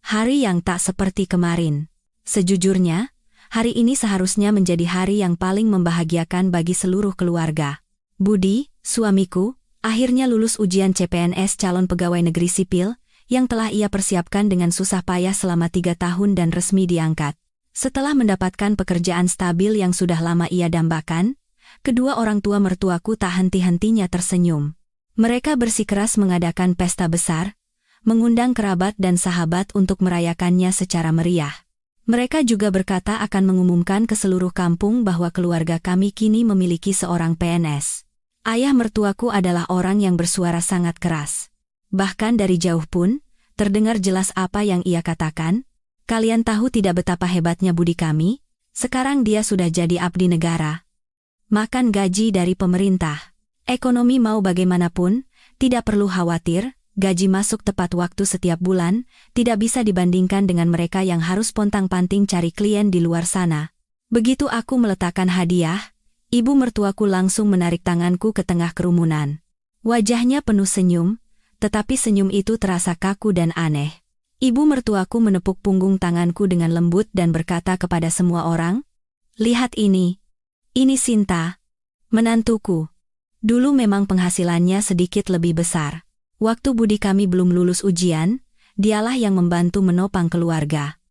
Hari yang tak seperti kemarin. Sejujurnya, hari ini seharusnya menjadi hari yang paling membahagiakan bagi seluruh keluarga. Budi, suamiku, akhirnya lulus ujian CPNS calon pegawai negeri sipil, yang telah ia persiapkan dengan susah payah selama 3 tahun dan resmi diangkat. Setelah mendapatkan pekerjaan stabil yang sudah lama ia dambakan, kedua orang tua mertuaku tak henti-hentinya tersenyum. Mereka bersikeras mengadakan pesta besar, mengundang kerabat dan sahabat untuk merayakannya secara meriah. Mereka juga berkata akan mengumumkan ke seluruh kampung bahwa keluarga kami kini memiliki seorang PNS. Ayah mertuaku adalah orang yang bersuara sangat keras. Bahkan dari jauh pun, terdengar jelas apa yang ia katakan. Kalian tahu tidak betapa hebatnya Budi kami? Sekarang dia sudah jadi abdi negara. Makan gaji dari pemerintah. Ekonomi mau bagaimanapun, tidak perlu khawatir, gaji masuk tepat waktu setiap bulan, tidak bisa dibandingkan dengan mereka yang harus pontang-panting cari klien di luar sana. Begitu aku meletakkan hadiah, ibu mertuaku langsung menarik tanganku ke tengah kerumunan. Wajahnya penuh senyum, tetapi senyum itu terasa kaku dan aneh. Ibu mertuaku menepuk punggung tanganku dengan lembut dan berkata kepada semua orang, "Lihat ini. Ini Sinta, menantuku. Dulu memang penghasilannya sedikit lebih besar. Waktu Budi kami belum lulus ujian, dialah yang membantu menopang keluarga.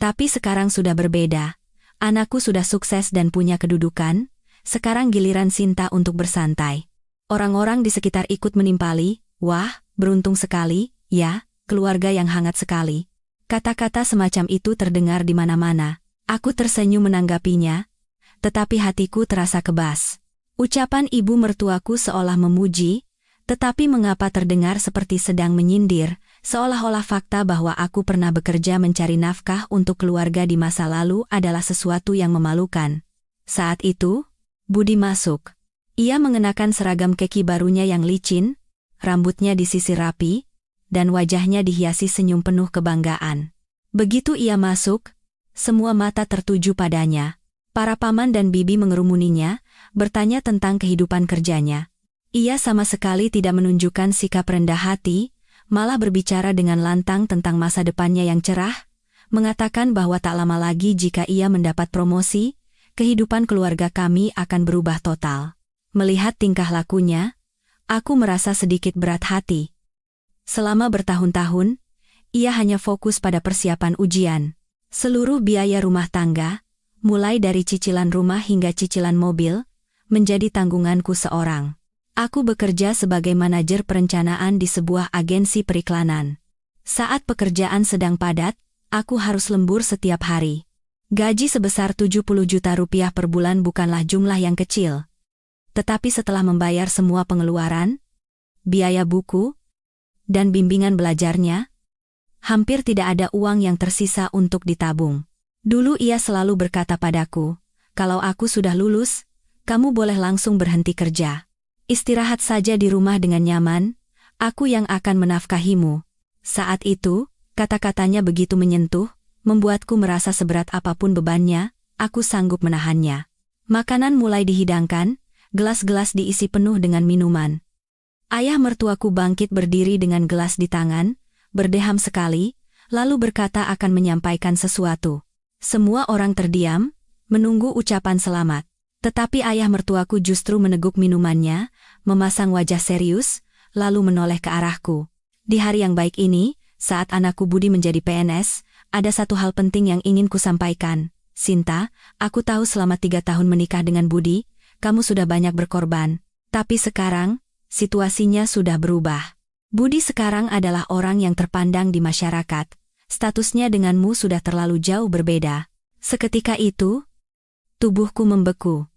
Tapi sekarang sudah berbeda. Anakku sudah sukses dan punya kedudukan, sekarang giliran Sinta untuk bersantai." Orang-orang di sekitar ikut menimpali, "Wah, beruntung sekali, ya. Keluarga yang hangat sekali." Kata-kata semacam itu terdengar di mana-mana. Aku tersenyum menanggapinya, tetapi hatiku terasa kebas. Ucapan ibu mertuaku seolah memuji, tetapi mengapa terdengar seperti sedang menyindir, seolah-olah fakta bahwa aku pernah bekerja mencari nafkah untuk keluarga di masa lalu adalah sesuatu yang memalukan. Saat itu, Budi masuk. Ia mengenakan seragam keki barunya yang licin, rambutnya disisir rapi, dan wajahnya dihiasi senyum penuh kebanggaan. Begitu ia masuk, semua mata tertuju padanya. Para paman dan bibi mengerumuninya, bertanya tentang kehidupan kerjanya. Ia sama sekali tidak menunjukkan sikap rendah hati, malah berbicara dengan lantang tentang masa depannya yang cerah, mengatakan bahwa tak lama lagi jika ia mendapat promosi, kehidupan keluarga kami akan berubah total. Melihat tingkah lakunya, aku merasa sedikit berat hati. Selama bertahun-tahun, ia hanya fokus pada persiapan ujian. Seluruh biaya rumah tangga, mulai dari cicilan rumah hingga cicilan mobil, menjadi tanggunganku seorang. Aku bekerja sebagai manajer perencanaan di sebuah agensi periklanan. Saat pekerjaan sedang padat, aku harus lembur setiap hari. Gaji sebesar 70 juta rupiah per bulan bukanlah jumlah yang kecil. Tetapi setelah membayar semua pengeluaran, biaya buku, dan bimbingan belajarnya, hampir tidak ada uang yang tersisa untuk ditabung. Dulu ia selalu berkata padaku, "Kalau aku sudah lulus, kamu boleh langsung berhenti kerja. Istirahat saja di rumah dengan nyaman, aku yang akan menafkahimu." Saat itu, kata-katanya begitu menyentuh, membuatku merasa seberat apapun bebannya, aku sanggup menahannya. Makanan mulai dihidangkan, gelas-gelas diisi penuh dengan minuman. Ayah mertuaku bangkit berdiri dengan gelas di tangan, berdeham sekali, lalu berkata akan menyampaikan sesuatu. Semua orang terdiam, menunggu ucapan selamat. Tetapi ayah mertuaku justru meneguk minumannya, memasang wajah serius, lalu menoleh ke arahku. "Di hari yang baik ini, saat anakku Budi menjadi PNS, ada satu hal penting yang ingin kusampaikan. Sinta, aku tahu selama 3 tahun menikah dengan Budi, kamu sudah banyak berkorban. Tapi sekarang, situasinya sudah berubah. Budi sekarang adalah orang yang terpandang di masyarakat. Statusnya denganmu sudah terlalu jauh berbeda." Seketika itu, tubuhku membeku.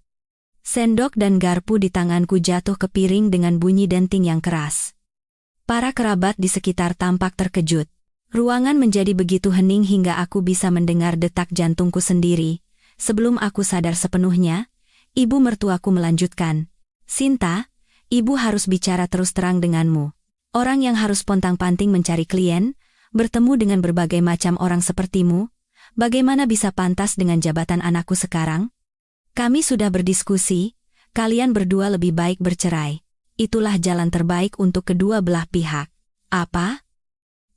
Sendok dan garpu di tanganku jatuh ke piring dengan bunyi denting yang keras. Para kerabat di sekitar tampak terkejut. Ruangan menjadi begitu hening hingga aku bisa mendengar detak jantungku sendiri. Sebelum aku sadar sepenuhnya, ibu mertuaku melanjutkan, "Sinta, ibu harus bicara terus terang denganmu. Orang yang harus pontang-panting mencari klien, bertemu dengan berbagai macam orang sepertimu, bagaimana bisa pantas dengan jabatan anakku sekarang? Kami sudah berdiskusi, kalian berdua lebih baik bercerai. Itulah jalan terbaik untuk kedua belah pihak." "Apa?"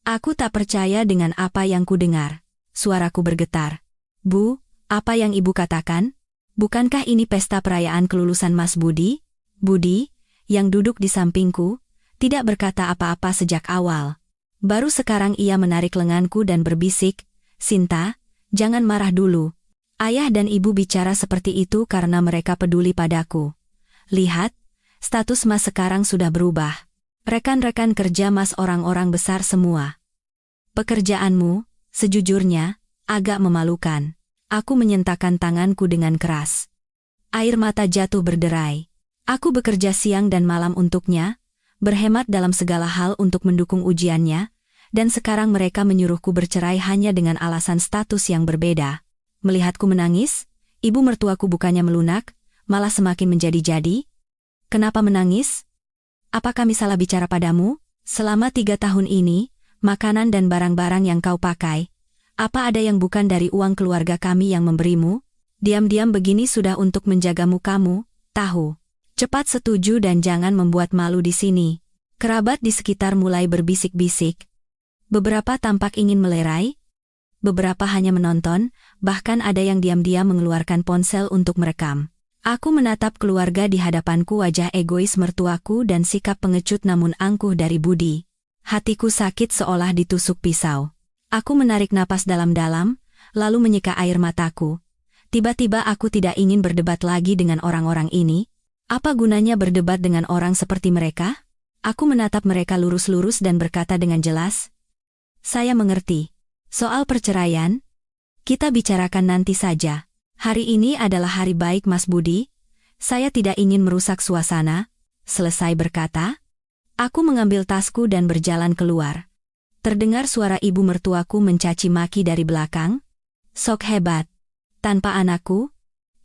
Aku tak percaya dengan apa yang ku dengar. Suaraku bergetar. Bu, apa yang ibu katakan? Bukankah ini pesta perayaan kelulusan Mas Budi? Budi, yang duduk di sampingku, tidak berkata apa-apa sejak awal. Baru sekarang ia menarik lenganku dan berbisik, Sinta, jangan marah dulu. Ayah dan ibu bicara seperti itu karena mereka peduli padaku. Lihat, status Mas sekarang sudah berubah. Rekan-rekan kerja Mas orang-orang besar semua. Pekerjaanmu, sejujurnya, agak memalukan. Aku menyentakkan tanganku dengan keras. Air mata jatuh berderai. Aku bekerja siang dan malam untuknya, berhemat dalam segala hal untuk mendukung ujiannya, dan sekarang mereka menyuruhku bercerai hanya dengan alasan status yang berbeda. Melihatku menangis, ibu mertuaku bukannya melunak, malah semakin menjadi-jadi. Kenapa menangis? Apa kami salah bicara padamu? Selama 3 tahun ini, makanan dan barang-barang yang kau pakai, apa ada yang bukan dari uang keluarga kami yang memberimu? Diam-diam begini sudah untuk menjagamu kamu, tahu. Cepat setuju dan jangan membuat malu di sini. Kerabat di sekitar mulai berbisik-bisik. Beberapa tampak ingin melerai, beberapa hanya menonton, bahkan ada yang diam-diam mengeluarkan ponsel untuk merekam. Aku menatap keluarga di hadapanku, wajah egois mertuaku dan sikap pengecut namun angkuh dari Budi. Hatiku sakit seolah ditusuk pisau. Aku menarik napas dalam-dalam, lalu menyeka air mataku. Tiba-tiba aku tidak ingin berdebat lagi dengan orang-orang ini. Apa gunanya berdebat dengan orang seperti mereka? Aku menatap mereka lurus-lurus dan berkata dengan jelas, saya mengerti. Soal perceraian, kita bicarakan nanti saja. Hari ini adalah hari baik Mas Budi. Saya tidak ingin merusak suasana. Selesai berkata, aku mengambil tasku dan berjalan keluar. Terdengar suara ibu mertuaku mencaci maki dari belakang. Sok hebat. Tanpa anakku,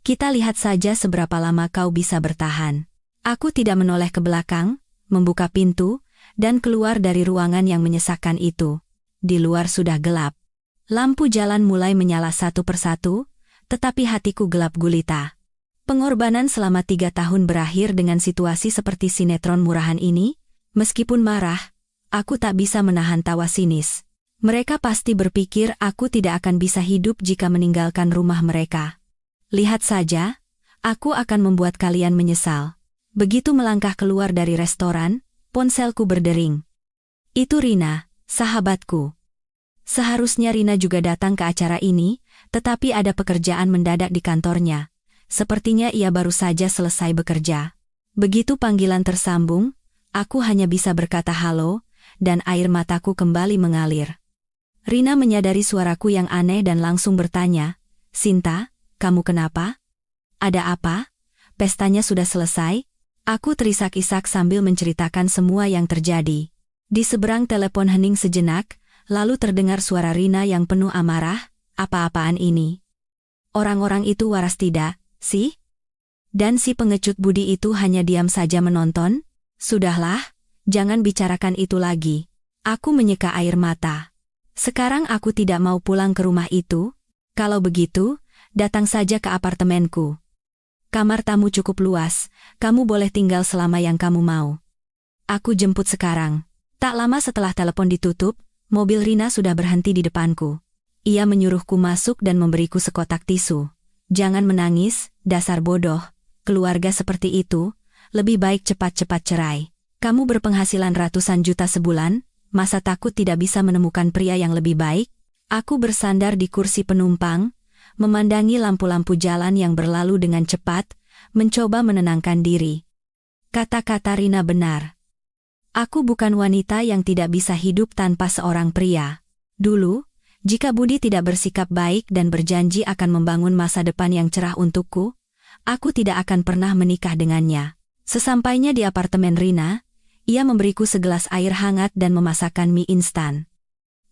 kita lihat saja seberapa lama kau bisa bertahan. Aku tidak menoleh ke belakang, membuka pintu, dan keluar dari ruangan yang menyesakkan itu. Di luar sudah gelap. Lampu jalan mulai menyala satu persatu, tetapi hatiku gelap gulita. Pengorbanan selama 3 tahun berakhir dengan situasi seperti sinetron murahan ini. Meskipun marah, aku tak bisa menahan tawa sinis. Mereka pasti berpikir aku tidak akan bisa hidup jika meninggalkan rumah mereka. Lihat saja, aku akan membuat kalian menyesal. Begitu melangkah keluar dari restoran, ponselku berdering. Itu Rina, sahabatku. Seharusnya Rina juga datang ke acara ini, tetapi ada pekerjaan mendadak di kantornya. Sepertinya ia baru saja selesai bekerja. Begitu panggilan tersambung, aku hanya bisa berkata halo, dan air mataku kembali mengalir. Rina menyadari suaraku yang aneh dan langsung bertanya, Sinta, kamu kenapa? Ada apa? Pestanya sudah selesai? Aku terisak-isak sambil menceritakan semua yang terjadi. Di seberang telepon hening sejenak, lalu terdengar suara Rina yang penuh amarah, apa-apaan ini? Orang-orang itu waras tidak, sih? Dan si pengecut Budi itu hanya diam saja menonton? Sudahlah, jangan bicarakan itu lagi. Aku menyeka air mata. Sekarang aku tidak mau pulang ke rumah itu. Kalau begitu, datang saja ke apartemenku. Kamar tamu cukup luas, kamu boleh tinggal selama yang kamu mau. Aku jemput sekarang. Tak lama setelah telepon ditutup, mobil Rina sudah berhenti di depanku. Ia menyuruhku masuk dan memberiku sekotak tisu. Jangan menangis, dasar bodoh. Keluarga seperti itu, lebih baik cepat-cepat cerai. Kamu berpenghasilan ratusan juta sebulan, masa takut tidak bisa menemukan pria yang lebih baik? Aku bersandar di kursi penumpang, memandangi lampu-lampu jalan yang berlalu dengan cepat, mencoba menenangkan diri. Kata-kata Rina benar. Aku bukan wanita yang tidak bisa hidup tanpa seorang pria. Dulu, jika Budi tidak bersikap baik dan berjanji akan membangun masa depan yang cerah untukku, aku tidak akan pernah menikah dengannya. Sesampainya di apartemen Rina, ia memberiku segelas air hangat dan memasakkan mie instan.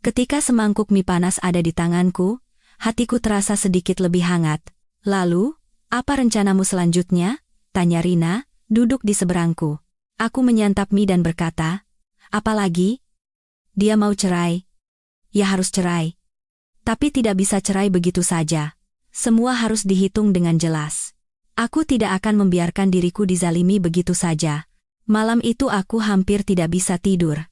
Ketika semangkuk mie panas ada di tanganku, hatiku terasa sedikit lebih hangat. Lalu, apa rencanamu selanjutnya? Tanya Rina, duduk di seberangku. Aku menyantap mie dan berkata, apalagi? Dia mau cerai. Ya harus cerai. Tapi tidak bisa cerai begitu saja. Semua harus dihitung dengan jelas. Aku tidak akan membiarkan diriku dizalimi begitu saja. Malam itu aku hampir tidak bisa tidur.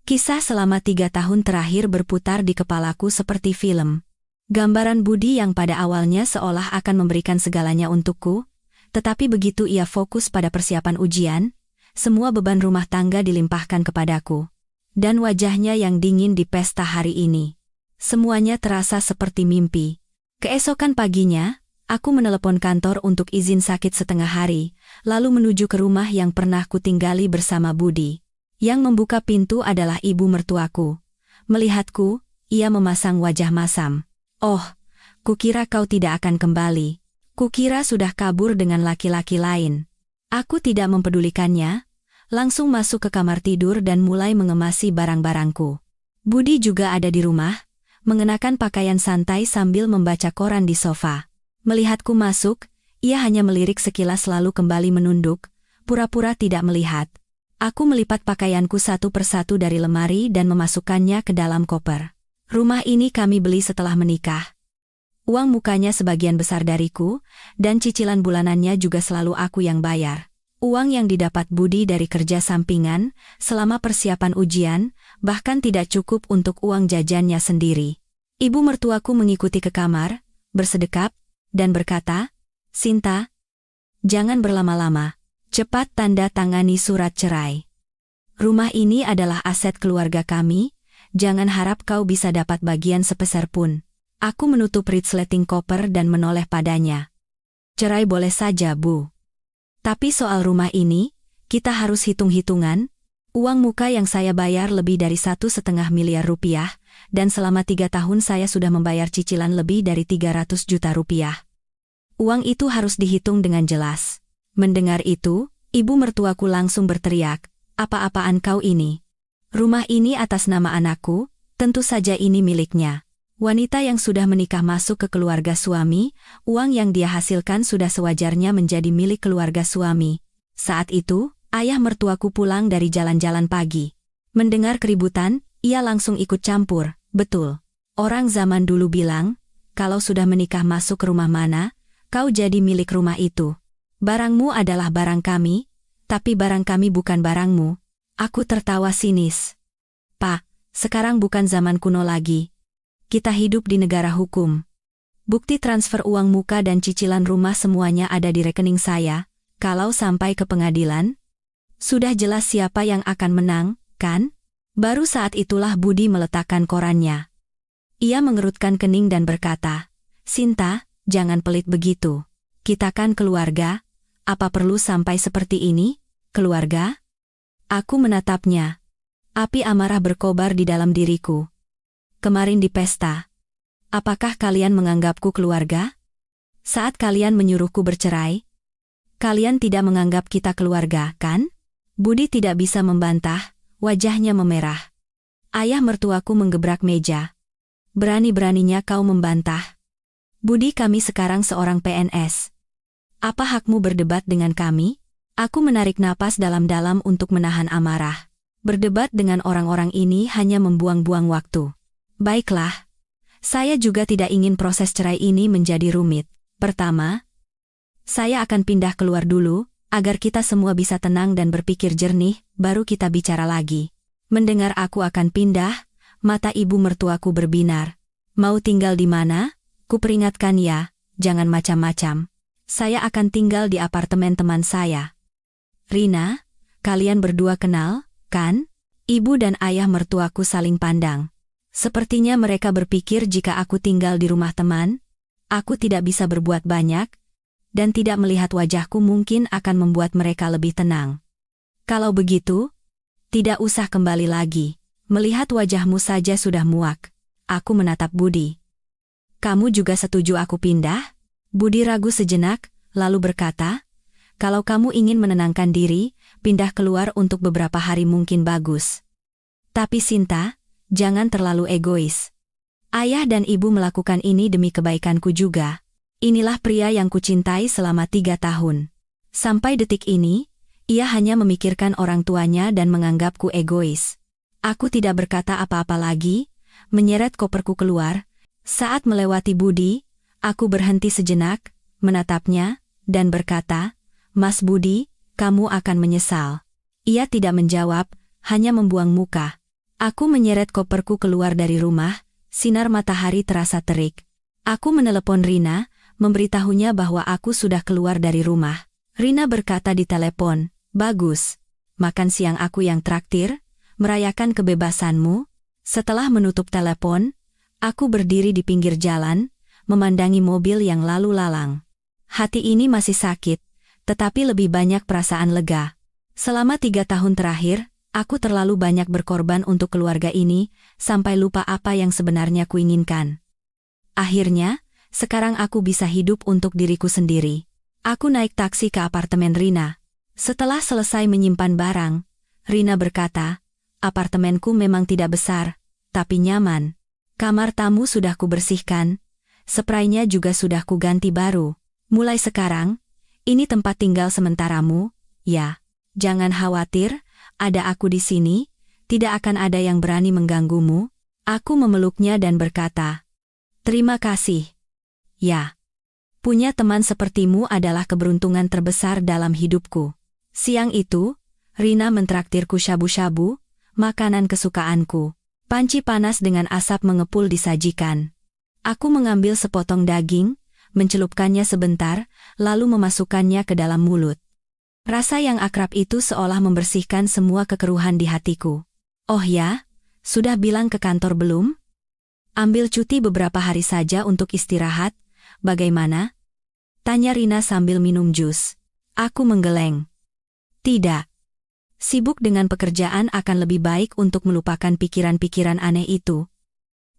Kisah selama 3 tahun terakhir berputar di kepalaku seperti film. Gambaran Budi yang pada awalnya seolah akan memberikan segalanya untukku, tetapi begitu ia fokus pada persiapan ujian, semua beban rumah tangga dilimpahkan kepadaku. Dan wajahnya yang dingin di pesta hari ini. Semuanya terasa seperti mimpi. Keesokan paginya, aku menelepon kantor untuk izin sakit setengah hari, lalu menuju ke rumah yang pernah kutinggali bersama Budi. Yang membuka pintu adalah ibu mertuaku. Melihatku, ia memasang wajah masam. "Oh, kukira kau tidak akan kembali. Kukira sudah kabur dengan laki-laki lain." Aku tidak mempedulikannya, langsung masuk ke kamar tidur dan mulai mengemasi barang-barangku. Budi juga ada di rumah, mengenakan pakaian santai sambil membaca koran di sofa. Melihatku masuk, ia hanya melirik sekilas lalu kembali menunduk, pura-pura tidak melihat. Aku melipat pakaianku satu persatu dari lemari dan memasukkannya ke dalam koper. Rumah ini kami beli setelah menikah. Uang mukanya sebagian besar dariku, dan cicilan bulanannya juga selalu aku yang bayar. Uang yang didapat Budi dari kerja sampingan, selama persiapan ujian, bahkan tidak cukup untuk uang jajannya sendiri. Ibu mertuaku mengikuti ke kamar, bersedekap, dan berkata, "Sinta, jangan berlama-lama. Cepat tanda tangani surat cerai. Rumah ini adalah aset keluarga kami, jangan harap kau bisa dapat bagian sepeser pun." Aku menutup resleting koper dan menoleh padanya. "Cerai boleh saja, Bu. Tapi soal rumah ini, kita harus hitung-hitungan. Uang muka yang saya bayar lebih dari 1,5 miliar rupiah, dan selama 3 tahun saya sudah membayar cicilan lebih dari 300 juta rupiah. Uang itu harus dihitung dengan jelas." Mendengar itu, ibu mertuaku langsung berteriak, "Apa-apaan kau ini? Rumah ini atas nama anakku, tentu saja ini miliknya. Wanita yang sudah menikah masuk ke keluarga suami, uang yang dia hasilkan sudah sewajarnya menjadi milik keluarga suami." Saat itu, ayah mertuaku pulang dari jalan-jalan pagi. Mendengar keributan, ia langsung ikut campur. "Betul. Orang zaman dulu bilang, kalau sudah menikah masuk ke rumah mana, kau jadi milik rumah itu. Barangmu adalah barang kami, tapi barang kami bukan barangmu." Aku tertawa sinis. "Pak, sekarang bukan zaman kuno lagi. Kita hidup di negara hukum. Bukti transfer uang muka dan cicilan rumah semuanya ada di rekening saya. Kalau sampai ke pengadilan, sudah jelas siapa yang akan menang, kan?" Baru saat itulah Budi meletakkan korannya. Ia mengerutkan kening dan berkata, "Sinta, jangan pelit begitu. Kita kan keluarga. Apa perlu sampai seperti ini, keluarga?" Aku menatapnya. Api amarah berkobar di dalam diriku. "Kemarin di pesta, apakah kalian menganggapku keluarga? Saat kalian menyuruhku bercerai, kalian tidak menganggap kita keluarga, kan?" Budi tidak bisa membantah, wajahnya memerah. Ayah mertuaku menggebrak meja. "Berani-beraninya kau membantah. Budi, kami sekarang seorang PNS. Apa hakmu berdebat dengan kami?" Aku menarik napas dalam-dalam untuk menahan amarah. Berdebat dengan orang-orang ini hanya membuang-buang waktu. Baiklah. Saya juga tidak ingin proses cerai ini menjadi rumit. Pertama, saya akan pindah keluar dulu, agar kita semua bisa tenang dan berpikir jernih, baru kita bicara lagi. Mendengar aku akan pindah, mata ibu mertuaku berbinar. "Mau tinggal di mana? Kuperingatkan ya, jangan macam-macam. Saya akan tinggal di apartemen teman saya." "Rina, kalian berdua kenal, kan?" Ibu dan ayah mertuaku saling pandang. Sepertinya mereka berpikir jika aku tinggal di rumah teman, aku tidak bisa berbuat banyak, dan tidak melihat wajahku mungkin akan membuat mereka lebih tenang. "Kalau begitu, tidak usah kembali lagi. Melihat wajahmu saja sudah muak." Aku menatap Budi. "Kamu juga setuju aku pindah?" Budi ragu sejenak, lalu berkata, "Kalau kamu ingin menenangkan diri, pindah keluar untuk beberapa hari mungkin bagus. Tapi Sinta, jangan terlalu egois. Ayah dan ibu melakukan ini demi kebaikanku juga. Inilah pria yang kucintai selama 3 tahun. Sampai detik ini, ia hanya memikirkan orang tuanya dan menganggapku egois." Aku tidak berkata apa-apa lagi, menyeret koperku keluar. Saat melewati Budi, aku berhenti sejenak, menatapnya, dan berkata, "Mas Budi, kamu akan menyesal." Ia tidak menjawab, hanya membuang muka. Aku menyeret koperku keluar dari rumah, sinar matahari terasa terik. Aku menelepon Rina, memberitahunya bahwa aku sudah keluar dari rumah. Rina berkata di telepon, "Bagus. Makan siang aku yang traktir, merayakan kebebasanmu." Setelah menutup telepon, aku berdiri di pinggir jalan, memandangi mobil yang lalu lalang. Hati ini masih sakit, tetapi lebih banyak perasaan lega. Selama 3 tahun terakhir, aku terlalu banyak berkorban untuk keluarga ini, sampai lupa apa yang sebenarnya kuinginkan. Akhirnya, sekarang aku bisa hidup untuk diriku sendiri. Aku naik taksi ke apartemen Rina. Setelah selesai menyimpan barang, Rina berkata, "Apartemenku memang tidak besar, tapi nyaman. Kamar tamu sudah kubersihkan, spraynya juga sudah kuganti baru. Mulai sekarang, ini tempat tinggal sementaramu, ya. Jangan khawatir, ada aku di sini, tidak akan ada yang berani mengganggumu." Aku memeluknya dan berkata, "Terima kasih. Ya. Punya teman sepertimu adalah keberuntungan terbesar dalam hidupku." Siang itu, Rina mentraktirku shabu-shabu, makanan kesukaanku. Panci panas dengan asap mengepul disajikan. Aku mengambil sepotong daging, mencelupkannya sebentar, lalu memasukkannya ke dalam mulut. Rasa yang akrab itu seolah membersihkan semua kekeruhan di hatiku. "Oh ya, sudah bilang ke kantor belum? Ambil cuti beberapa hari saja untuk istirahat, bagaimana?" tanya Rina sambil minum jus. Aku menggeleng. "Tidak. Sibuk dengan pekerjaan akan lebih baik untuk melupakan pikiran-pikiran aneh itu.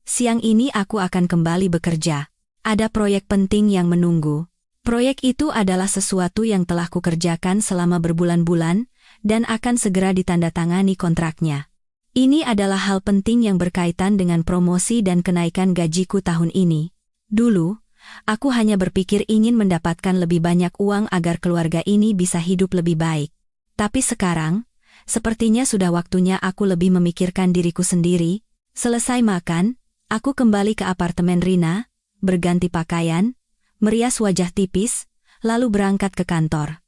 Siang ini aku akan kembali bekerja. Ada proyek penting yang menunggu. Proyek itu adalah sesuatu yang telah kukerjakan selama berbulan-bulan, dan akan segera ditandatangani kontraknya. Ini adalah hal penting yang berkaitan dengan promosi dan kenaikan gajiku tahun ini. Dulu, aku hanya berpikir ingin mendapatkan lebih banyak uang agar keluarga ini bisa hidup lebih baik. Tapi sekarang, sepertinya sudah waktunya aku lebih memikirkan diriku sendiri." Selesai makan, aku kembali ke apartemen Rina, berganti pakaian, merias wajah tipis, lalu berangkat ke kantor.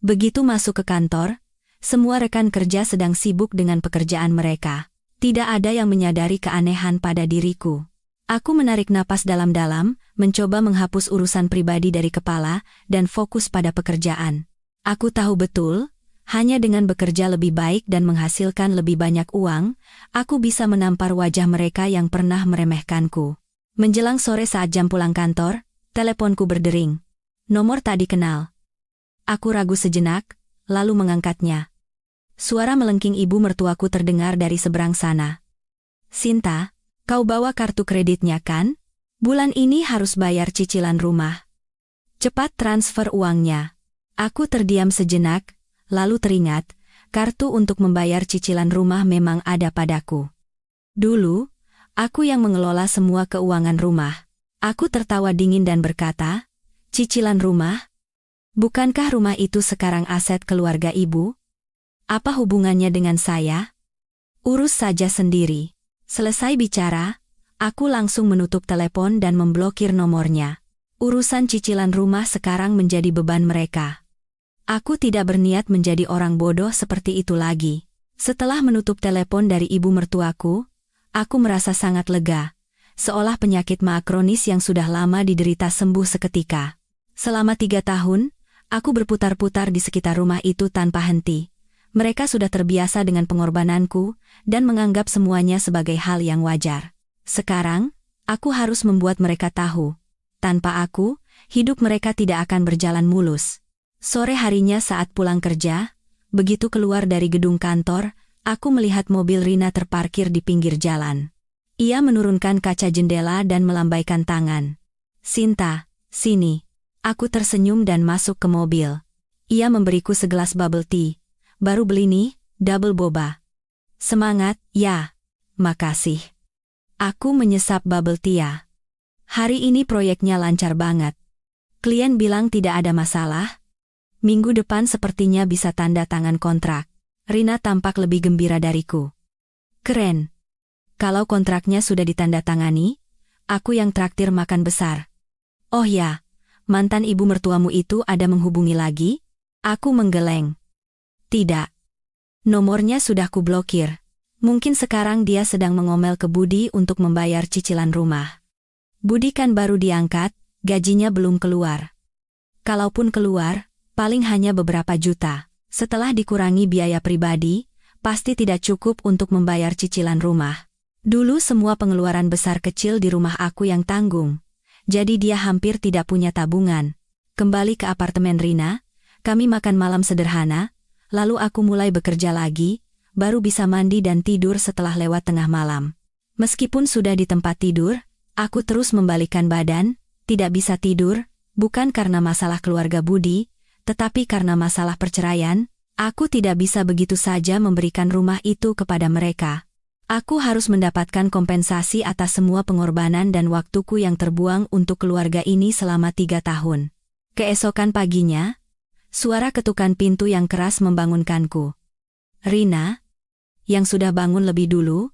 Begitu masuk ke kantor, semua rekan kerja sedang sibuk dengan pekerjaan mereka. Tidak ada yang menyadari keanehan pada diriku. Aku menarik napas dalam-dalam, mencoba menghapus urusan pribadi dari kepala, dan fokus pada pekerjaan. Aku tahu betul, hanya dengan bekerja lebih baik dan menghasilkan lebih banyak uang, aku bisa menampar wajah mereka yang pernah meremehkanku. Menjelang sore saat jam pulang kantor, teleponku berdering. Nomor tak dikenal. Aku ragu sejenak, lalu mengangkatnya. Suara melengking ibu mertuaku terdengar dari seberang sana. "Sinta, kau bawa kartu kreditnya kan? Bulan ini harus bayar cicilan rumah. Cepat transfer uangnya." Aku terdiam sejenak, lalu teringat, kartu untuk membayar cicilan rumah memang ada padaku. Dulu, aku yang mengelola semua keuangan rumah. Aku tertawa dingin dan berkata, "Cicilan rumah? Bukankah rumah itu sekarang aset keluarga ibu? Apa hubungannya dengan saya? Urus saja sendiri." Selesai bicara, aku langsung menutup telepon dan memblokir nomornya. Urusan cicilan rumah sekarang menjadi beban mereka. Aku tidak berniat menjadi orang bodoh seperti itu lagi. Setelah menutup telepon dari ibu mertuaku, aku merasa sangat lega, seolah penyakit ma kronis yang sudah lama diderita sembuh seketika. Selama 3 tahun, aku berputar-putar di sekitar rumah itu tanpa henti. Mereka sudah terbiasa dengan pengorbananku, dan menganggap semuanya sebagai hal yang wajar. Sekarang, aku harus membuat mereka tahu. Tanpa aku, hidup mereka tidak akan berjalan mulus. Sore harinya saat pulang kerja, begitu keluar dari gedung kantor, aku melihat mobil Rina terparkir di pinggir jalan. Ia menurunkan kaca jendela dan melambaikan tangan. "Sinta, sini." Aku tersenyum dan masuk ke mobil. Ia memberiku segelas bubble tea. "Baru beli nih, double boba." "Semangat, ya." "Makasih." Aku menyesap bubble tea. Hari ini proyeknya lancar banget. Klien bilang tidak ada masalah. Minggu depan sepertinya bisa tanda tangan kontrak. Rina tampak lebih gembira dariku. "Keren. Kalau kontraknya sudah ditandatangani, aku yang traktir makan besar." "Oh ya, mantan ibu mertuamu itu ada menghubungi lagi?" Aku menggeleng. "Tidak. Nomornya sudah kublokir. Mungkin sekarang dia sedang mengomel ke Budi untuk membayar cicilan rumah. Budi kan baru diangkat, gajinya belum keluar. Kalaupun keluar, paling hanya beberapa juta. Setelah dikurangi biaya pribadi, pasti tidak cukup untuk membayar cicilan rumah. Dulu semua pengeluaran besar kecil di rumah aku yang tanggung. Jadi dia hampir tidak punya tabungan. Kembali ke apartemen Rina, kami makan malam sederhana, lalu aku mulai bekerja lagi, baru bisa mandi dan tidur setelah lewat tengah malam. Meskipun sudah di tempat tidur, aku terus membalikkan badan, tidak bisa tidur, bukan karena masalah keluarga Budi, tetapi karena masalah perceraian. Aku tidak bisa begitu saja memberikan rumah itu kepada mereka. Aku harus mendapatkan kompensasi atas semua pengorbanan dan waktuku yang terbuang untuk keluarga ini selama 3 tahun. Keesokan paginya, suara ketukan pintu yang keras membangunkanku. Rina, yang sudah bangun lebih dulu,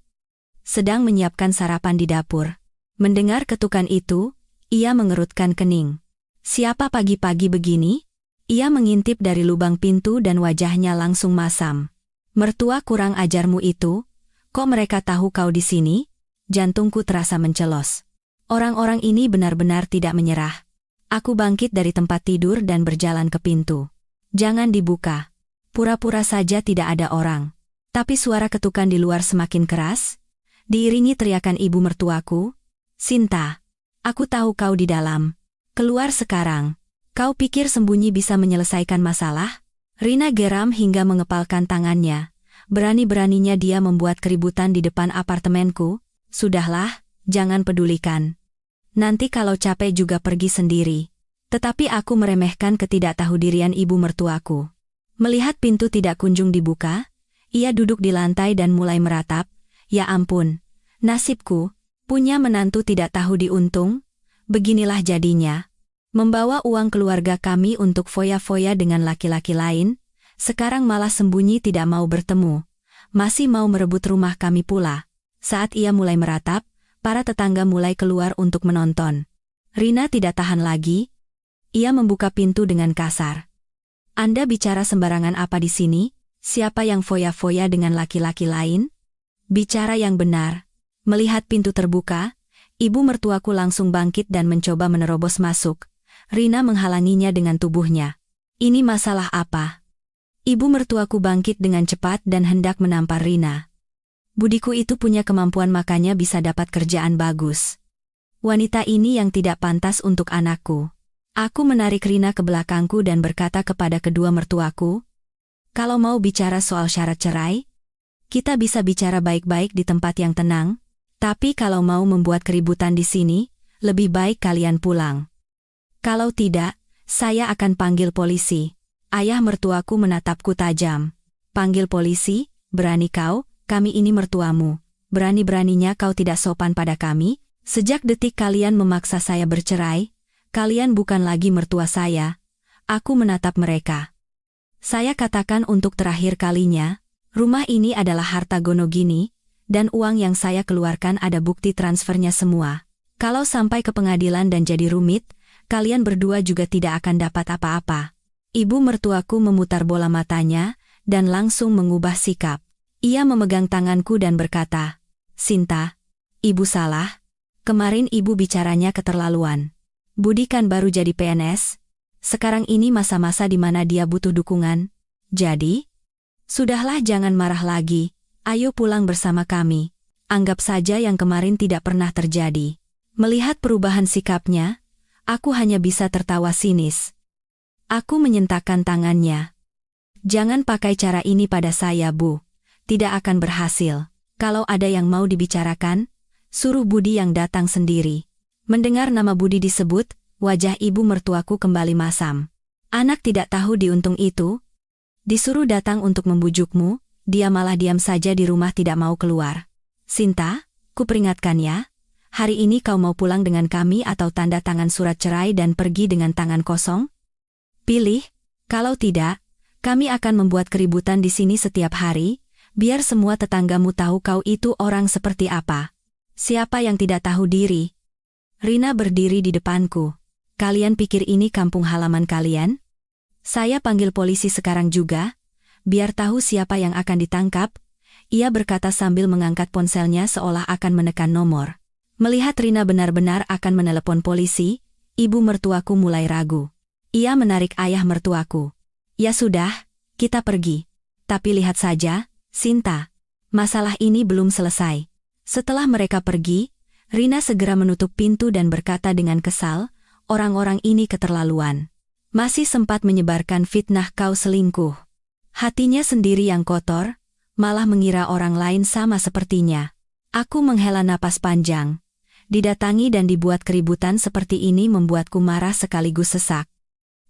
sedang menyiapkan sarapan di dapur. Mendengar ketukan itu, ia mengerutkan kening. Siapa pagi-pagi begini? Ia mengintip dari lubang pintu dan wajahnya langsung masam. Mertua kurang ajarmu itu, kok mereka tahu kau di sini? Jantungku terasa mencelos. Orang-orang ini benar-benar tidak menyerah. Aku bangkit dari tempat tidur dan berjalan ke pintu. Jangan dibuka. Pura-pura saja tidak ada orang. Tapi suara ketukan di luar semakin keras, diiringi teriakan ibu mertuaku. Sinta, aku tahu kau di dalam. Keluar sekarang. Kau pikir sembunyi bisa menyelesaikan masalah? Rina geram hingga mengepalkan tangannya. Berani-beraninya dia membuat keributan di depan apartemenku. Sudahlah, jangan pedulikan. Nanti kalau capek juga pergi sendiri. Tetapi aku meremehkan ketidaktahudian ibu mertuaku. Melihat pintu tidak kunjung dibuka, ia duduk di lantai dan mulai meratap. Ya ampun, nasibku. Punya menantu tidak tahu diuntung, beginilah jadinya. Membawa uang keluarga kami untuk foya-foya dengan laki-laki lain, sekarang malah sembunyi tidak mau bertemu, masih mau merebut rumah kami pula. Saat ia mulai meratap, para tetangga mulai keluar untuk menonton. Rina tidak tahan lagi, ia membuka pintu dengan kasar. Anda bicara sembarangan apa di sini? Siapa yang foya-foya dengan laki-laki lain? Bicara yang benar. Melihat pintu terbuka, ibu mertuaku langsung bangkit dan mencoba menerobos masuk. Rina menghalanginya dengan tubuhnya. Ini masalah apa? Ibu mertuaku bangkit dengan cepat dan hendak menampar Rina. Budiku itu punya kemampuan makanya bisa dapat kerjaan bagus. Wanita ini yang tidak pantas untuk anakku. Aku menarik Rina ke belakangku dan berkata kepada kedua mertuaku, kalau mau bicara soal syarat cerai, kita bisa bicara baik-baik di tempat yang tenang. Tapi kalau mau membuat keributan di sini, lebih baik kalian pulang. Kalau tidak, saya akan panggil polisi. Ayah mertuaku menatapku tajam. Panggil polisi? Berani kau? Kami ini mertuamu. Berani-beraninya kau tidak sopan pada kami? Sejak detik kalian memaksa saya bercerai, kalian bukan lagi mertua saya. Aku menatap mereka. Saya katakan untuk terakhir kalinya, rumah ini adalah harta Gonogini, dan uang yang saya keluarkan ada bukti transfernya semua. Kalau sampai ke pengadilan dan jadi rumit, kalian berdua juga tidak akan dapat apa-apa. Ibu mertuaku memutar bola matanya, dan langsung mengubah sikap. Ia memegang tanganku dan berkata, Sinta, ibu salah. Kemarin ibu bicaranya keterlaluan. Budi kan baru jadi PNS. Sekarang ini masa-masa di mana dia butuh dukungan. Jadi, sudahlah jangan marah lagi. Ayo pulang bersama kami. Anggap saja yang kemarin tidak pernah terjadi. Melihat perubahan sikapnya, aku hanya bisa tertawa sinis. Aku menyentakkan tangannya. Jangan pakai cara ini pada saya, Bu. Tidak akan berhasil. Kalau ada yang mau dibicarakan, suruh Budi yang datang sendiri. Mendengar nama Budi disebut, wajah ibu mertuaku kembali masam. Anak tidak tahu diuntung itu. Disuruh datang untuk membujukmu, dia malah diam saja di rumah tidak mau keluar. Sinta, ku peringatkan ya, hari ini kau mau pulang dengan kami atau tanda tangan surat cerai dan pergi dengan tangan kosong? Pilih, kalau tidak, kami akan membuat keributan di sini setiap hari, biar semua tetanggamu tahu kau itu orang seperti apa. Siapa yang tidak tahu diri? Rina berdiri di depanku. Kalian pikir ini kampung halaman kalian? Saya panggil polisi sekarang juga, biar tahu siapa yang akan ditangkap. Ia berkata sambil mengangkat ponselnya seolah akan menekan nomor. Melihat Rina benar-benar akan menelepon polisi, ibu mertuaku mulai ragu. Ia menarik ayah mertuaku. Ya sudah, kita pergi. Tapi lihat saja, Sinta. Masalah ini belum selesai. Setelah mereka pergi, Rina segera menutup pintu dan berkata dengan kesal, orang-orang ini keterlaluan. Masih sempat menyebarkan fitnah kau selingkuh. Hatinya sendiri yang kotor, malah mengira orang lain sama sepertinya. Aku menghela napas panjang. Didatangi dan dibuat keributan seperti ini membuatku marah sekaligus sesak.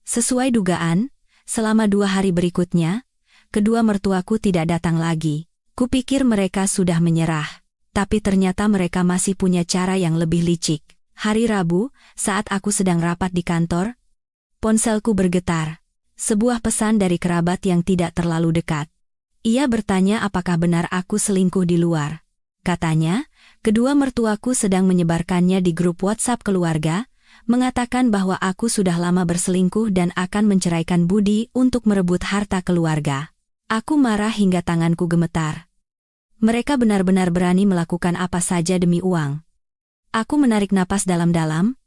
Sesuai dugaan, selama 2 hari berikutnya, kedua mertuaku tidak datang lagi. Kupikir mereka sudah menyerah. Tapi ternyata mereka masih punya cara yang lebih licik. Hari Rabu, saat aku sedang rapat di kantor, ponselku bergetar. Sebuah pesan dari kerabat yang tidak terlalu dekat. Ia bertanya apakah benar aku selingkuh di luar. Katanya, kedua mertuaku sedang menyebarkannya di grup WhatsApp keluarga, mengatakan bahwa aku sudah lama berselingkuh dan akan menceraikan Budi untuk merebut harta keluarga. Aku marah hingga tanganku gemetar. Mereka benar-benar berani melakukan apa saja demi uang. Aku menarik napas dalam-dalam,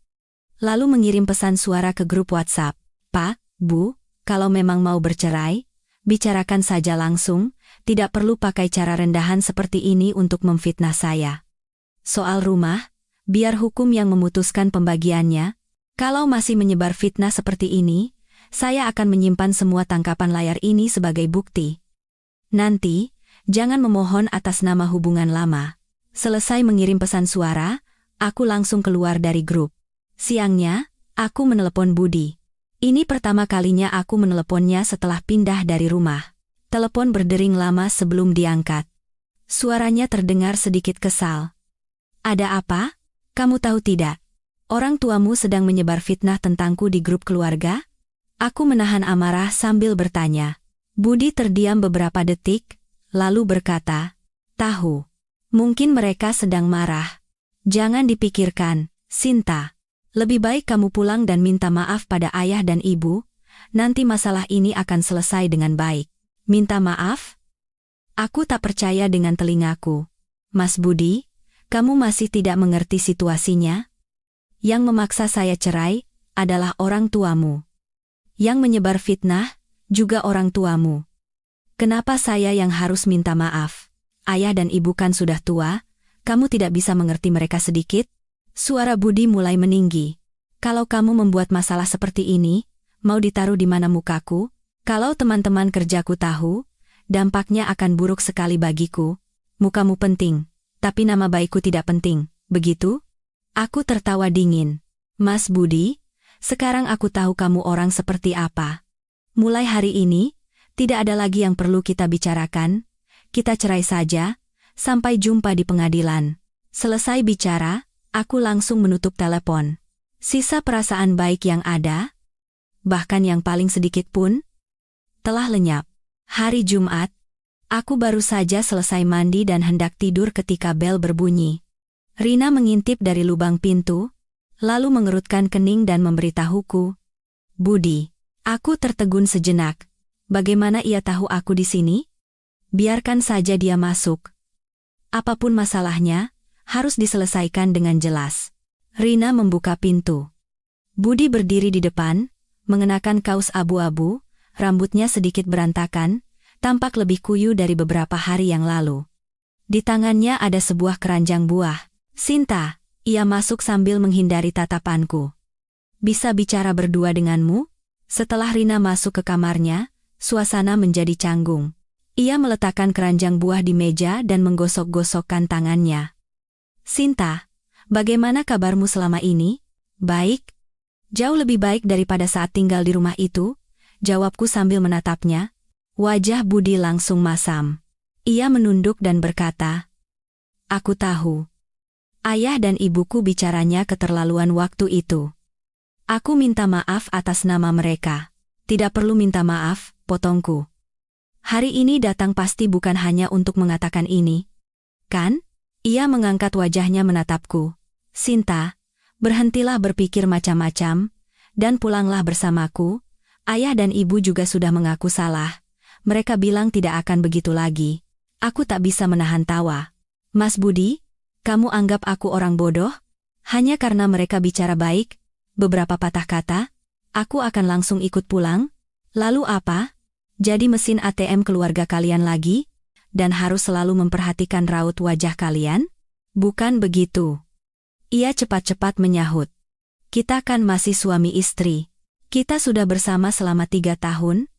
lalu mengirim pesan suara ke grup WhatsApp. Pak, Bu, kalau memang mau bercerai, bicarakan saja langsung, tidak perlu pakai cara rendahan seperti ini untuk memfitnah saya. Soal rumah, biar hukum yang memutuskan pembagiannya. Kalau masih menyebar fitnah seperti ini, saya akan menyimpan semua tangkapan layar ini sebagai bukti. Nanti, jangan memohon atas nama hubungan lama. Selesai mengirim pesan suara, aku langsung keluar dari grup. Siangnya, aku menelepon Budi. Ini pertama kalinya aku meneleponnya setelah pindah dari rumah. Telepon berdering lama sebelum diangkat. Suaranya terdengar sedikit kesal. Ada apa? Kamu tahu tidak? Orang tuamu sedang menyebar fitnah tentangku di grup keluarga? Aku menahan amarah sambil bertanya. Budi terdiam beberapa detik, lalu berkata, tahu. Mungkin mereka sedang marah. Jangan dipikirkan, Sinta. Lebih baik kamu pulang dan minta maaf pada ayah dan ibu, nanti masalah ini akan selesai dengan baik. Minta maaf? Aku tak percaya dengan telingaku. Mas Budi, kamu masih tidak mengerti situasinya? Yang memaksa saya cerai adalah orang tuamu. Yang menyebar fitnah juga orang tuamu. Kenapa saya yang harus minta maaf? Ayah dan ibu kan sudah tua, kamu tidak bisa mengerti mereka sedikit? Suara Budi mulai meninggi. Kalau kamu membuat masalah seperti ini, mau ditaruh di mana mukaku? Kalau teman-teman kerjaku tahu, dampaknya akan buruk sekali bagiku. Mukamu penting, tapi nama baikku tidak penting, begitu? Aku tertawa dingin. Mas Budi, sekarang aku tahu kamu orang seperti apa. Mulai hari ini, tidak ada lagi yang perlu kita bicarakan. Kita cerai saja, sampai jumpa di pengadilan. Selesai bicara, aku langsung menutup telepon. Sisa perasaan baik yang ada, bahkan yang paling sedikit pun, telah lenyap. Hari Jumat, aku baru saja selesai mandi dan hendak tidur ketika bel berbunyi. Rina mengintip dari lubang pintu, lalu mengerutkan kening dan memberitahuku. Budi, aku tertegun sejenak. Bagaimana ia tahu aku di sini? Biarkan saja dia masuk. Apapun masalahnya, harus diselesaikan dengan jelas. Rina membuka pintu. Budi berdiri di depan, mengenakan kaos abu-abu, rambutnya sedikit berantakan, tampak lebih kuyu dari beberapa hari yang lalu. Di tangannya ada sebuah keranjang buah. Sinta, ia masuk sambil menghindari tatapanku. Bisa bicara berdua denganmu? Setelah Rina masuk ke kamarnya, suasana menjadi canggung. Ia meletakkan keranjang buah di meja dan menggosok-gosokkan tangannya. Sinta, bagaimana kabarmu selama ini? Baik. Jauh lebih baik daripada saat tinggal di rumah itu, jawabku sambil menatapnya. Wajah Budi langsung masam. Ia menunduk dan berkata, aku tahu. Ayah dan ibuku bicaranya keterlaluan waktu itu. Aku minta maaf atas nama mereka. Tidak perlu minta maaf, potongku. Hari ini datang pasti bukan hanya untuk mengatakan ini. Kan? Ia mengangkat wajahnya menatapku. Sinta, berhentilah berpikir macam-macam, dan pulanglah bersamaku. Ayah dan ibu juga sudah mengaku salah. Mereka bilang tidak akan begitu lagi. Aku tak bisa menahan tawa. Mas Budi, kamu anggap aku orang bodoh? Hanya karena mereka bicara baik, beberapa patah kata, aku akan langsung ikut pulang? Lalu apa? Jadi mesin ATM keluarga kalian lagi? Dan harus selalu memperhatikan raut wajah kalian? Bukan begitu. Ia cepat-cepat menyahut. Kita kan masih suami istri. Kita sudah bersama selama 3 tahun.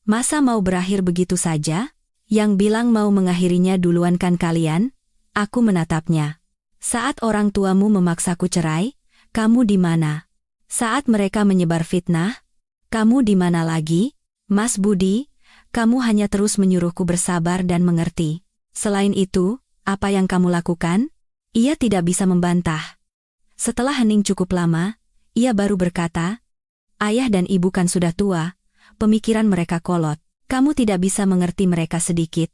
Masa mau berakhir begitu saja? Yang bilang mau mengakhirinya duluan kan kalian? Aku menatapnya. Saat orang tuamu memaksaku cerai, kamu di mana? Saat mereka menyebar fitnah, kamu di mana lagi? Mas Budi, kamu hanya terus menyuruhku bersabar dan mengerti. Selain itu, apa yang kamu lakukan? Ia tidak bisa membantah. Setelah hening cukup lama, ia baru berkata, ayah dan ibu kan sudah tua, pemikiran mereka kolot. Kamu tidak bisa mengerti mereka sedikit.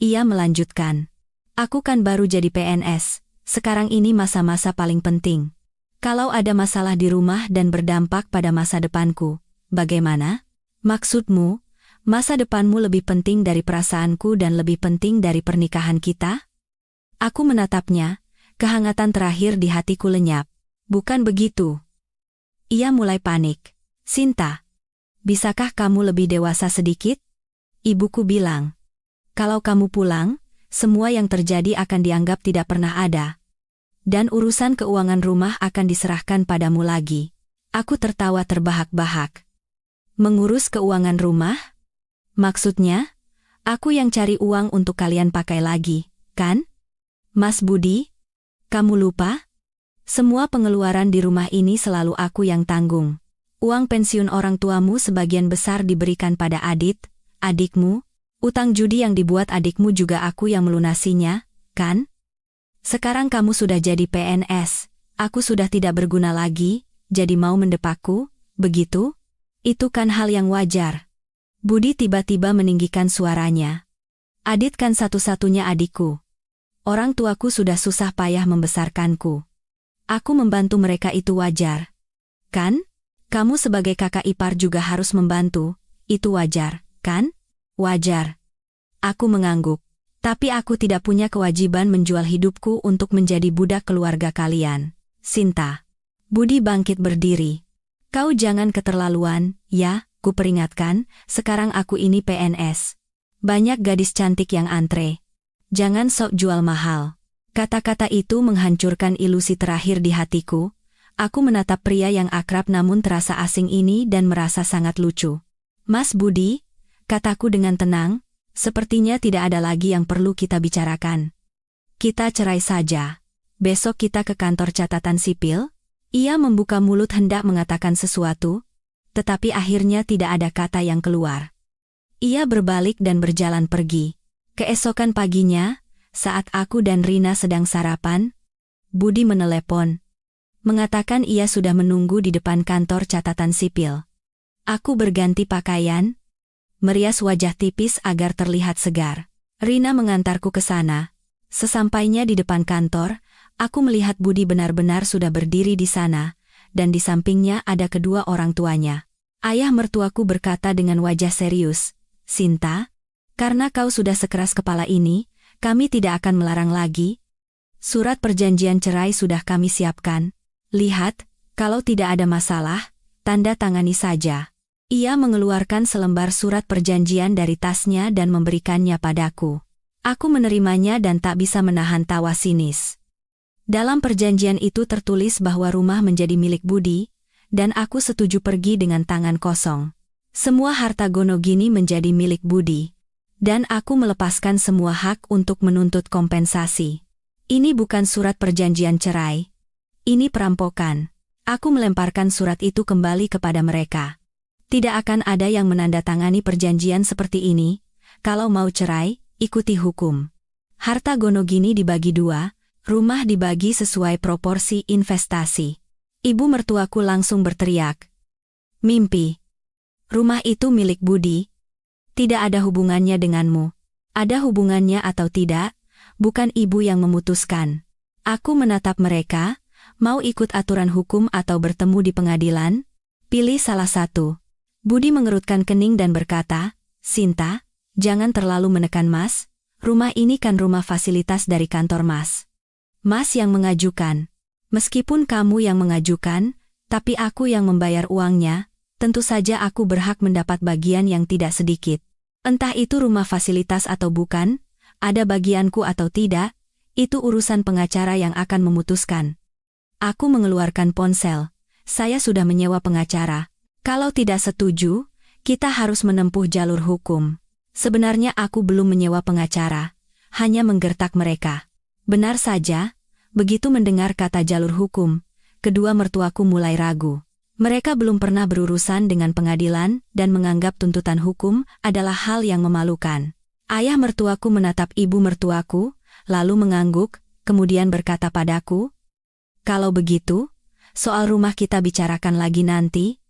Ia melanjutkan. Aku kan baru jadi PNS, sekarang ini masa-masa paling penting. Kalau ada masalah di rumah dan berdampak pada masa depanku, bagaimana? Maksudmu, masa depanmu lebih penting dari perasaanku dan lebih penting dari pernikahan kita? Aku menatapnya, kehangatan terakhir di hatiku lenyap. Bukan begitu. Ia mulai panik. Sinta, bisakah kamu lebih dewasa sedikit? Ibuku bilang, kalau kamu pulang, semua yang terjadi akan dianggap tidak pernah ada. Dan urusan keuangan rumah akan diserahkan padamu lagi. Aku tertawa terbahak-bahak. Mengurus keuangan rumah? Maksudnya, aku yang cari uang untuk kalian pakai lagi, kan? Mas Budi, kamu lupa? Semua pengeluaran di rumah ini selalu aku yang tanggung. Uang pensiun orang tuamu sebagian besar diberikan pada adikmu. Utang judi yang dibuat adikmu juga aku yang melunasinya, kan? Sekarang kamu sudah jadi PNS, aku sudah tidak berguna lagi, jadi mau mendepakku, begitu? Itu kan hal yang wajar. Budi tiba-tiba meninggikan suaranya. Adit kan satu-satunya adikku. Orang tuaku sudah susah payah membesarkanku. Aku membantu mereka itu wajar. Kan? Kamu sebagai kakak ipar juga harus membantu, itu wajar, kan? Wajar. Aku mengangguk. Tapi aku tidak punya kewajiban menjual hidupku untuk menjadi budak keluarga kalian. Sinta. Budi bangkit berdiri. Kau jangan keterlaluan, ya, ku peringatkan, sekarang aku ini PNS. Banyak gadis cantik yang antre. Jangan sok jual mahal. Kata-kata itu menghancurkan ilusi terakhir di hatiku. Aku menatap pria yang akrab namun terasa asing ini dan merasa sangat lucu. Mas Budi, kataku dengan tenang, sepertinya tidak ada lagi yang perlu kita bicarakan. Kita cerai saja. Besok kita ke kantor catatan sipil. Ia membuka mulut hendak mengatakan sesuatu, tetapi akhirnya tidak ada kata yang keluar. Ia berbalik dan berjalan pergi. Keesokan paginya, saat aku dan Rina sedang sarapan, Budi menelepon. Mengatakan ia sudah menunggu di depan kantor catatan sipil. Aku berganti pakaian, merias wajah tipis agar terlihat segar. Rina mengantarku ke sana. Sesampainya di depan kantor, aku melihat Budi benar-benar sudah berdiri di sana, dan di sampingnya ada kedua orang tuanya. Ayah mertuaku berkata dengan wajah serius, Sinta, karena kau sudah sekeras kepala ini, kami tidak akan melarang lagi. Surat perjanjian cerai sudah kami siapkan. Lihat, kalau tidak ada masalah, tanda tangani saja. Ia mengeluarkan selembar surat perjanjian dari tasnya dan memberikannya padaku. Aku menerimanya dan tak bisa menahan tawa sinis. Dalam perjanjian itu tertulis bahwa rumah menjadi milik Budi, dan aku setuju pergi dengan tangan kosong. Semua harta Gonogini menjadi milik Budi, dan aku melepaskan semua hak untuk menuntut kompensasi. Ini bukan surat perjanjian cerai. Ini perampokan. Aku melemparkan surat itu kembali kepada mereka. Tidak akan ada yang menandatangani perjanjian seperti ini. Kalau mau cerai, ikuti hukum. Harta Gonogini dibagi 2, rumah dibagi sesuai proporsi investasi. Ibu mertuaku langsung berteriak. Mimpi. Rumah itu milik Budi. Tidak ada hubungannya denganmu. Ada hubungannya atau tidak, bukan ibu yang memutuskan. Aku menatap mereka, mau ikut aturan hukum atau bertemu di pengadilan? Pilih salah satu. Budi mengerutkan kening dan berkata, Sinta, jangan terlalu menekan Mas. Rumah ini kan rumah fasilitas dari kantor Mas. Mas yang mengajukan. Meskipun kamu yang mengajukan, tapi aku yang membayar uangnya, tentu saja aku berhak mendapat bagian yang tidak sedikit. Entah itu rumah fasilitas atau bukan, ada bagianku atau tidak, itu urusan pengacara yang akan memutuskan. Aku mengeluarkan ponsel. Saya sudah menyewa pengacara. Kalau tidak setuju, kita harus menempuh jalur hukum. Sebenarnya aku belum menyewa pengacara, hanya menggertak mereka. Benar saja, begitu mendengar kata jalur hukum, kedua mertuaku mulai ragu. Mereka belum pernah berurusan dengan pengadilan dan menganggap tuntutan hukum adalah hal yang memalukan. Ayah mertuaku menatap ibu mertuaku, lalu mengangguk, kemudian berkata padaku, "Kalau begitu, soal rumah kita bicarakan lagi nanti.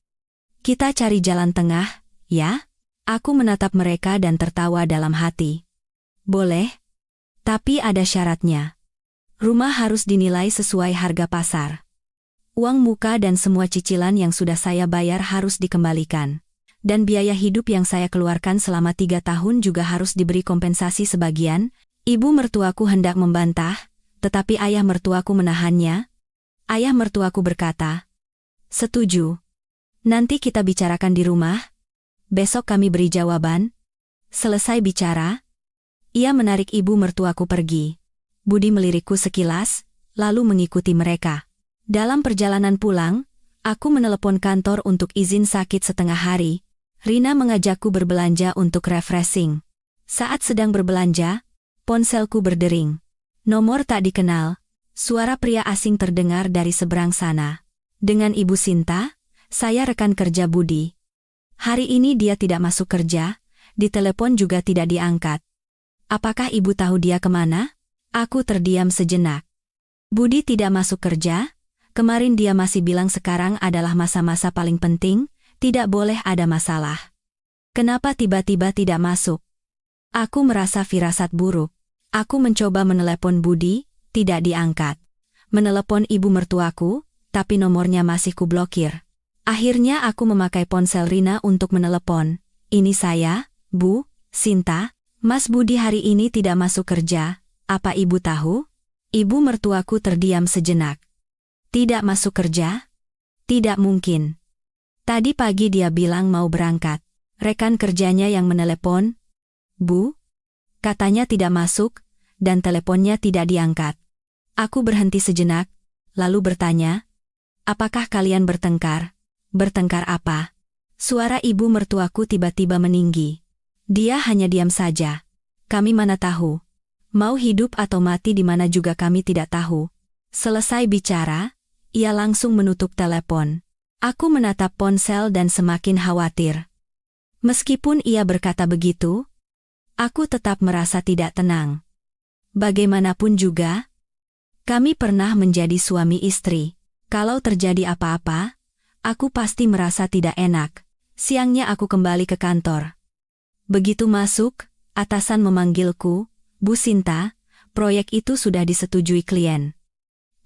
Kita cari jalan tengah, ya?" Aku menatap mereka dan tertawa dalam hati. Boleh, tapi ada syaratnya. Rumah harus dinilai sesuai harga pasar. Uang muka dan semua cicilan yang sudah saya bayar harus dikembalikan. Dan biaya hidup yang saya keluarkan selama 3 tahun juga harus diberi kompensasi sebagian. Ibu mertuaku hendak membantah, tetapi ayah mertuaku menahannya. Ayah mertuaku berkata, "Setuju. Nanti kita bicarakan di rumah. Besok kami beri jawaban." Selesai bicara, ia menarik ibu mertuaku pergi. Budi melirikku sekilas, lalu mengikuti mereka. Dalam perjalanan pulang, aku menelepon kantor untuk izin sakit setengah hari. Rina mengajakku berbelanja untuk refreshing. Saat sedang berbelanja, ponselku berdering. Nomor tak dikenal. Suara pria asing terdengar dari seberang sana. Dengan Ibu Sinta, saya rekan kerja Budi. Hari ini dia tidak masuk kerja, ditelepon juga tidak diangkat. Apakah ibu tahu dia kemana? Aku terdiam sejenak. Budi tidak masuk kerja? Kemarin dia masih bilang sekarang adalah masa-masa paling penting, tidak boleh ada masalah. Kenapa tiba-tiba tidak masuk? Aku merasa firasat buruk. Aku mencoba menelepon Budi, tidak diangkat. Menelepon ibu mertuaku, tapi nomornya masih kublokir. Akhirnya aku memakai ponsel Rina untuk menelepon. "Ini saya, Bu Sinta. Mas Budi hari ini tidak masuk kerja. Apa ibu tahu?" Ibu mertuaku terdiam sejenak. "Tidak masuk kerja? Tidak mungkin. Tadi pagi dia bilang mau berangkat." Rekan kerjanya yang menelepon, "Bu?" Katanya tidak masuk, dan teleponnya tidak diangkat. Aku berhenti sejenak, lalu bertanya, "Apakah kalian bertengkar?" "Bertengkar apa?" Suara ibu mertuaku tiba-tiba meninggi. Dia hanya diam saja. "Kami mana tahu. Mau hidup atau mati di mana juga kami tidak tahu." Selesai bicara, ia langsung menutup telepon. Aku menatap ponsel dan semakin khawatir. Meskipun ia berkata begitu, aku tetap merasa tidak tenang. Bagaimanapun juga, kami pernah menjadi suami istri. Kalau terjadi apa-apa, aku pasti merasa tidak enak. Siangnya aku kembali ke kantor. Begitu masuk, atasan memanggilku, "Bu Sinta, proyek itu sudah disetujui klien.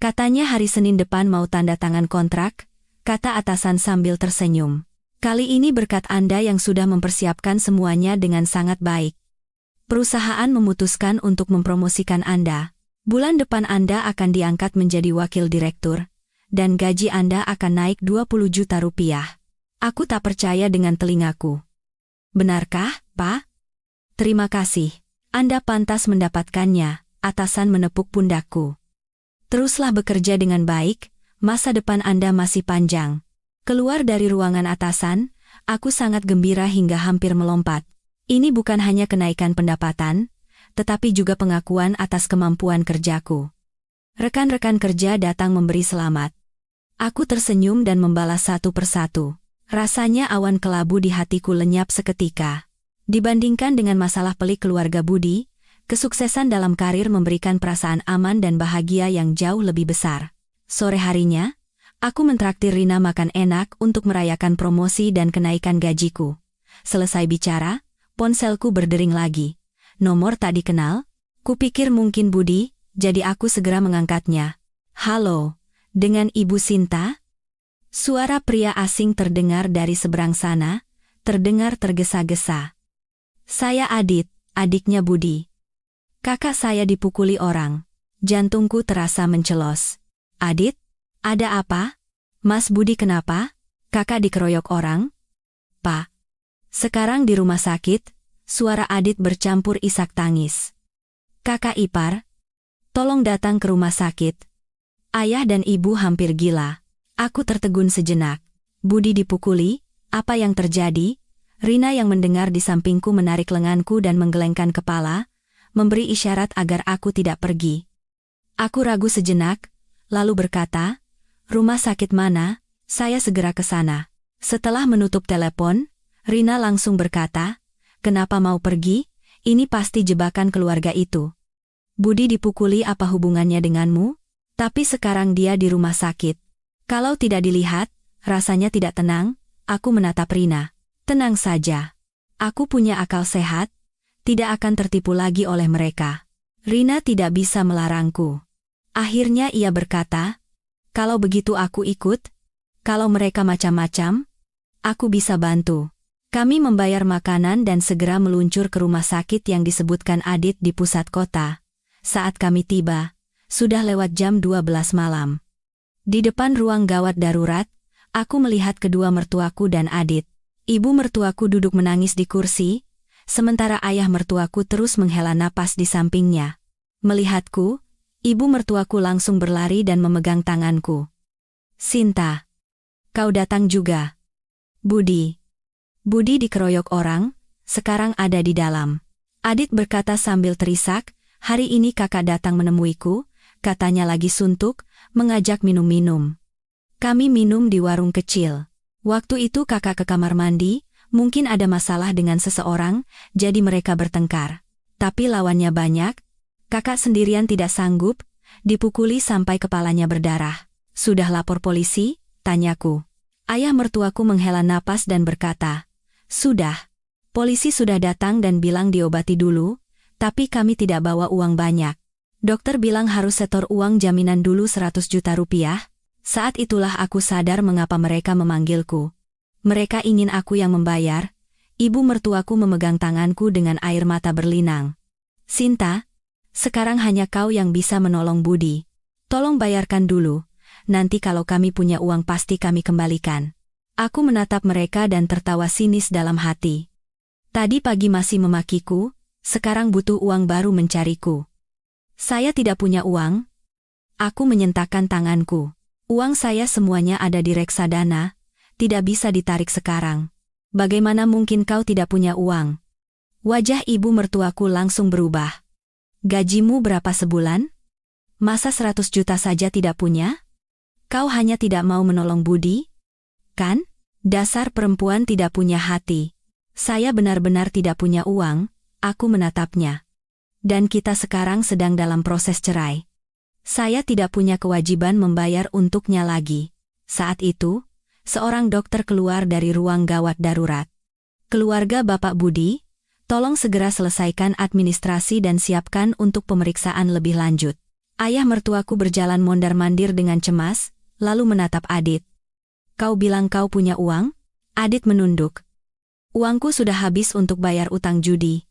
Katanya hari Senin depan mau tanda tangan kontrak," kata atasan sambil tersenyum. "Kali ini berkat Anda yang sudah mempersiapkan semuanya dengan sangat baik. Perusahaan memutuskan untuk mempromosikan Anda. Bulan depan Anda akan diangkat menjadi wakil direktur, dan gaji Anda akan naik 20 juta rupiah." Aku tak percaya dengan telingaku. "Benarkah, Pak?" "Terima kasih. Anda pantas mendapatkannya," atasan menepuk pundakku. "Teruslah bekerja dengan baik, masa depan Anda masih panjang." Keluar dari ruangan atasan, aku sangat gembira hingga hampir melompat. Ini bukan hanya kenaikan pendapatan, tetapi juga pengakuan atas kemampuan kerjaku. Rekan-rekan kerja datang memberi selamat. Aku tersenyum dan membalas satu persatu. Rasanya awan kelabu di hatiku lenyap seketika. Dibandingkan dengan masalah pelik keluarga Budi, kesuksesan dalam karir memberikan perasaan aman dan bahagia yang jauh lebih besar. Sore harinya, aku mentraktir Rina makan enak untuk merayakan promosi dan kenaikan gajiku. Selesai bicara, ponselku berdering lagi. Nomor tak dikenal? Kupikir mungkin Budi, jadi aku segera mengangkatnya. "Halo, dengan Ibu Sinta?" Suara pria asing terdengar dari seberang sana, terdengar tergesa-gesa. "Saya Adit, adiknya Budi." Kakak saya dipukuli orang. Jantungku terasa mencelos. Adit, ada apa? Mas Budi kenapa? Kakak dikeroyok orang? Pak. Sekarang di rumah sakit, suara Adit bercampur isak tangis. Kakak ipar, tolong datang ke rumah sakit. Ayah dan ibu hampir gila. Aku tertegun sejenak. Budi dipukuli, apa yang terjadi? Rina yang mendengar di sampingku menarik lenganku dan menggelengkan kepala, memberi isyarat agar aku tidak pergi. Aku ragu sejenak, lalu berkata, rumah sakit mana? Saya segera ke sana. Setelah menutup telepon, Rina langsung berkata, kenapa mau pergi? Ini pasti jebakan keluarga itu. Budi dipukuli apa hubungannya denganmu? Tapi sekarang dia di rumah sakit. Kalau tidak dilihat, rasanya tidak tenang. Aku menatap Rina. Tenang saja. Aku punya akal sehat, tidak akan tertipu lagi oleh mereka. Rina tidak bisa melarangku. Akhirnya ia berkata, kalau begitu aku ikut. Kalau mereka macam-macam, aku bisa bantu. Kami membayar makanan dan segera meluncur ke rumah sakit yang disebutkan Adit di pusat kota. Saat kami tiba, sudah lewat jam 12 malam. Di depan ruang gawat darurat, aku melihat kedua mertuaku dan Adit. Ibu mertuaku duduk menangis di kursi, sementara ayah mertuaku terus menghela napas di sampingnya. Melihatku, ibu mertuaku langsung berlari dan memegang tanganku. Sinta, kau datang juga. Budi dikeroyok orang, sekarang ada di dalam. Adit berkata sambil terisak, hari ini kakak datang menemuiku, katanya lagi suntuk, mengajak minum-minum. Kami minum di warung kecil. Waktu itu kakak ke kamar mandi, mungkin ada masalah dengan seseorang, jadi mereka bertengkar. Tapi lawannya banyak, kakak sendirian tidak sanggup, dipukuli sampai kepalanya berdarah. Sudah lapor polisi? Tanyaku. Ayah mertuaku menghela napas dan berkata, sudah. Polisi sudah datang dan bilang diobati dulu, tapi kami tidak bawa uang banyak. Dokter bilang harus setor uang jaminan dulu 100 juta rupiah. Saat itulah aku sadar mengapa mereka memanggilku. Mereka ingin aku yang membayar. Ibu mertuaku memegang tanganku dengan air mata berlinang. Sinta, sekarang hanya kau yang bisa menolong Budi. Tolong bayarkan dulu, nanti kalau kami punya uang pasti kami kembalikan. Aku menatap mereka dan tertawa sinis dalam hati. Tadi pagi masih memakiku, sekarang butuh uang baru mencariku. Saya tidak punya uang. Aku menyentakkan tanganku. Uang saya semuanya ada di reksadana, tidak bisa ditarik sekarang. Bagaimana mungkin kau tidak punya uang? Wajah ibu mertuaku langsung berubah. Gajimu berapa sebulan? Masa 100 juta saja tidak punya? Kau hanya tidak mau menolong Budi? Kan? Dasar perempuan tidak punya hati. Saya benar-benar tidak punya uang, aku menatapnya. Dan kita sekarang sedang dalam proses cerai. Saya tidak punya kewajiban membayar untuknya lagi. Saat itu, seorang dokter keluar dari ruang gawat darurat. Keluarga Bapak Budi, tolong segera selesaikan administrasi dan siapkan untuk pemeriksaan lebih lanjut. Ayah mertuaku berjalan mondar-mandir dengan cemas, lalu menatap Adit. Kau bilang kau punya uang? Adit menunduk. Uangku sudah habis untuk bayar utang judi.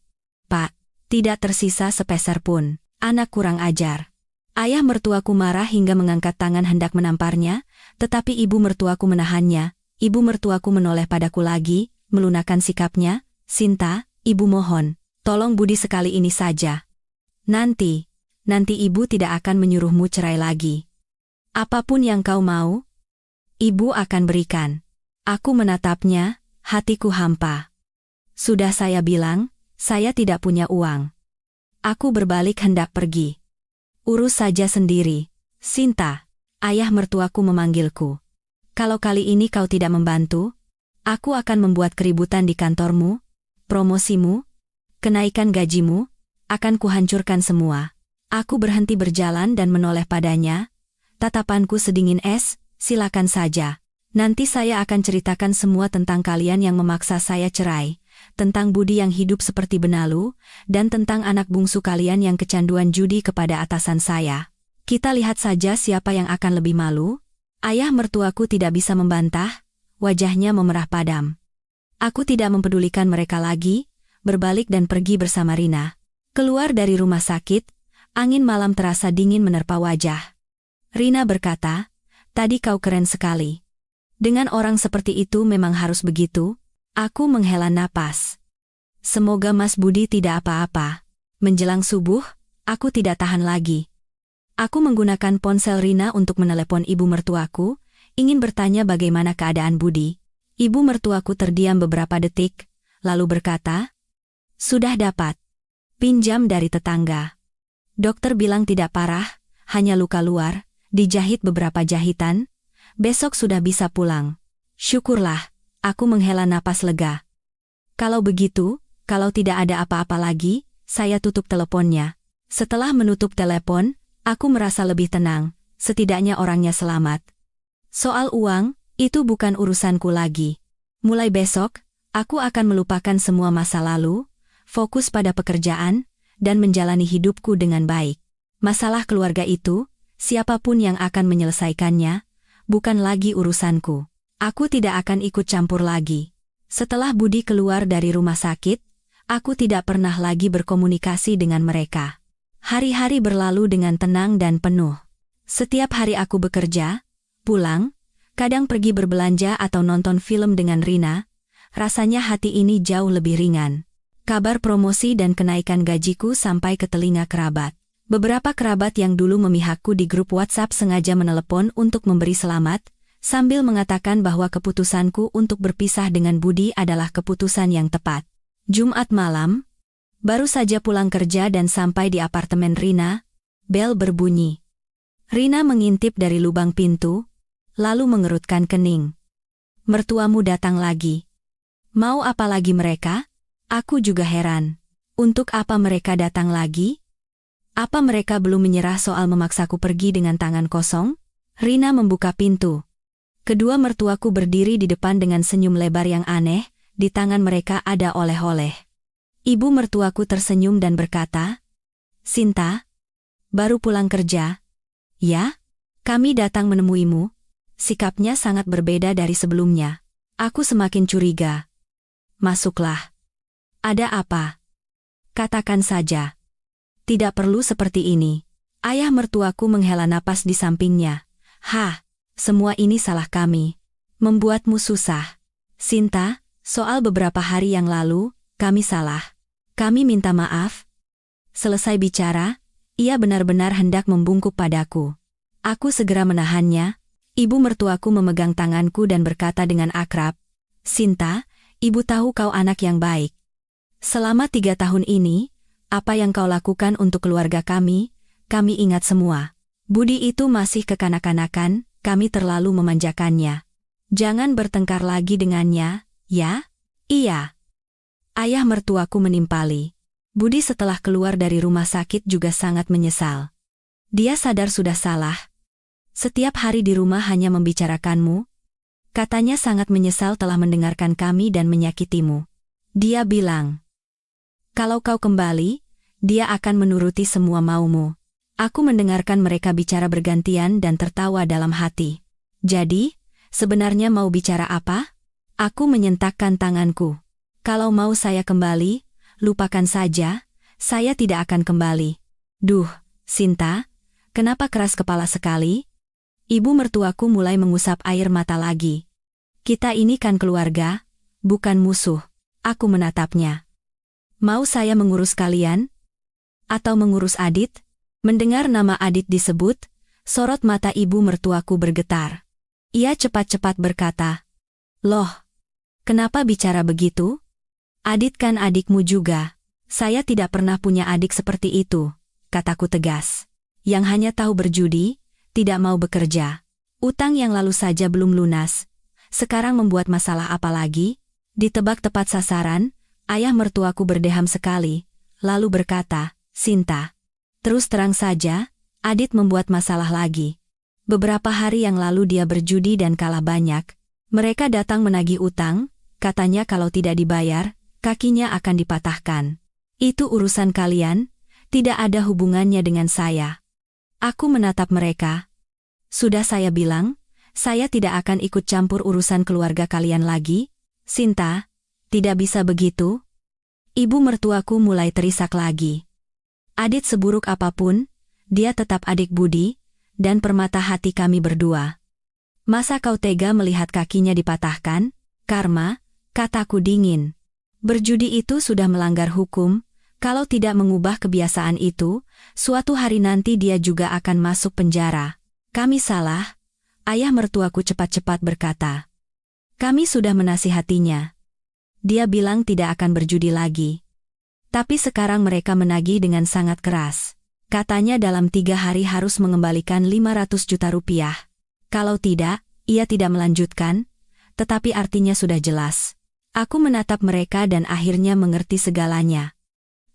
Pak, tidak tersisa sepeser pun. Anak kurang ajar. Ayah mertuaku marah hingga mengangkat tangan hendak menamparnya, tetapi ibu mertuaku menahannya. Ibu mertuaku menoleh padaku lagi, melunakkan sikapnya. Sinta, ibu mohon, tolong Budi sekali ini saja. Nanti ibu tidak akan menyuruhmu cerai lagi. Apapun yang kau mau, ibu akan berikan. Aku menatapnya, hatiku hampa. Sudah saya bilang, saya tidak punya uang. Aku berbalik hendak pergi. Urus saja sendiri. Sinta, ayah mertuaku memanggilku. Kalau kali ini kau tidak membantu, aku akan membuat keributan di kantormu, promosimu, kenaikan gajimu, akan kuhancurkan semua. Aku berhenti berjalan dan menoleh padanya. Tatapanku sedingin es, silakan saja. Nanti saya akan ceritakan semua tentang kalian yang memaksa saya cerai, tentang Budi yang hidup seperti benalu, dan tentang anak bungsu kalian yang kecanduan judi kepada atasan saya. Kita lihat saja siapa yang akan lebih malu. Ayah mertuaku tidak bisa membantah, wajahnya memerah padam. Aku tidak mempedulikan mereka lagi, berbalik dan pergi bersama Rina. Keluar dari rumah sakit, angin malam terasa dingin menerpa wajah. Rina berkata, "Tadi kau keren sekali. Dengan orang seperti itu memang harus begitu." Aku menghela napas. Semoga Mas Budi tidak apa-apa. Menjelang subuh, aku tidak tahan lagi. Aku menggunakan ponsel Rina untuk menelepon ibu mertuaku, ingin bertanya bagaimana keadaan Budi. Ibu mertuaku terdiam beberapa detik, lalu berkata, "Sudah dapat. Pinjam dari tetangga. Dokter bilang tidak parah, hanya luka luar, dijahit beberapa jahitan. Besok sudah bisa pulang." Syukurlah, aku menghela napas lega. Kalau begitu, kalau tidak ada apa-apa lagi, saya tutup teleponnya. Setelah menutup telepon, aku merasa lebih tenang, setidaknya orangnya selamat. Soal uang, itu bukan urusanku lagi. Mulai besok, aku akan melupakan semua masa lalu, fokus pada pekerjaan, dan menjalani hidupku dengan baik. Masalah keluarga itu, siapapun yang akan menyelesaikannya, bukan lagi urusanku. Aku tidak akan ikut campur lagi. Setelah Budi keluar dari rumah sakit, aku tidak pernah lagi berkomunikasi dengan mereka. Hari-hari berlalu dengan tenang dan penuh. Setiap hari aku bekerja, pulang, kadang pergi berbelanja atau nonton film dengan Rina. Rasanya hati ini jauh lebih ringan. Kabar promosi dan kenaikan gajiku sampai ke telinga kerabat. Beberapa kerabat yang dulu memihakku di grup WhatsApp sengaja menelepon untuk memberi selamat, sambil mengatakan bahwa keputusanku untuk berpisah dengan Budi adalah keputusan yang tepat. Jumat malam, baru saja pulang kerja dan sampai di apartemen Rina, bel berbunyi. Rina mengintip dari lubang pintu, lalu mengerutkan kening. "Mertuamu datang lagi. Mau apa lagi mereka?" Aku juga heran. Untuk apa mereka datang lagi? Apa mereka belum menyerah soal memaksaku pergi dengan tangan kosong? Rina membuka pintu. Kedua mertuaku berdiri di depan dengan senyum lebar yang aneh, di tangan mereka ada oleh-oleh. Ibu mertuaku tersenyum dan berkata, "Sinta, baru pulang kerja?" "Ya, kami datang menemuimu." Sikapnya sangat berbeda dari sebelumnya. Aku semakin curiga. "Masuklah. Ada apa? Katakan saja." "Tidak perlu seperti ini." Ayah mertuaku menghela napas di sampingnya. Semua ini salah kami. Membuatmu susah. Sinta, soal beberapa hari yang lalu, kami salah. Kami minta maaf." Selesai bicara, ia benar-benar hendak membungkuk padaku. Aku segera menahannya. Ibu mertuaku memegang tanganku dan berkata dengan akrab, "Sinta, ibu tahu kau anak yang baik. Selama 3 tahun ini, apa yang kau lakukan untuk keluarga kami ingat semua. Budi itu masih kekanak-kanakan, kami terlalu memanjakannya. Jangan bertengkar lagi dengannya, ya?" "Iya." Ayah mertuaku menimpali. Budi setelah keluar dari rumah sakit juga sangat menyesal. Dia sadar sudah salah. Setiap hari di rumah hanya membicarakanmu. Katanya sangat menyesal telah mendengarkan kami dan menyakitimu. Dia bilang, "Kalau kau kembali, dia akan menuruti semua maumu." Aku mendengarkan mereka bicara bergantian dan tertawa dalam hati. Jadi, sebenarnya mau bicara apa? Aku menyentakkan tanganku. Kalau mau saya kembali, lupakan saja, saya tidak akan kembali. Duh, Sinta, kenapa keras kepala sekali? Ibu mertuaku mulai mengusap air mata lagi. "Kita ini kan keluarga, bukan musuh." Aku menatapnya. "Mau saya mengurus kalian? Atau mengurus Adit?" Mendengar nama Adit disebut, sorot mata ibu mertuaku bergetar. Ia cepat-cepat berkata, "Loh, kenapa bicara begitu? Adit kan adikmu juga." "Saya tidak pernah punya adik seperti itu," kataku tegas. "Yang hanya tahu berjudi, tidak mau bekerja. Utang yang lalu saja belum lunas. Sekarang membuat masalah apa lagi?" Ditebak tepat sasaran, ayah mertuaku berdeham sekali, lalu berkata, "Sinta, terus terang saja, Adit membuat masalah lagi. Beberapa hari yang lalu dia berjudi dan kalah banyak. Mereka datang menagih utang, katanya kalau tidak dibayar, kakinya akan dipatahkan. Itu urusan kalian, tidak ada hubungannya dengan saya." Aku menatap mereka. "Sudah saya bilang, saya tidak akan ikut campur urusan keluarga kalian lagi." "Sinta, tidak bisa begitu." Ibu mertuaku mulai terisak lagi. Adit seburuk apapun, dia tetap adik Budi, dan permata hati kami berdua. Masa kau tega melihat kakinya dipatahkan? Karma, kataku dingin. Berjudi itu sudah melanggar hukum, kalau tidak mengubah kebiasaan itu, suatu hari nanti dia juga akan masuk penjara. Kami salah, ayah mertuaku cepat-cepat berkata. Kami sudah menasihatinya. Dia bilang tidak akan berjudi lagi. Tapi sekarang mereka menagih dengan sangat keras. Katanya dalam 3 hari harus mengembalikan 500 juta rupiah. Kalau tidak, ia tidak melanjutkan, tetapi artinya sudah jelas. Aku menatap mereka dan akhirnya mengerti segalanya.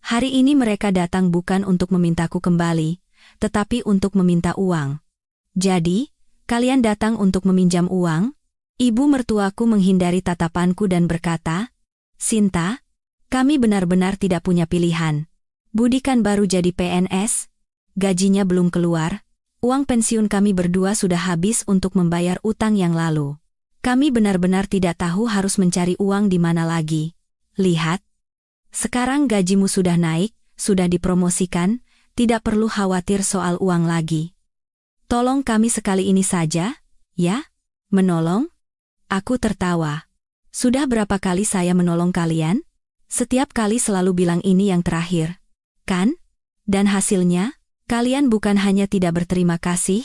Hari ini mereka datang bukan untuk memintaku kembali, tetapi untuk meminta uang. Jadi, kalian datang untuk meminjam uang? Ibu mertuaku menghindari tatapanku dan berkata, Sinta, kami benar-benar tidak punya pilihan. Budi kan baru jadi PNS, gajinya belum keluar, uang pensiun kami berdua sudah habis untuk membayar utang yang lalu. Kami benar-benar tidak tahu harus mencari uang di mana lagi. Lihat, sekarang gajimu sudah naik, sudah dipromosikan, tidak perlu khawatir soal uang lagi. Tolong kami sekali ini saja, ya? Menolong? Aku tertawa. Sudah berapa kali saya menolong kalian? Setiap kali selalu bilang ini yang terakhir. Kan? Dan hasilnya, kalian bukan hanya tidak berterima kasih,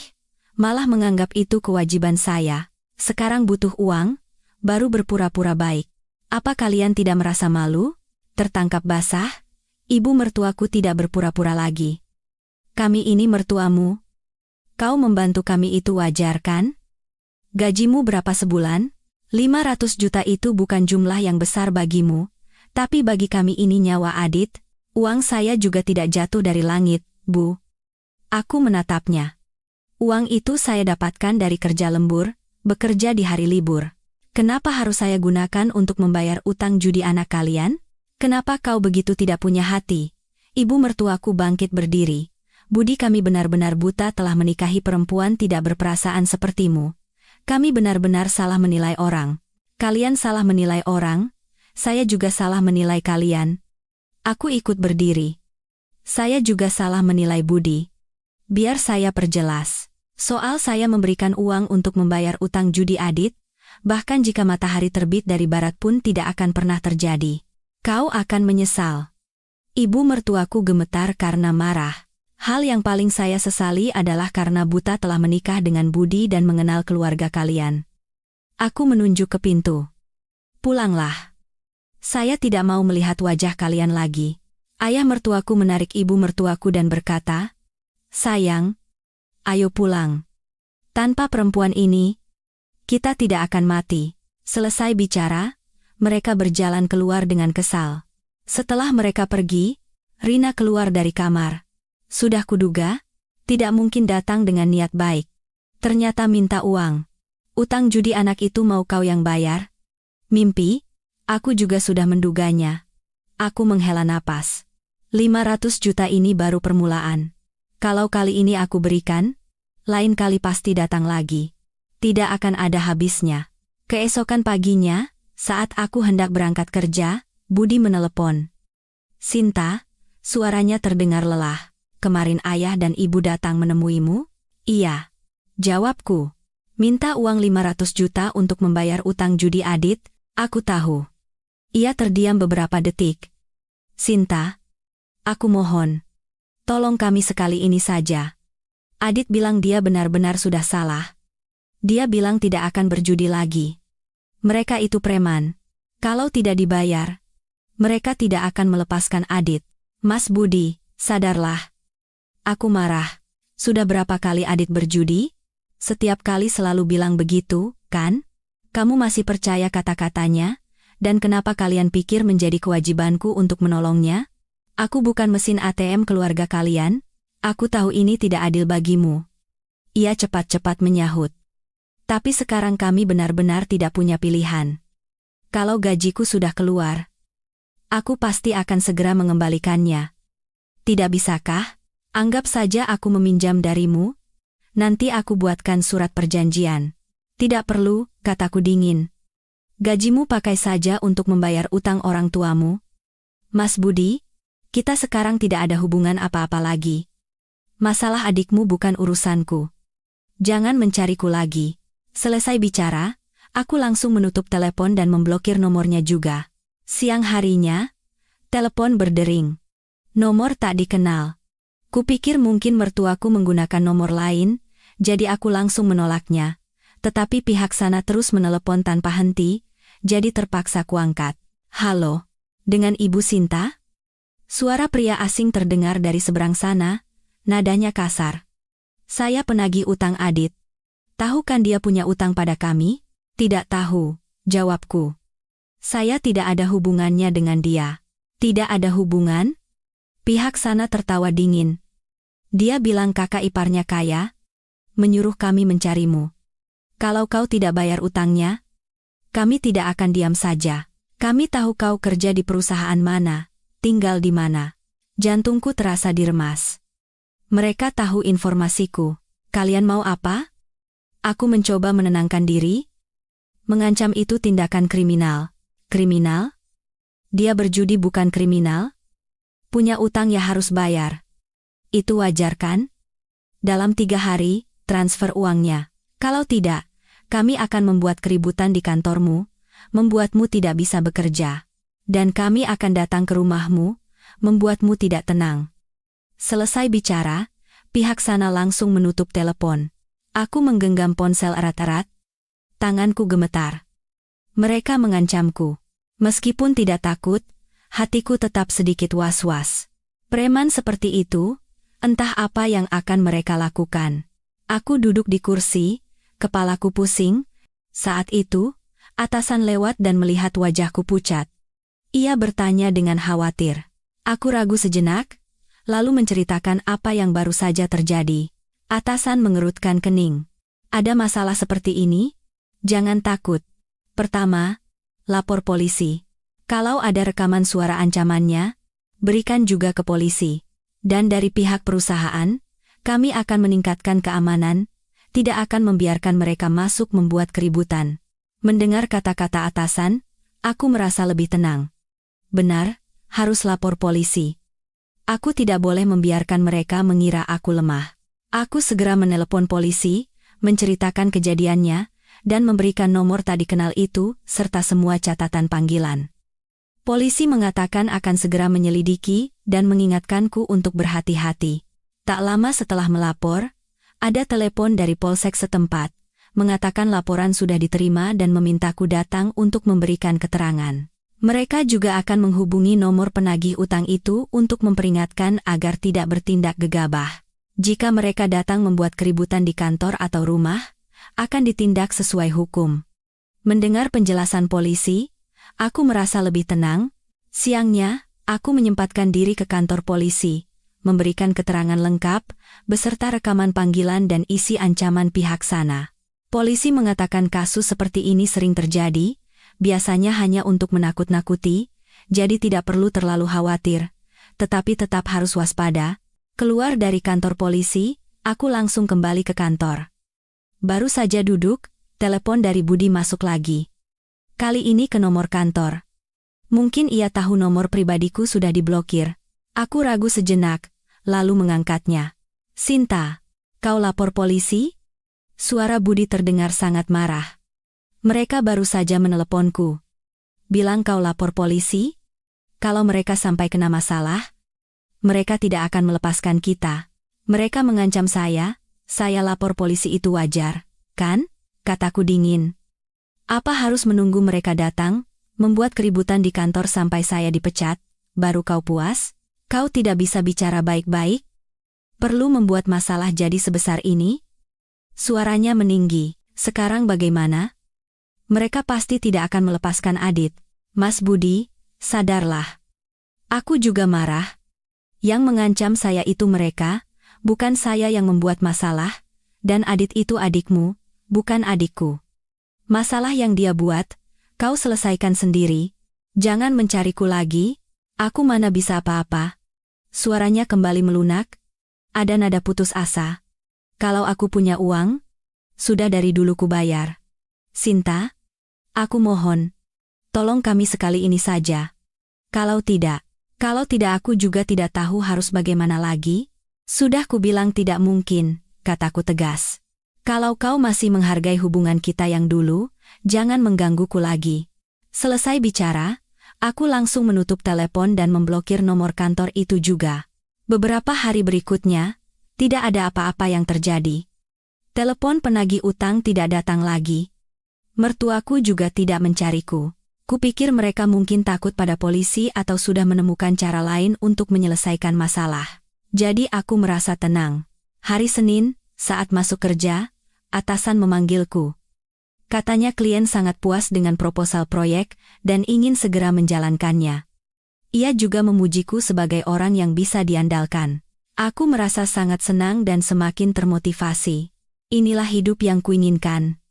malah menganggap itu kewajiban saya. Sekarang butuh uang, baru berpura-pura baik. Apa kalian tidak merasa malu? Tertangkap basah, ibu mertuaku tidak berpura-pura lagi. Kami ini mertuamu. Kau membantu kami itu wajar kan? Gajimu berapa sebulan? 500 juta itu bukan jumlah yang besar bagimu. Tapi bagi kami ini nyawa Adit, uang saya juga tidak jatuh dari langit, Bu. Aku menatapnya. Uang itu saya dapatkan dari kerja lembur, bekerja di hari libur. Kenapa harus saya gunakan untuk membayar utang judi anak kalian? Kenapa kau begitu tidak punya hati? Ibu mertuaku bangkit berdiri. Budi, kami benar-benar buta telah menikahi perempuan tidak berperasaan sepertimu. Kami benar-benar salah menilai orang. Kalian salah menilai orang. Saya juga salah menilai kalian. Aku ikut berdiri. Saya juga salah menilai Budi. Biar saya perjelas. Soal saya memberikan uang untuk membayar utang judi Adit, bahkan jika matahari terbit dari barat pun tidak akan pernah terjadi. Kau akan menyesal. Ibu mertuaku gemetar karena marah. Hal yang paling saya sesali adalah karena buta telah menikah dengan Budi dan mengenal keluarga kalian. Aku menunjuk ke pintu. Pulanglah. Saya tidak mau melihat wajah kalian lagi. Ayah mertuaku menarik ibu mertuaku dan berkata, Sayang, ayo pulang. Tanpa perempuan ini, kita tidak akan mati. Selesai bicara, mereka berjalan keluar dengan kesal. Setelah mereka pergi, Rina keluar dari kamar. Sudah kuduga, tidak mungkin datang dengan niat baik. Ternyata minta uang. Utang judi anak itu mau kau yang bayar? Mimpi? Aku juga sudah menduganya. Aku menghela napas. 500 juta ini baru permulaan. Kalau kali ini aku berikan, lain kali pasti datang lagi. Tidak akan ada habisnya. Keesokan paginya, saat aku hendak berangkat kerja, Budi menelepon. Sinta, suaranya terdengar lelah. Kemarin ayah dan ibu datang menemuimu? Iya. Jawabku. Minta uang 500 juta untuk membayar utang judi Adit, aku tahu. Ia terdiam beberapa detik. Sinta, aku mohon. Tolong kami sekali ini saja. Adit bilang dia benar-benar sudah salah. Dia bilang tidak akan berjudi lagi. Mereka itu preman. Kalau tidak dibayar, mereka tidak akan melepaskan Adit. Mas Budi, sadarlah. Aku marah. Sudah berapa kali Adit berjudi? Setiap kali selalu bilang begitu, kan? Kamu masih percaya kata-katanya? Dan kenapa kalian pikir menjadi kewajibanku untuk menolongnya? Aku bukan mesin ATM keluarga kalian. Aku tahu ini tidak adil bagimu. Ia cepat-cepat menyahut. Tapi sekarang kami benar-benar tidak punya pilihan. Kalau gajiku sudah keluar, aku pasti akan segera mengembalikannya. Tidak bisakah? Anggap saja aku meminjam darimu. Nanti aku buatkan surat perjanjian. Tidak perlu, kataku dingin. Gajimu pakai saja untuk membayar utang orang tuamu. Mas Budi, Kita sekarang tidak ada hubungan apa-apa lagi. Masalah adikmu bukan urusanku. Jangan mencariku lagi. Selesai bicara, aku langsung menutup telepon dan memblokir nomornya juga. Siang harinya, telepon berdering. Nomor tak dikenal. Kupikir mungkin mertuaku menggunakan nomor lain, jadi aku langsung menolaknya. Tetapi pihak sana terus menelepon tanpa henti, jadi terpaksa kuangkat. Halo, dengan Ibu Sinta? Suara pria asing terdengar dari seberang sana, nadanya kasar. Saya penagih utang Adit. Tahu kan dia punya utang pada kami? Tidak tahu, jawabku. Saya tidak ada hubungannya dengan dia. Tidak ada hubungan? Pihak sana tertawa dingin. Dia bilang kakak iparnya kaya, menyuruh kami mencarimu. Kalau kau tidak bayar utangnya, kami tidak akan diam saja. Kami tahu kau kerja di perusahaan mana, tinggal di mana. Jantungku terasa diremas. Mereka tahu informasiku. Kalian mau apa? Aku mencoba menenangkan diri. Mengancam itu tindakan kriminal. Kriminal? Dia berjudi bukan kriminal? Punya utang ya harus bayar. Itu wajar kan? Dalam 3 hari, transfer uangnya. Kalau tidak, kami akan membuat keributan di kantormu, membuatmu tidak bisa bekerja. Dan kami akan datang ke rumahmu, membuatmu tidak tenang. Selesai bicara, pihak sana langsung menutup telepon. Aku menggenggam ponsel erat-erat. Tanganku gemetar. Mereka mengancamku. Meskipun tidak takut, hatiku tetap sedikit was-was. Preman seperti itu, entah apa yang akan mereka lakukan. Aku duduk di kursi, kepalaku pusing. Saat itu, atasan lewat dan melihat wajahku pucat. Ia bertanya dengan khawatir. Aku ragu sejenak, lalu menceritakan apa yang baru saja terjadi. Atasan mengerutkan kening. Ada masalah seperti ini? Jangan takut. Pertama, lapor polisi. Kalau ada rekaman suara ancamannya, berikan juga ke polisi. Dan dari pihak perusahaan, kami akan meningkatkan keamanan, tidak akan membiarkan mereka masuk membuat keributan. Mendengar kata-kata atasan, aku merasa lebih tenang. Benar, harus lapor polisi. Aku tidak boleh membiarkan mereka mengira aku lemah. Aku segera menelepon polisi, menceritakan kejadiannya, dan memberikan nomor tak dikenal itu, serta semua catatan panggilan. Polisi mengatakan akan segera menyelidiki, dan mengingatkanku untuk berhati-hati. Tak lama setelah melapor, ada telepon dari polsek setempat, mengatakan laporan sudah diterima dan memintaku datang untuk memberikan keterangan. Mereka juga akan menghubungi nomor penagih utang itu untuk memperingatkan agar tidak bertindak gegabah. Jika mereka datang membuat keributan di kantor atau rumah, akan ditindak sesuai hukum. Mendengar penjelasan polisi, aku merasa lebih tenang. Siangnya, aku menyempatkan diri ke kantor polisi, memberikan keterangan lengkap, beserta rekaman panggilan dan isi ancaman pihak sana. Polisi mengatakan kasus seperti ini sering terjadi, biasanya hanya untuk menakut-nakuti, jadi tidak perlu terlalu khawatir, tetapi tetap harus waspada. Keluar dari kantor polisi, aku langsung kembali ke kantor. Baru saja duduk, telepon dari Budi masuk lagi. Kali ini ke nomor kantor. Mungkin ia tahu nomor pribadiku sudah diblokir. Aku ragu sejenak, lalu mengangkatnya. Sinta, kau lapor polisi? Suara Budi terdengar sangat marah. Mereka baru saja meneleponku. Bilang kau lapor polisi? Kalau mereka sampai kena masalah, mereka tidak akan melepaskan kita. Mereka mengancam saya lapor polisi itu wajar, kan? Kataku dingin. Apa harus menunggu mereka datang, membuat keributan di kantor sampai saya dipecat, baru kau puas? Kau tidak bisa bicara baik-baik? Perlu membuat masalah jadi sebesar ini? Suaranya meninggi. Sekarang bagaimana? Mereka pasti tidak akan melepaskan Adit. Mas Budi, sadarlah. Aku juga marah. Yang mengancam saya itu mereka, bukan saya yang membuat masalah, dan Adit itu adikmu, bukan adikku. Masalah yang dia buat, kau selesaikan sendiri. Jangan mencariku lagi, aku mana bisa apa-apa. Suaranya kembali melunak. Ada nada putus asa. Kalau aku punya uang, sudah dari dulu ku bayar. Sinta, aku mohon, tolong kami sekali ini saja. Kalau tidak, Kalau tidak aku juga tidak tahu harus bagaimana lagi. Sudah kubilang tidak mungkin, kataku tegas. Kalau kau masih menghargai hubungan kita yang dulu, jangan menggangguku lagi. Selesai bicara, aku langsung menutup telepon dan memblokir nomor kantor itu juga. Beberapa hari berikutnya, tidak ada apa-apa yang terjadi. Telepon penagih utang tidak datang lagi. Mertuaku juga tidak mencariku. Kupikir mereka mungkin takut pada polisi atau sudah menemukan cara lain untuk menyelesaikan masalah. Jadi aku merasa tenang. Hari Senin, saat masuk kerja, atasan memanggilku. Katanya klien sangat puas dengan proposal proyek dan ingin segera menjalankannya. Ia juga memujiku sebagai orang yang bisa diandalkan. Aku merasa sangat senang dan semakin termotivasi. Inilah hidup yang kuinginkan.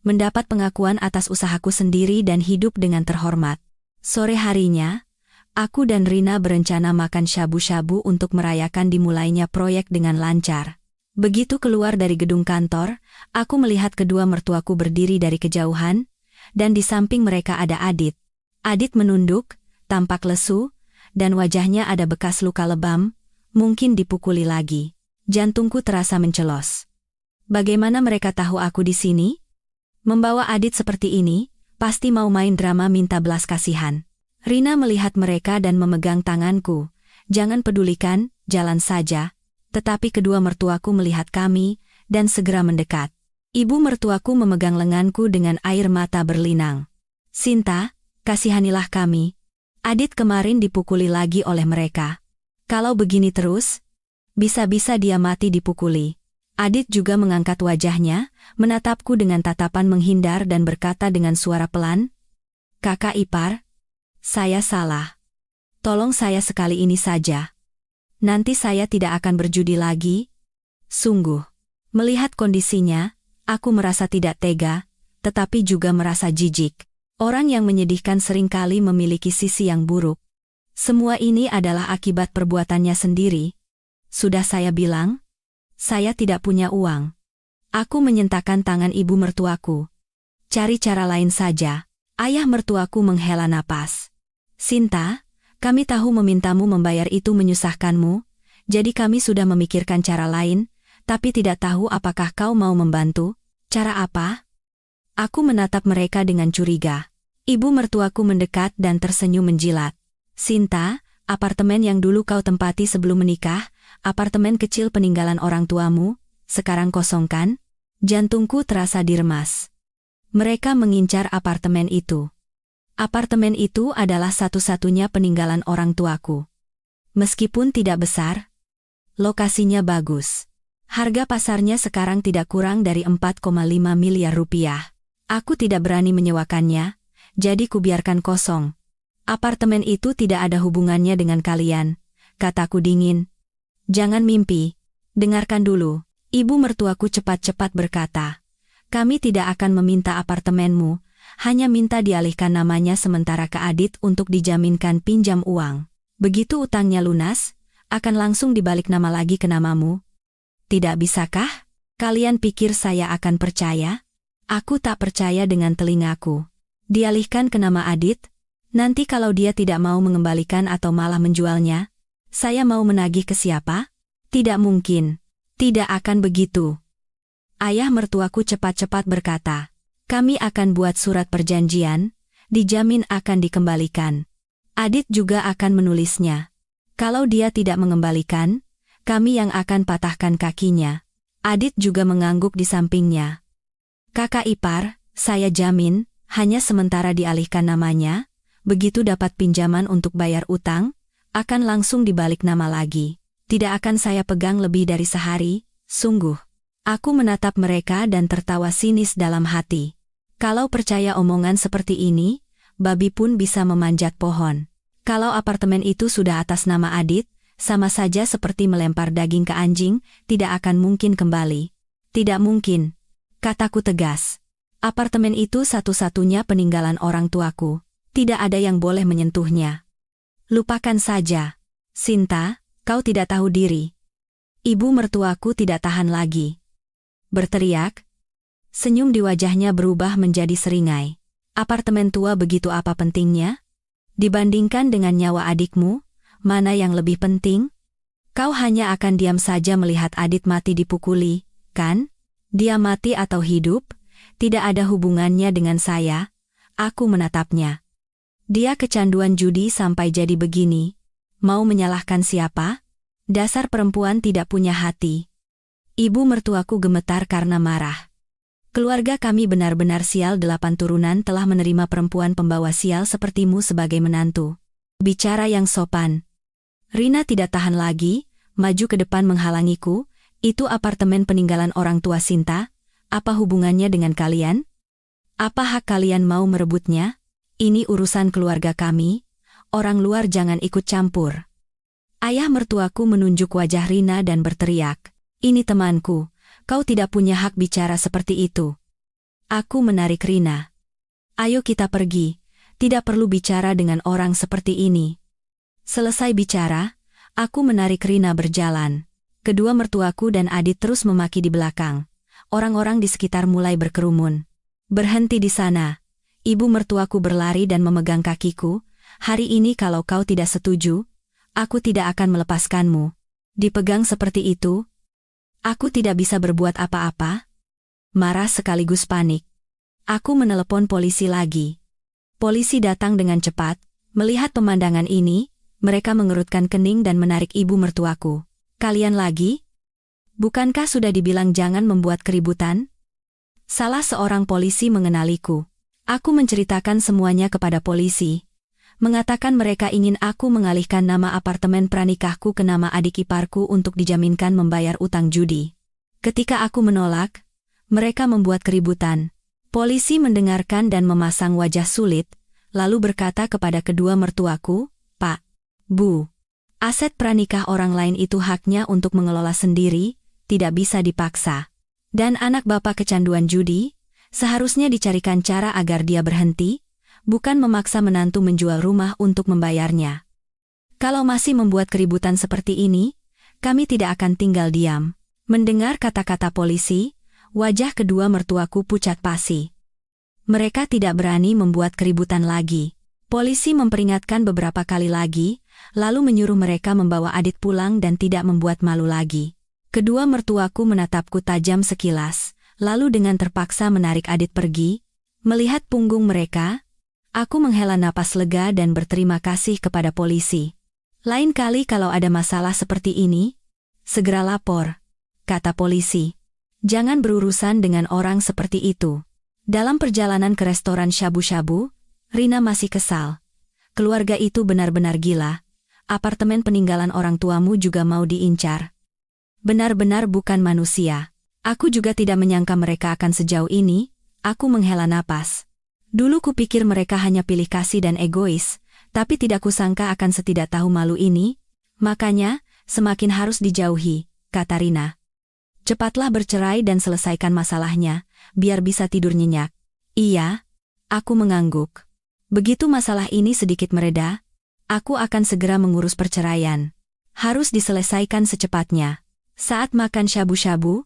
Mendapat pengakuan atas usahaku sendiri dan hidup dengan terhormat. Sore harinya, aku dan Rina berencana makan shabu-shabu untuk merayakan dimulainya proyek dengan lancar. Begitu keluar dari gedung kantor, aku melihat kedua mertuaku berdiri dari kejauhan, dan di samping mereka ada Adit. Adit menunduk, tampak lesu, dan wajahnya ada bekas luka lebam, mungkin dipukuli lagi. Jantungku terasa mencelos. Bagaimana mereka tahu aku di sini? Membawa Adit seperti ini, pasti mau main drama minta belas kasihan. Rina melihat mereka dan memegang tanganku. Jangan pedulikan, jalan saja. Tetapi kedua mertuaku melihat kami, dan segera mendekat. Ibu mertuaku memegang lenganku dengan air mata berlinang. Sinta, kasihanilah kami. Adit kemarin dipukuli lagi oleh mereka. Kalau begini terus, bisa-bisa dia mati dipukuli. Adit juga mengangkat wajahnya, menatapku dengan tatapan menghindar dan berkata dengan suara pelan, "Kakak ipar, saya salah. Tolong saya sekali ini saja. Nanti saya tidak akan berjudi lagi." Sungguh, melihat kondisinya, aku merasa tidak tega, tetapi juga merasa jijik. Orang yang menyedihkan seringkali memiliki sisi yang buruk. Semua ini adalah akibat perbuatannya sendiri. Sudah saya bilang, saya tidak punya uang. Aku menyentakkan tangan ibu mertuaku. Cari cara lain saja. Ayah mertuaku menghela napas. Sinta, kami tahu memintamu membayar itu menyusahkanmu, jadi kami sudah memikirkan cara lain, tapi tidak tahu apakah kau mau membantu. Cara apa? Aku menatap mereka dengan curiga. Ibu mertuaku mendekat dan tersenyum menjilat. Sinta, apartemen yang dulu kau tempati sebelum menikah, apartemen kecil peninggalan orang tuamu, sekarang kosong kan? Jantungku terasa diremas. Mereka mengincar apartemen itu. Apartemen itu adalah satu-satunya peninggalan orang tuaku. Meskipun tidak besar, lokasinya bagus. Harga pasarnya sekarang tidak kurang dari 4,5 miliar rupiah. Aku tidak berani menyewakannya, jadi kubiarkan kosong. Apartemen itu tidak ada hubungannya dengan kalian, kataku dingin. Jangan mimpi. Dengarkan dulu. Ibu mertuaku cepat-cepat berkata. Kami tidak akan meminta apartemenmu, hanya minta dialihkan namanya sementara ke Adit untuk dijaminkan pinjam uang. Begitu utangnya lunas, akan langsung dibalik nama lagi ke namamu. Tidak bisakah? Kalian pikir saya akan percaya? Aku tak percaya dengan telingaku. Dialihkan ke nama Adit, nanti kalau dia tidak mau mengembalikan atau malah menjualnya, saya mau menagih ke siapa? Tidak mungkin. Tidak akan begitu. Ayah mertuaku cepat-cepat berkata, kami akan buat surat perjanjian, dijamin akan dikembalikan. Adit juga akan menulisnya. Kalau dia tidak mengembalikan, kami yang akan patahkan kakinya. Adit juga mengangguk di sampingnya. Kakak ipar, saya jamin, hanya sementara dialihkan namanya, begitu dapat pinjaman untuk bayar utang, akan langsung dibalik nama lagi. Tidak akan saya pegang lebih dari sehari, sungguh. Aku menatap mereka dan tertawa sinis dalam hati. Kalau percaya omongan seperti ini, babi pun bisa memanjat pohon. Kalau apartemen itu sudah atas nama Adit, sama saja seperti melempar daging ke anjing, tidak akan mungkin kembali. Tidak mungkin, kataku tegas. Apartemen itu satu-satunya peninggalan orang tuaku. Tidak ada yang boleh menyentuhnya. Lupakan saja. Sinta, kau tidak tahu diri. Ibu mertuaku tidak tahan lagi. Berteriak. Senyum di wajahnya berubah menjadi seringai. Apartemen tua begitu apa pentingnya? Dibandingkan dengan nyawa adikmu, mana yang lebih penting? Kau hanya akan diam saja melihat Adit mati dipukuli, kan? Dia mati atau hidup, tidak ada hubungannya dengan saya. Aku menatapnya. Dia kecanduan judi sampai jadi begini. Mau menyalahkan siapa? Dasar perempuan tidak punya hati. Ibu mertuaku gemetar karena marah. Keluarga kami benar-benar sial, 8 turunan telah menerima perempuan pembawa sial sepertimu sebagai menantu. Bicara yang sopan. Rina tidak tahan lagi, maju ke depan menghalangiku. Itu apartemen peninggalan orang tua Sinta. Apa hubungannya dengan kalian? Apa hak kalian mau merebutnya? Ini urusan keluarga kami. Orang luar jangan ikut campur. Ayah mertuaku menunjuk wajah Rina dan berteriak, "Ini temanku. Kau tidak punya hak bicara seperti itu." Aku menarik Rina. "Ayo kita pergi. Tidak perlu bicara dengan orang seperti ini." Selesai bicara, aku menarik Rina berjalan. Kedua mertuaku dan Adit terus memaki di belakang. Orang-orang di sekitar mulai berkerumun. "Berhenti di sana." Ibu mertuaku berlari dan memegang kakiku. "Hari ini kalau kau tidak setuju, aku tidak akan melepaskanmu." Dipegang seperti itu, aku tidak bisa berbuat apa-apa. Marah sekaligus panik. Aku menelepon polisi lagi. Polisi datang dengan cepat. Melihat pemandangan ini, mereka mengerutkan kening dan menarik ibu mertuaku. "Kalian lagi? Bukankah sudah dibilang jangan membuat keributan?" Salah seorang polisi mengenaliku. Aku menceritakan semuanya kepada polisi. Mengatakan mereka ingin aku mengalihkan nama apartemen pranikahku ke nama adik iparku untuk dijaminkan membayar utang judi. Ketika aku menolak, mereka membuat keributan. Polisi mendengarkan dan memasang wajah sulit, lalu berkata kepada kedua mertuaku, "Pak, Bu, aset pranikah orang lain itu haknya untuk mengelola sendiri, tidak bisa dipaksa. Dan anak bapak kecanduan judi, seharusnya dicarikan cara agar dia berhenti, bukan memaksa menantu menjual rumah untuk membayarnya. Kalau masih membuat keributan seperti ini, kami tidak akan tinggal diam." Mendengar kata-kata polisi, wajah kedua mertuaku pucat pasi. Mereka tidak berani membuat keributan lagi. Polisi memperingatkan beberapa kali lagi, lalu menyuruh mereka membawa Adit pulang dan tidak membuat malu lagi. Kedua mertuaku menatapku tajam sekilas, lalu dengan terpaksa menarik Adit pergi. Melihat punggung mereka, aku menghela napas lega dan berterima kasih kepada polisi. "Lain kali kalau ada masalah seperti ini, segera lapor," kata polisi. "Jangan berurusan dengan orang seperti itu." Dalam perjalanan ke restoran shabu-shabu, Rina masih kesal. "Keluarga itu benar-benar gila. Apartemen peninggalan orang tuamu juga mau diincar. Benar-benar bukan manusia." Aku juga tidak menyangka mereka akan sejauh ini. Aku menghela napas. Dulu kupikir mereka hanya pilih kasih dan egois, tapi tidak kusangka akan setidak tahu malu ini. Makanya, semakin harus dijauhi, kata Rina. "Cepatlah bercerai dan selesaikan masalahnya, biar bisa tidur nyenyak." "Iya." Aku mengangguk. "Begitu masalah ini sedikit mereda, aku akan segera mengurus perceraian. Harus diselesaikan secepatnya." Saat makan shabu-shabu,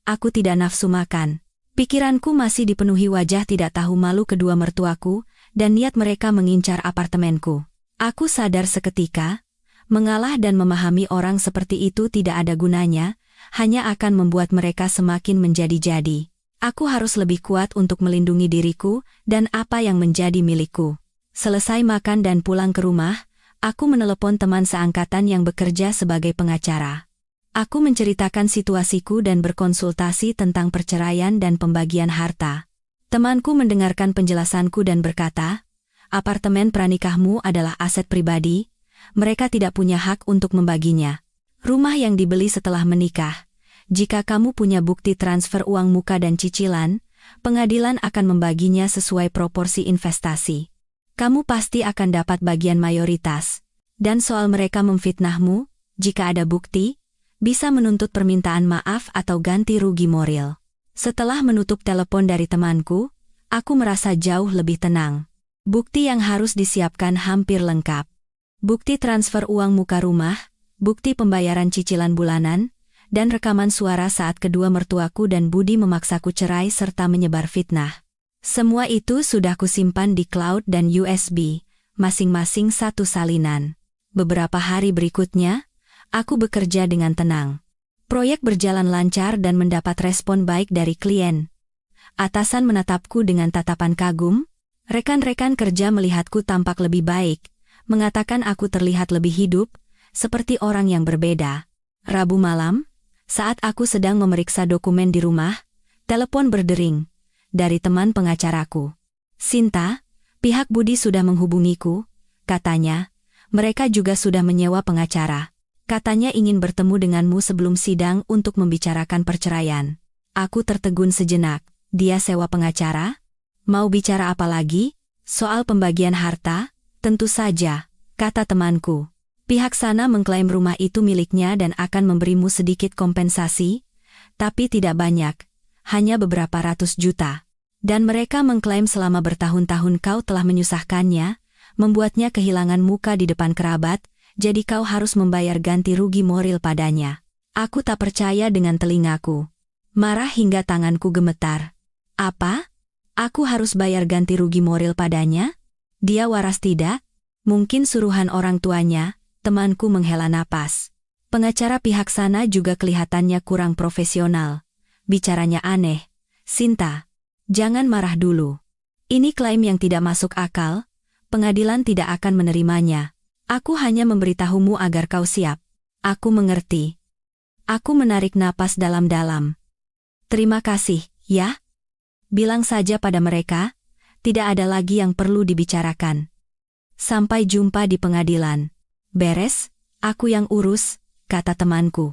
aku tidak nafsu makan. Pikiranku masih dipenuhi wajah tidak tahu malu kedua mertuaku, dan niat mereka mengincar apartemenku. Aku sadar seketika, mengalah dan memahami orang seperti itu tidak ada gunanya, hanya akan membuat mereka semakin menjadi-jadi. Aku harus lebih kuat untuk melindungi diriku dan apa yang menjadi milikku. Selesai makan dan pulang ke rumah, aku menelepon teman seangkatan yang bekerja sebagai pengacara. Aku menceritakan situasiku dan berkonsultasi tentang perceraian dan pembagian harta. Temanku mendengarkan penjelasanku dan berkata, "Apartemen pranikahmu adalah aset pribadi, mereka tidak punya hak untuk membaginya. Rumah yang dibeli setelah menikah. Jika kamu punya bukti transfer uang muka dan cicilan, pengadilan akan membaginya sesuai proporsi investasi. Kamu pasti akan dapat bagian mayoritas. Dan soal mereka memfitnahmu, jika ada bukti, bisa menuntut permintaan maaf atau ganti rugi moral." Setelah menutup telepon dari temanku, aku merasa jauh lebih tenang. Bukti yang harus disiapkan hampir lengkap. Bukti transfer uang muka rumah, bukti pembayaran cicilan bulanan, dan rekaman suara saat kedua mertuaku dan Budi memaksaku cerai serta menyebar fitnah. Semua itu sudah kusimpan di cloud dan USB, masing-masing satu salinan. Beberapa hari berikutnya, aku bekerja dengan tenang. Proyek berjalan lancar dan mendapat respon baik dari klien. Atasan menatapku dengan tatapan kagum, rekan-rekan kerja melihatku tampak lebih baik, mengatakan aku terlihat lebih hidup, seperti orang yang berbeda. Rabu malam, saat aku sedang memeriksa dokumen di rumah, telepon berdering dari teman pengacaraku. "Sinta, pihak Budi sudah menghubungiku," katanya. "Mereka juga sudah menyewa pengacara. Katanya ingin bertemu denganmu sebelum sidang untuk membicarakan perceraian." Aku tertegun sejenak. Dia sewa pengacara? Mau bicara apa lagi? Soal pembagian harta? Tentu saja, kata temanku. Pihak sana mengklaim rumah itu miliknya dan akan memberimu sedikit kompensasi, tapi tidak banyak, hanya beberapa ratus juta. Dan mereka mengklaim selama bertahun-tahun kau telah menyusahkannya, membuatnya kehilangan muka di depan kerabat, jadi kau harus membayar ganti rugi moral padanya. Aku tak percaya dengan telingaku. Marah hingga tanganku gemetar. Apa? Aku harus bayar ganti rugi moral padanya? Dia waras tidak? Mungkin suruhan orang tuanya. Temanku menghela napas. Pengacara pihak sana juga kelihatannya kurang profesional. Bicaranya aneh. Sinta, jangan marah dulu. Ini klaim yang tidak masuk akal. Pengadilan tidak akan menerimanya. Aku hanya memberitahumu agar kau siap. Aku mengerti. Aku menarik napas dalam-dalam. Terima kasih, ya. Bilang saja pada mereka, tidak ada lagi yang perlu dibicarakan. Sampai jumpa di pengadilan. Beres, aku yang urus, kata temanku.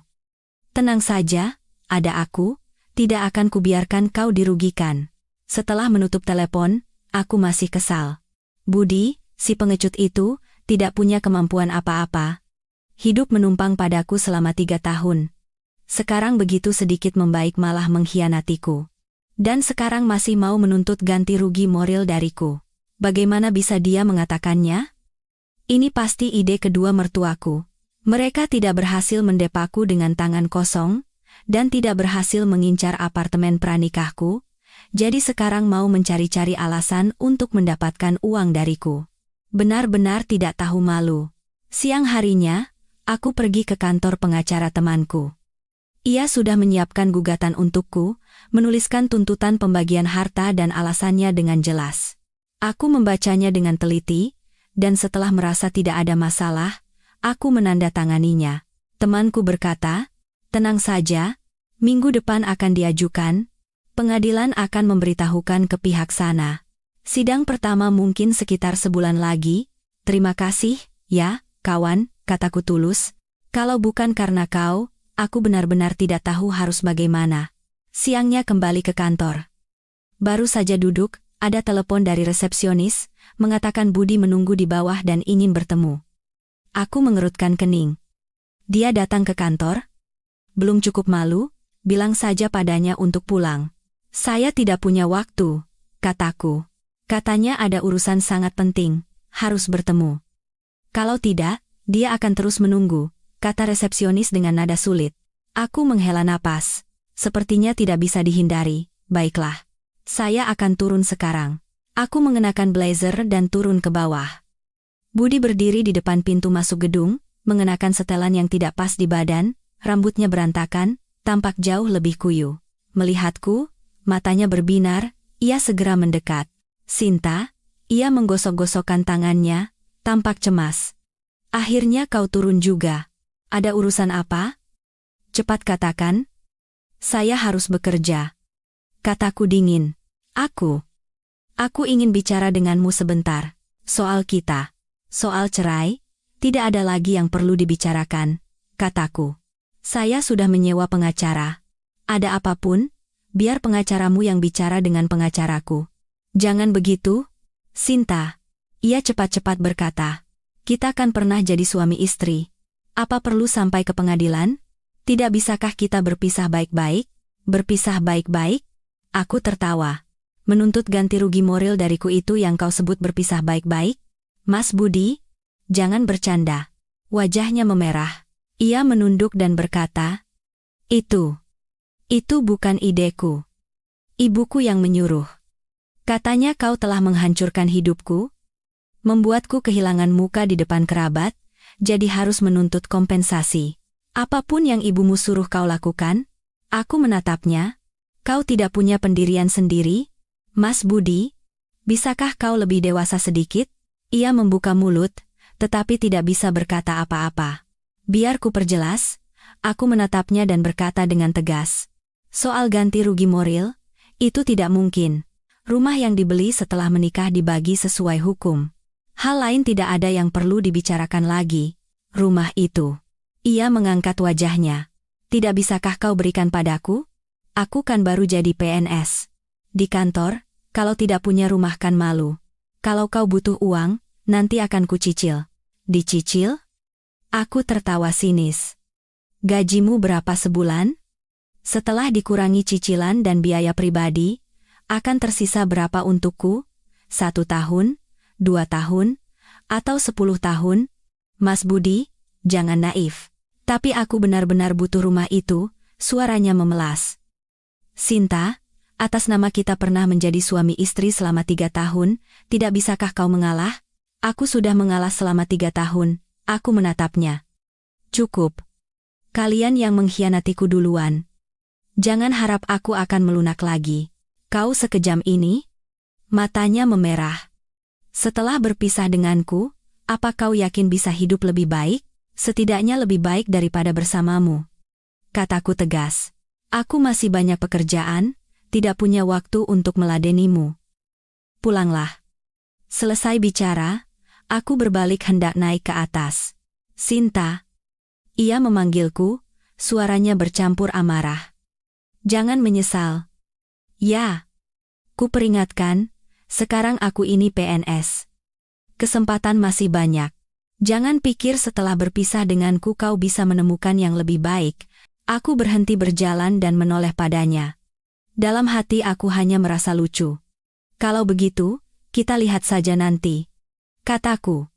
Tenang saja, ada aku, tidak akan kubiarkan kau dirugikan. Setelah menutup telepon, aku masih kesal. Budi, si pengecut itu, tidak punya kemampuan apa-apa. Hidup menumpang padaku selama 3 tahun. Sekarang begitu sedikit membaik malah mengkhianatiku. Dan sekarang masih mau menuntut ganti rugi moral dariku. Bagaimana bisa dia mengatakannya? Ini pasti ide kedua mertuaku. Mereka tidak berhasil mendepaku dengan tangan kosong, dan tidak berhasil mengincar apartemen pranikahku, jadi sekarang mau mencari-cari alasan untuk mendapatkan uang dariku. Benar-benar tidak tahu malu. Siang harinya, aku pergi ke kantor pengacara temanku. Ia sudah menyiapkan gugatan untukku, menuliskan tuntutan pembagian harta dan alasannya dengan jelas. Aku membacanya dengan teliti, dan setelah merasa tidak ada masalah, aku menandatanganinya. Temanku berkata, tenang saja, minggu depan akan diajukan, pengadilan akan memberitahukan ke pihak sana. Sidang pertama mungkin sekitar sebulan lagi. Terima kasih, ya, kawan, kataku tulus. Kalau bukan karena kau, aku benar-benar tidak tahu harus bagaimana. Siangnya kembali ke kantor. Baru saja duduk, ada telepon dari resepsionis, mengatakan Budi menunggu di bawah dan ingin bertemu. Aku mengerutkan kening. Dia datang ke kantor? Belum cukup malu? Bilang saja padanya untuk pulang. Saya tidak punya waktu, kataku. Katanya ada urusan sangat penting, harus bertemu. Kalau tidak, dia akan terus menunggu, kata resepsionis dengan nada sulit. Aku menghela napas. Sepertinya tidak bisa dihindari. Baiklah. Saya akan turun sekarang. Aku mengenakan blazer dan turun ke bawah. Budi berdiri di depan pintu masuk gedung, mengenakan setelan yang tidak pas di badan, rambutnya berantakan, tampak jauh lebih kuyu. Melihatku, matanya berbinar, ia segera mendekat. Sinta, ia menggosok-gosokkan tangannya, tampak cemas. Akhirnya kau turun juga. Ada urusan apa? Cepat katakan. Saya harus bekerja. Kataku dingin. Aku ingin bicara denganmu sebentar. Soal kita. Soal cerai, tidak ada lagi yang perlu dibicarakan, kataku. Saya sudah menyewa pengacara. Ada apapun, biar pengacaramu yang bicara dengan pengacaraku. Jangan begitu, Sinta. Ia cepat-cepat berkata. Kita kan pernah jadi suami istri. Apa perlu sampai ke pengadilan? Tidak bisakah kita berpisah baik-baik? Berpisah baik-baik? Aku tertawa. Menuntut ganti rugi moral dariku itu yang kau sebut berpisah baik-baik? Mas Budi, jangan bercanda. Wajahnya memerah. Ia menunduk dan berkata, Itu bukan ideku. Ibuku yang menyuruh. Katanya kau telah menghancurkan hidupku, membuatku kehilangan muka di depan kerabat, jadi harus menuntut kompensasi. Apapun yang ibumu suruh kau lakukan? Aku menatapnya. Kau tidak punya pendirian sendiri? Mas Budi, bisakah kau lebih dewasa sedikit? Ia membuka mulut, tetapi tidak bisa berkata apa-apa. Biar ku perjelas, aku menatapnya dan berkata dengan tegas. Soal ganti rugi moral, itu tidak mungkin. Rumah yang dibeli setelah menikah dibagi sesuai hukum. Hal lain tidak ada yang perlu dibicarakan lagi. Rumah itu. Ia mengangkat wajahnya. Tidak bisakah kau berikan padaku? Aku kan baru jadi PNS. Di kantor, kalau tidak punya rumah kan malu. Kalau kau butuh uang, nanti akan kucicil. Dicicil? Aku tertawa sinis. Gajimu berapa sebulan? Setelah dikurangi cicilan dan biaya pribadi, akan tersisa berapa untukku? 1 tahun, 2 tahun, atau 10 tahun? Mas Budi, jangan naif. Tapi aku benar-benar butuh rumah itu, suaranya memelas. Sinta, atas nama kita pernah menjadi suami istri selama 3 tahun, tidak bisakah kau mengalah? Aku sudah mengalah selama 3 tahun, aku menatapnya. Cukup. Kalian yang mengkhianatiku duluan. Jangan harap aku akan melunak lagi. Kau sekejam ini? Matanya memerah. Setelah berpisah denganku, apa kau yakin bisa hidup lebih baik? Setidaknya lebih baik daripada bersamamu. Kataku tegas. Aku masih banyak pekerjaan, tidak punya waktu untuk meladenimu. Pulanglah. Selesai bicara, aku berbalik hendak naik ke atas. Sinta. Ia memanggilku, suaranya bercampur amarah. Jangan menyesal. Ya. Ku peringatkan, sekarang aku ini PNS. Kesempatan masih banyak. Jangan pikir setelah berpisah denganku kau bisa menemukan yang lebih baik. Aku berhenti berjalan dan menoleh padanya. Dalam hati aku hanya merasa lucu. Kalau begitu, kita lihat saja nanti. Kataku.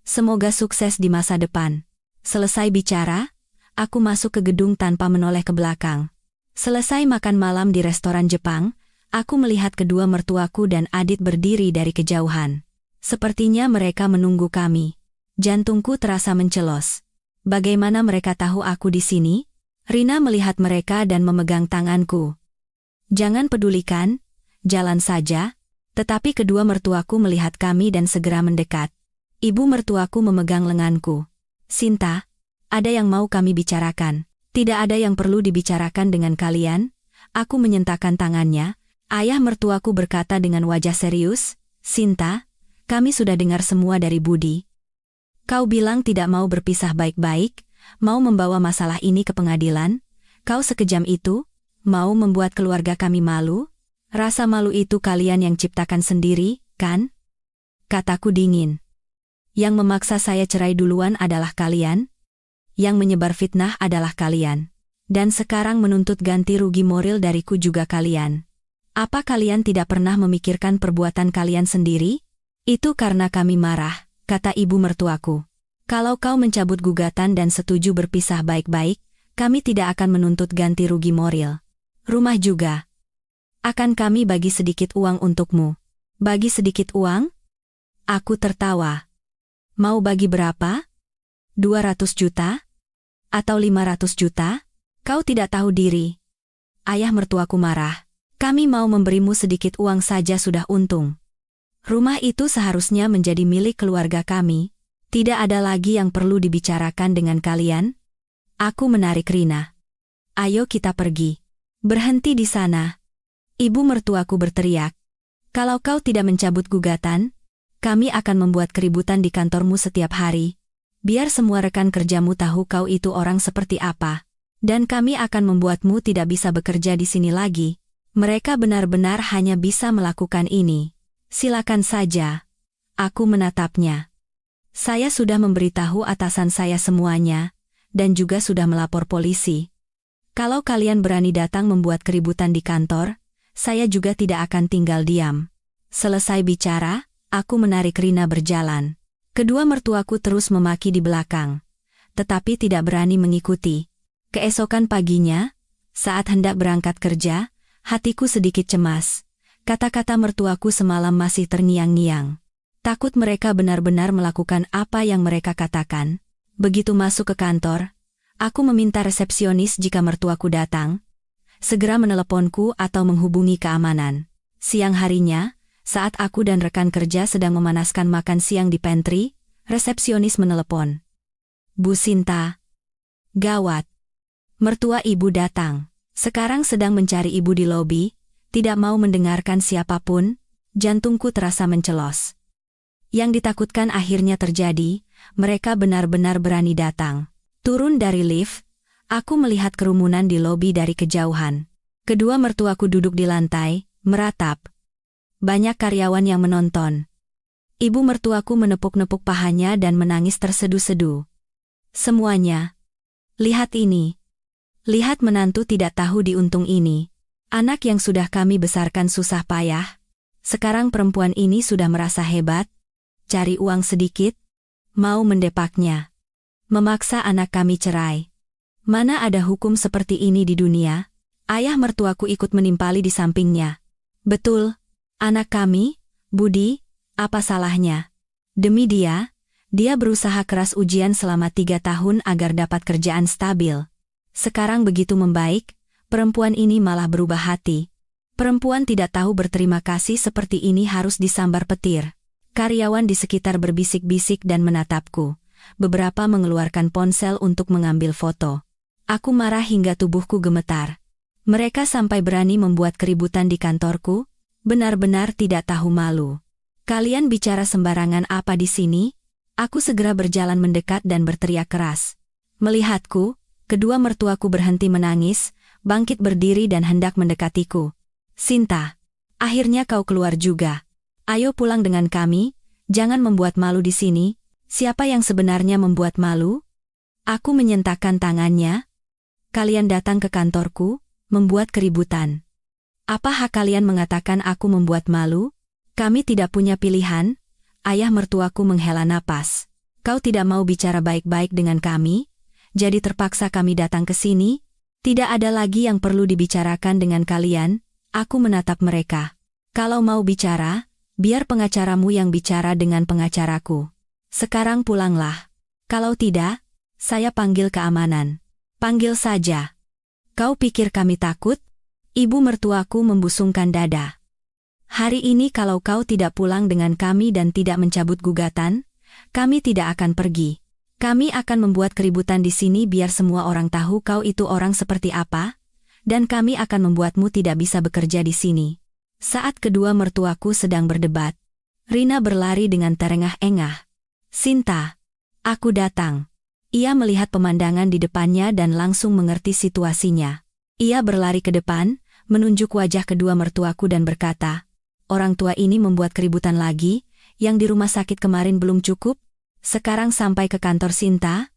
Semoga sukses di masa depan. Selesai bicara, aku masuk ke gedung tanpa menoleh ke belakang. Selesai makan malam di restoran Jepang, aku melihat kedua mertuaku dan Adit berdiri dari kejauhan. Sepertinya mereka menunggu kami. Jantungku terasa mencelos. Bagaimana mereka tahu aku di sini? Rina melihat mereka dan memegang tanganku. Jangan pedulikan, jalan saja. Tetapi kedua mertuaku melihat kami dan segera mendekat. Ibu mertuaku memegang lenganku. Sinta, ada yang mau kami bicarakan. Tidak ada yang perlu dibicarakan dengan kalian. Aku menyentakkan tangannya. Ayah mertuaku berkata dengan wajah serius, Sinta, kami sudah dengar semua dari Budi. Kau bilang tidak mau berpisah baik-baik, mau membawa masalah ini ke pengadilan. Kau sekejam itu, mau membuat keluarga kami malu? Rasa malu itu kalian yang ciptakan sendiri, kan? Kataku dingin. Yang memaksa saya cerai duluan adalah kalian. Yang menyebar fitnah adalah kalian. Dan sekarang menuntut ganti rugi moral dariku juga kalian. Apa kalian tidak pernah memikirkan perbuatan kalian sendiri? Itu karena kami marah, kata ibu mertuaku. Kalau kau mencabut gugatan dan setuju berpisah baik-baik, kami tidak akan menuntut ganti rugi moral. Rumah juga. Akan kami bagi sedikit uang untukmu. Bagi sedikit uang? Aku tertawa. Mau bagi berapa? 200 juta? Atau 500 juta? Kau tidak tahu diri. Ayah mertuaku marah. Kami mau memberimu sedikit uang saja sudah untung. Rumah itu seharusnya menjadi milik keluarga kami. Tidak ada lagi yang perlu dibicarakan dengan kalian. Aku menarik Rina. Ayo kita pergi. Berhenti di sana. Ibu mertuaku berteriak. Kalau kau tidak mencabut gugatan, kami akan membuat keributan di kantormu setiap hari. Biar semua rekan kerjamu tahu kau itu orang seperti apa. Dan kami akan membuatmu tidak bisa bekerja di sini lagi. Mereka benar-benar hanya bisa melakukan ini. Silakan saja. Aku menatapnya. Saya sudah memberitahu atasan saya semuanya, dan juga sudah melapor polisi. Kalau kalian berani datang membuat keributan di kantor, saya juga tidak akan tinggal diam. Selesai bicara, aku menarik Rina berjalan. Kedua mertuaku terus memaki di belakang, tetapi tidak berani mengikuti. Keesokan paginya, saat hendak berangkat kerja, hatiku sedikit cemas. Kata-kata mertuaku semalam masih terngiang-ngiang. Takut mereka benar-benar melakukan apa yang mereka katakan. Begitu masuk ke kantor, aku meminta resepsionis jika mertuaku datang, segera meneleponku atau menghubungi keamanan. Siang harinya, saat aku dan rekan kerja sedang memanaskan makan siang di pantry, resepsionis menelepon. Bu Sinta. Gawat. Mertua ibu datang. Sekarang sedang mencari ibu di lobi, tidak mau mendengarkan siapapun, jantungku terasa mencelos. Yang ditakutkan akhirnya terjadi, mereka benar-benar berani datang. Turun dari lift, aku melihat kerumunan di lobi dari kejauhan. Kedua mertuaku duduk di lantai, meratap. Banyak karyawan yang menonton. Ibu mertuaku menepuk-nepuk pahanya dan menangis tersedu-sedu. Semuanya. Lihat ini. Lihat menantu tidak tahu diuntung ini. Anak yang sudah kami besarkan susah payah. Sekarang perempuan ini sudah merasa hebat. Cari uang sedikit. Mau mendepaknya. Memaksa anak kami cerai. Mana ada hukum seperti ini di dunia? Ayah mertuaku ikut menimpali di sampingnya. Betul. Anak kami, Budi, apa salahnya? Demi dia berusaha keras ujian selama 3 tahun agar dapat kerjaan stabil. Sekarang begitu membaik, perempuan ini malah berubah hati. Perempuan tidak tahu berterima kasih seperti ini harus disambar petir. Karyawan di sekitar berbisik-bisik dan menatapku. Beberapa mengeluarkan ponsel untuk mengambil foto. Aku marah hingga tubuhku gemetar. Mereka sampai berani membuat keributan di kantorku. Benar-benar tidak tahu malu. Kalian bicara sembarangan apa di sini? Aku segera berjalan mendekat dan berteriak keras. Melihatku, kedua mertuaku berhenti menangis, bangkit berdiri dan hendak mendekatiku. Sinta, akhirnya kau keluar juga. Ayo pulang dengan kami, jangan membuat malu di sini. Siapa yang sebenarnya membuat malu? Aku menyentakkan tangannya. Kalian datang ke kantorku, membuat keributan. Apa hak kalian mengatakan aku membuat malu? Kami tidak punya pilihan. Ayah mertuaku menghela napas. Kau tidak mau bicara baik-baik dengan kami? Jadi terpaksa kami datang ke sini? Tidak ada lagi yang perlu dibicarakan dengan kalian. Aku menatap mereka. Kalau mau bicara, biar pengacaramu yang bicara dengan pengacaraku. Sekarang pulanglah. Kalau tidak, saya panggil keamanan. Panggil saja. Kau pikir kami takut? Ibu mertuaku membusungkan dada. Hari ini kalau kau tidak pulang dengan kami dan tidak mencabut gugatan, kami tidak akan pergi. Kami akan membuat keributan di sini biar semua orang tahu kau itu orang seperti apa, dan kami akan membuatmu tidak bisa bekerja di sini. Saat kedua mertuaku sedang berdebat, Rina berlari dengan terengah-engah. Sinta, aku datang. Ia melihat pemandangan di depannya dan langsung mengerti situasinya. Ia berlari ke depan, menunjuk wajah kedua mertuaku dan berkata, orang tua ini membuat keributan lagi, yang di rumah sakit kemarin belum cukup, sekarang sampai ke kantor Sinta?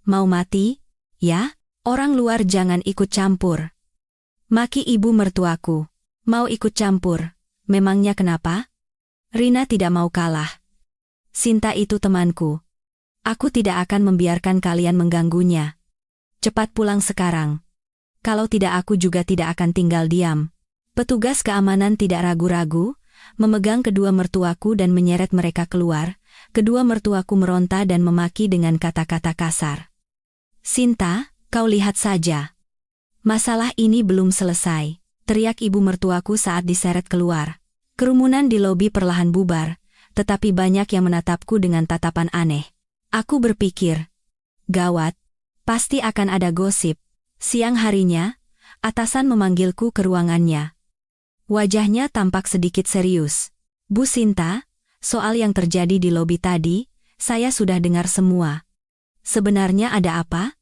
Mau mati? Ya? Orang luar jangan ikut campur. Maki ibu mertuaku. Mau ikut campur. Memangnya kenapa? Rina tidak mau kalah. Sinta itu temanku. Aku tidak akan membiarkan kalian mengganggunya. Cepat pulang sekarang. Kalau tidak aku juga tidak akan tinggal diam. Petugas keamanan tidak ragu-ragu, memegang kedua mertuaku dan menyeret mereka keluar. Kedua mertuaku meronta dan memaki dengan kata-kata kasar. Sinta, kau lihat saja. Masalah ini belum selesai, teriak ibu mertuaku saat diseret keluar. Kerumunan di lobi perlahan bubar, tetapi banyak yang menatapku dengan tatapan aneh. Aku berpikir, gawat, pasti akan ada gosip. Siang harinya, atasan memanggilku ke ruangannya. Wajahnya tampak sedikit serius. Bu Sinta, soal yang terjadi di lobi tadi, saya sudah dengar semua. Sebenarnya ada apa?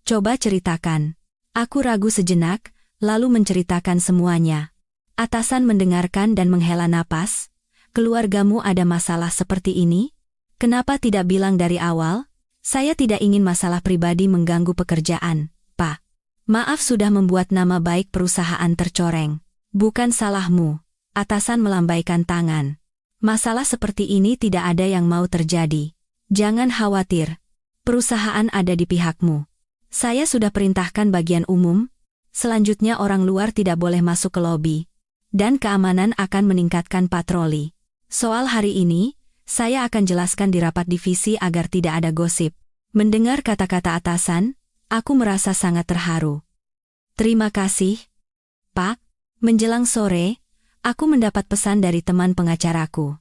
Coba ceritakan. Aku ragu sejenak, lalu menceritakan semuanya. Atasan mendengarkan dan menghela napas. Keluargamu ada masalah seperti ini? Kenapa tidak bilang dari awal? Saya tidak ingin masalah pribadi mengganggu pekerjaan, Pak. Maaf sudah membuat nama baik perusahaan tercoreng. Bukan salahmu. Atasan melambaikan tangan. Masalah seperti ini tidak ada yang mau terjadi. Jangan khawatir. Perusahaan ada di pihakmu. Saya sudah perintahkan bagian umum. Selanjutnya orang luar tidak boleh masuk ke lobi. Dan keamanan akan meningkatkan patroli. Soal hari ini, saya akan jelaskan di rapat divisi agar tidak ada gosip. Mendengar kata-kata atasan, aku merasa sangat terharu. Terima kasih, Pak. Menjelang sore, aku mendapat pesan dari teman pengacaraku.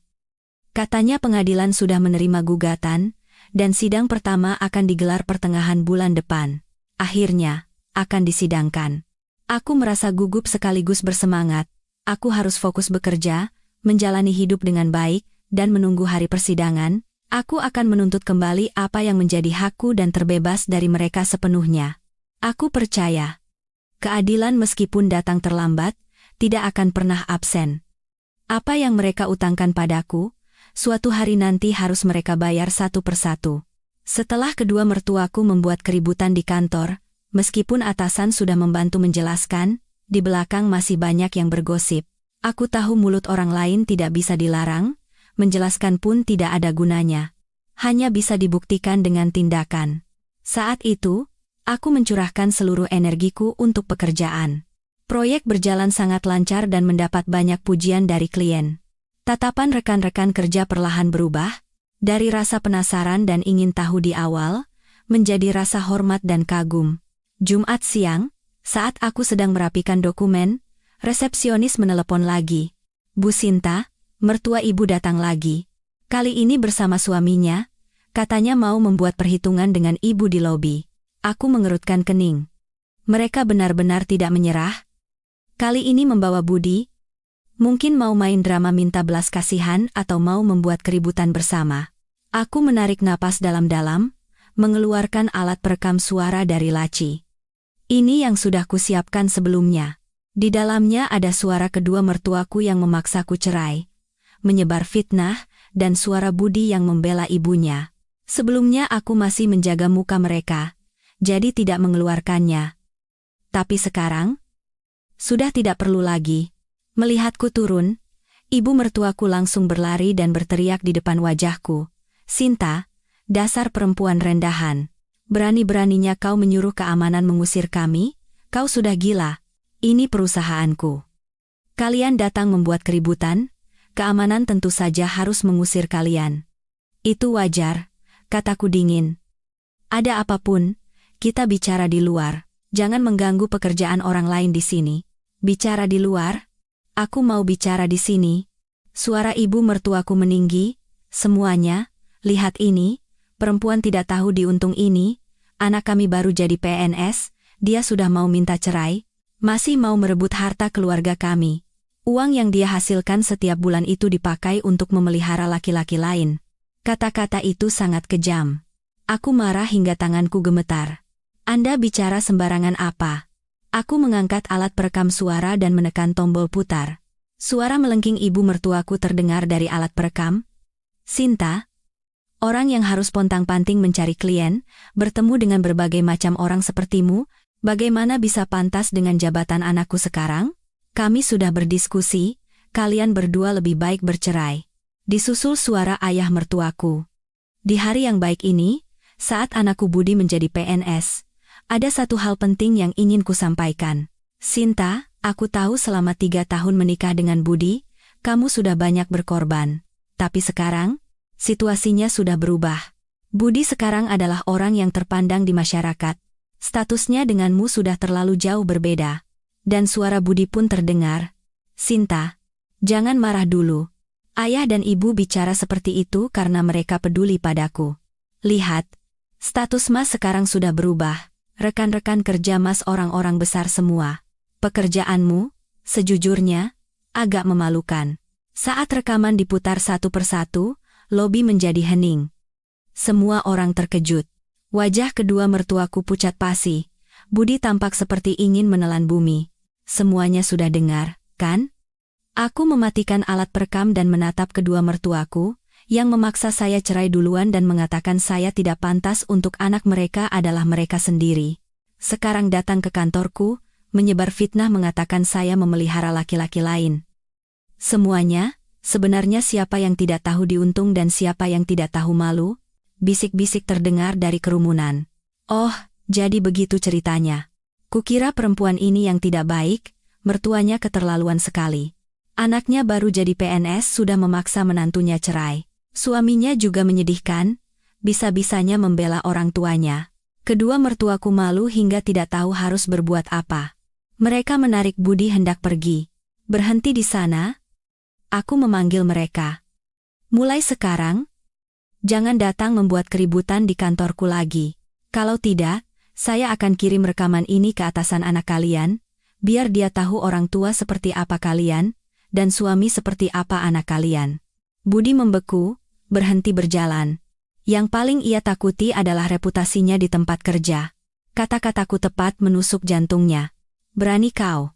Katanya pengadilan sudah menerima gugatan, dan sidang pertama akan digelar pertengahan bulan depan. Akhirnya, akan disidangkan. Aku merasa gugup sekaligus bersemangat. Aku harus fokus bekerja, menjalani hidup dengan baik, dan menunggu hari persidangan. Aku akan menuntut kembali apa yang menjadi hakku dan terbebas dari mereka sepenuhnya. Aku percaya, keadilan meskipun datang terlambat, tidak akan pernah absen. Apa yang mereka utangkan padaku, suatu hari nanti harus mereka bayar satu persatu. Setelah kedua mertuaku membuat keributan di kantor, meskipun atasan sudah membantu menjelaskan, di belakang masih banyak yang bergosip. Aku tahu mulut orang lain tidak bisa dilarang, menjelaskan pun tidak ada gunanya. Hanya bisa dibuktikan dengan tindakan. Saat itu, aku mencurahkan seluruh energiku untuk pekerjaan. Proyek berjalan sangat lancar dan mendapat banyak pujian dari klien. Tatapan rekan-rekan kerja perlahan berubah, dari rasa penasaran dan ingin tahu di awal, menjadi rasa hormat dan kagum. Jumat siang, saat aku sedang merapikan dokumen, resepsionis menelepon lagi. Bu Sinta, mertua ibu datang lagi. Kali ini bersama suaminya, katanya mau membuat perhitungan dengan ibu di lobi. Aku mengerutkan kening. Mereka benar-benar tidak menyerah. Kali ini membawa Budi. Mungkin mau main drama minta belas kasihan atau mau membuat keributan bersama. Aku menarik napas dalam-dalam, mengeluarkan alat perekam suara dari laci. Ini yang sudah kusiapkan sebelumnya. Di dalamnya ada suara kedua mertuaku yang memaksaku cerai, menyebar fitnah, dan suara Budi yang membela ibunya. Sebelumnya aku masih menjaga muka mereka, jadi tidak mengeluarkannya. Tapi sekarang, sudah tidak perlu lagi. Melihatku turun, ibu mertuaku langsung berlari dan berteriak di depan wajahku. Sinta, dasar perempuan rendahan. Berani-beraninya kau menyuruh keamanan mengusir kami? Kau sudah gila. Ini perusahaanku. Kalian datang membuat keributan, keamanan tentu saja harus mengusir kalian. Itu wajar, kataku dingin. Ada apapun, kita bicara di luar. Jangan mengganggu pekerjaan orang lain di sini. Bicara di luar? Aku mau bicara di sini. Suara ibu mertuaku meninggi. Semuanya, lihat ini, perempuan tidak tahu diuntung ini. Anak kami baru jadi PNS, dia sudah mau minta cerai. Masih mau merebut harta keluarga kami. Uang yang dia hasilkan setiap bulan itu dipakai untuk memelihara laki-laki lain. Kata-kata itu sangat kejam. Aku marah hingga tanganku gemetar. Anda bicara sembarangan apa? Aku mengangkat alat perekam suara dan menekan tombol putar. Suara melengking ibu mertuaku terdengar dari alat perekam. Sinta, orang yang harus pontang-panting mencari klien, bertemu dengan berbagai macam orang sepertimu, bagaimana bisa pantas dengan jabatan anakku sekarang? Kami sudah berdiskusi, kalian berdua lebih baik bercerai. Disusul suara ayah mertuaku. Di hari yang baik ini, saat anakku Budi menjadi PNS, ada satu hal penting yang ingin kusampaikan. Sinta, aku tahu selama 3 tahun menikah dengan Budi, kamu sudah banyak berkorban. Tapi sekarang, situasinya sudah berubah. Budi sekarang adalah orang yang terpandang di masyarakat. Statusnya denganmu sudah terlalu jauh berbeda. Dan suara Budi pun terdengar. Sinta, jangan marah dulu. Ayah dan ibu bicara seperti itu karena mereka peduli padaku. Lihat, status Mas sekarang sudah berubah. Rekan-rekan kerja Mas orang-orang besar semua. Pekerjaanmu, sejujurnya, agak memalukan. Saat rekaman diputar satu persatu, lobi menjadi hening. Semua orang terkejut. Wajah kedua mertuaku pucat pasi. Budi tampak seperti ingin menelan bumi. Semuanya sudah dengar, kan? Aku mematikan alat perekam dan menatap kedua mertuaku, yang memaksa saya cerai duluan dan mengatakan saya tidak pantas untuk anak mereka adalah mereka sendiri. Sekarang datang ke kantorku, menyebar fitnah mengatakan saya memelihara laki-laki lain. Semuanya, sebenarnya siapa yang tidak tahu diuntung dan siapa yang tidak tahu malu? Bisik-bisik terdengar dari kerumunan. Oh, jadi begitu ceritanya. Kukira perempuan ini yang tidak baik, mertuanya keterlaluan sekali. Anaknya baru jadi PNS sudah memaksa menantunya cerai. Suaminya juga menyedihkan, bisa-bisanya membela orang tuanya. Kedua mertuaku malu hingga tidak tahu harus berbuat apa. Mereka menarik Budi hendak pergi. Berhenti di sana. Aku memanggil mereka. Mulai sekarang, jangan datang membuat keributan di kantorku lagi. Kalau tidak, saya akan kirim rekaman ini ke atasan anak kalian, biar dia tahu orang tua seperti apa kalian, dan suami seperti apa anak kalian. Budi membeku, berhenti berjalan. Yang paling ia takuti adalah reputasinya di tempat kerja. Kata-kataku tepat menusuk jantungnya. Berani kau?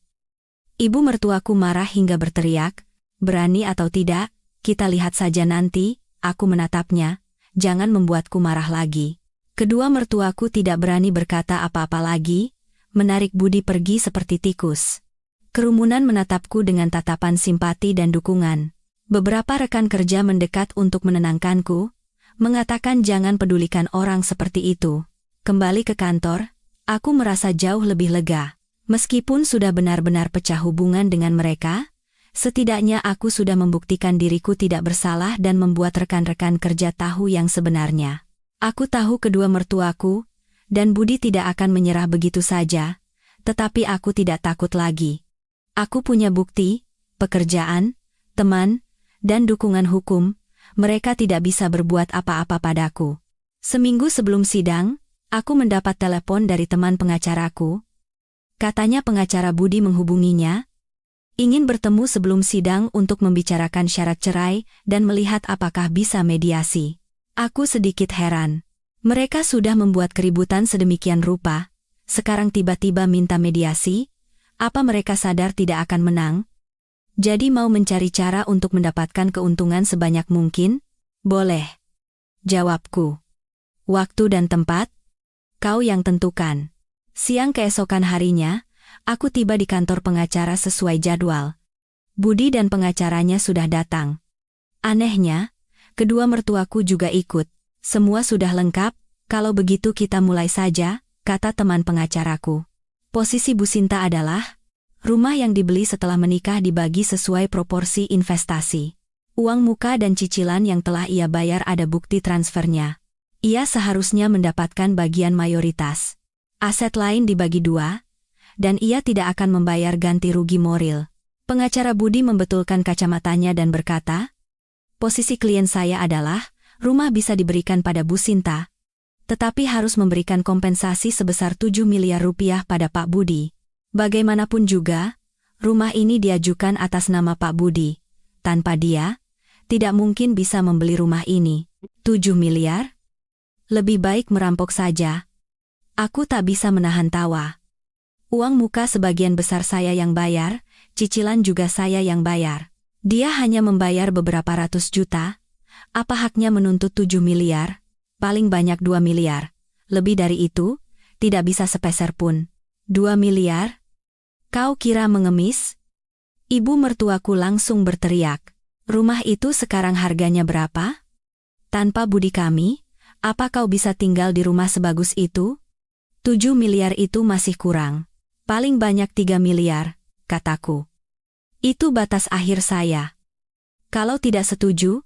Ibu mertuaku marah hingga berteriak. Berani atau tidak, kita lihat saja nanti. Aku menatapnya. Jangan membuatku marah lagi. Kedua mertuaku tidak berani berkata apa-apa lagi, menarik Budi pergi seperti tikus. Kerumunan menatapku dengan tatapan simpati dan dukungan. Beberapa rekan kerja mendekat untuk menenangkanku, mengatakan jangan pedulikan orang seperti itu. Kembali ke kantor, aku merasa jauh lebih lega. Meskipun sudah benar-benar pecah hubungan dengan mereka, setidaknya aku sudah membuktikan diriku tidak bersalah dan membuat rekan-rekan kerja tahu yang sebenarnya. Aku tahu kedua mertuaku, dan Budi tidak akan menyerah begitu saja, tetapi aku tidak takut lagi. Aku punya bukti, pekerjaan, teman, dan dukungan hukum. Mereka tidak bisa berbuat apa-apa padaku. Seminggu sebelum sidang, aku mendapat telepon dari teman pengacaraku. Katanya pengacara Budi menghubunginya, ingin bertemu sebelum sidang untuk membicarakan syarat cerai dan melihat apakah bisa mediasi. Aku sedikit heran. Mereka sudah membuat keributan sedemikian rupa, sekarang tiba-tiba minta mediasi. Apa mereka sadar tidak akan menang? Jadi mau mencari cara untuk mendapatkan keuntungan sebanyak mungkin? Boleh. Jawabku. Waktu dan tempat? Kau yang tentukan. Siang keesokan harinya, aku tiba di kantor pengacara sesuai jadwal. Budi dan pengacaranya sudah datang. Anehnya, kedua mertuaku juga ikut. Semua sudah lengkap, kalau begitu kita mulai saja, kata teman pengacaraku. Posisi Bu Sinta adalah, rumah yang dibeli setelah menikah dibagi sesuai proporsi investasi. Uang muka dan cicilan yang telah ia bayar ada bukti transfernya. Ia seharusnya mendapatkan bagian mayoritas. Aset lain dibagi dua, dan ia tidak akan membayar ganti rugi moral. Pengacara Budi membetulkan kacamatanya dan berkata, posisi klien saya adalah, rumah bisa diberikan pada Bu Sinta, tetapi harus memberikan kompensasi sebesar 7 miliar rupiah pada Pak Budi. Bagaimanapun juga, rumah ini diajukan atas nama Pak Budi. Tanpa dia, tidak mungkin bisa membeli rumah ini. 7 miliar? Lebih baik merampok saja. Aku tak bisa menahan tawa. Uang muka sebagian besar saya yang bayar, cicilan juga saya yang bayar. Dia hanya membayar beberapa ratus juta. Apa haknya menuntut 7 miliar? Paling banyak 2 miliar. Lebih dari itu, tidak bisa sepeser pun. 2 miliar? Kau kira mengemis? Ibu mertuaku langsung berteriak. Rumah itu sekarang harganya berapa? Tanpa budi kami, apa kau bisa tinggal di rumah sebagus itu? 7 miliar itu masih kurang. Paling banyak 3 miliar, kataku. Itu batas akhir saya. Kalau tidak setuju,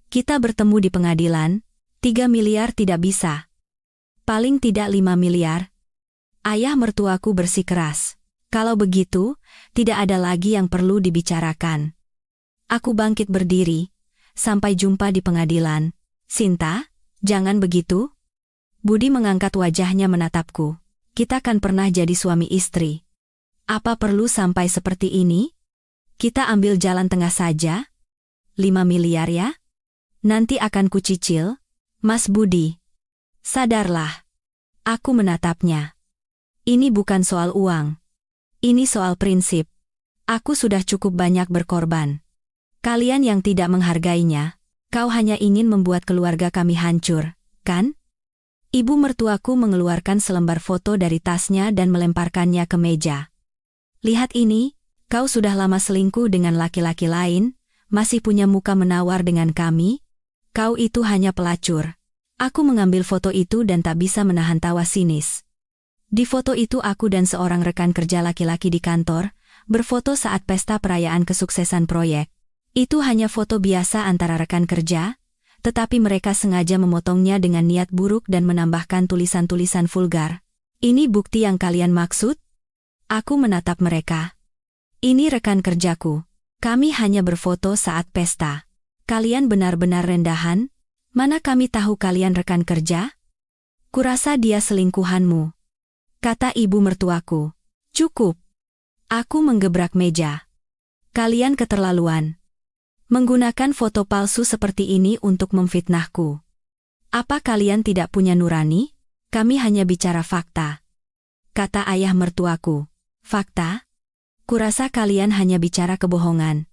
kita bertemu di pengadilan. 3 miliar tidak bisa. Paling tidak 5 miliar. Ayah mertuaku bersikeras. Kalau begitu, tidak ada lagi yang perlu dibicarakan. Aku bangkit berdiri. Sampai jumpa di pengadilan. Sinta, jangan begitu. Budi mengangkat wajahnya menatapku. Kita kan pernah jadi suami istri. Apa perlu sampai seperti ini? Kita ambil jalan tengah saja. 5 miliar ya? Nanti akan kucicil. Mas Budi. Sadarlah. Aku menatapnya. Ini bukan soal uang. Ini soal prinsip. Aku sudah cukup banyak berkorban. Kalian yang tidak menghargainya, kau hanya ingin membuat keluarga kami hancur, kan? Ibu mertuaku mengeluarkan selembar foto dari tasnya dan melemparkannya ke meja. Lihat ini, kau sudah lama selingkuh dengan laki-laki lain, masih punya muka menawar dengan kami? Kau itu hanya pelacur. Aku mengambil foto itu dan tak bisa menahan tawa sinis. Di foto itu aku dan seorang rekan kerja laki-laki di kantor, berfoto saat pesta perayaan kesuksesan proyek. Itu hanya foto biasa antara rekan kerja, tetapi mereka sengaja memotongnya dengan niat buruk dan menambahkan tulisan-tulisan vulgar. Ini bukti yang kalian maksud? Aku menatap mereka. Ini rekan kerjaku. Kami hanya berfoto saat pesta. Kalian benar-benar rendahan? Mana kami tahu kalian rekan kerja? Kurasa dia selingkuhanmu, kata ibu mertuaku. Cukup. Aku menggebrak meja. Kalian keterlaluan. Menggunakan foto palsu seperti ini untuk memfitnahku. Apa kalian tidak punya nurani? Kami hanya bicara fakta, kata ayah mertuaku. Fakta? Kurasa kalian hanya bicara kebohongan.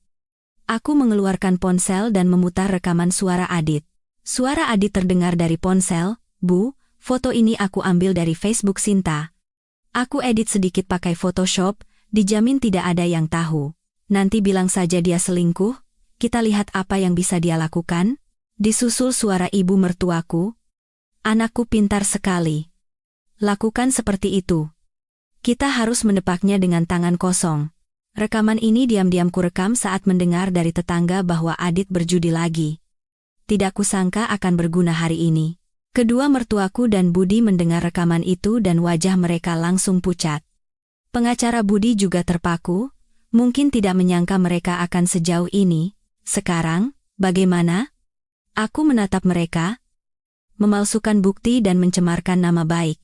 Aku mengeluarkan ponsel dan memutar rekaman suara Adit. Suara Adit terdengar dari ponsel. Bu, foto ini aku ambil dari Facebook Sinta. Aku edit sedikit pakai Photoshop, dijamin tidak ada yang tahu. Nanti bilang saja dia selingkuh, kita lihat apa yang bisa dia lakukan. Disusul suara ibu mertuaku. Anakku pintar sekali. Lakukan seperti itu. Kita harus menepaknya dengan tangan kosong. Rekaman ini diam-diam kurekam saat mendengar dari tetangga bahwa Adit berjudi lagi. Tidak kusangka akan berguna hari ini. Kedua mertuaku dan Budi mendengar rekaman itu dan wajah mereka langsung pucat. Pengacara Budi juga terpaku, mungkin tidak menyangka mereka akan sejauh ini. Sekarang, bagaimana? Aku menatap mereka. Memalsukan bukti dan mencemarkan nama baik.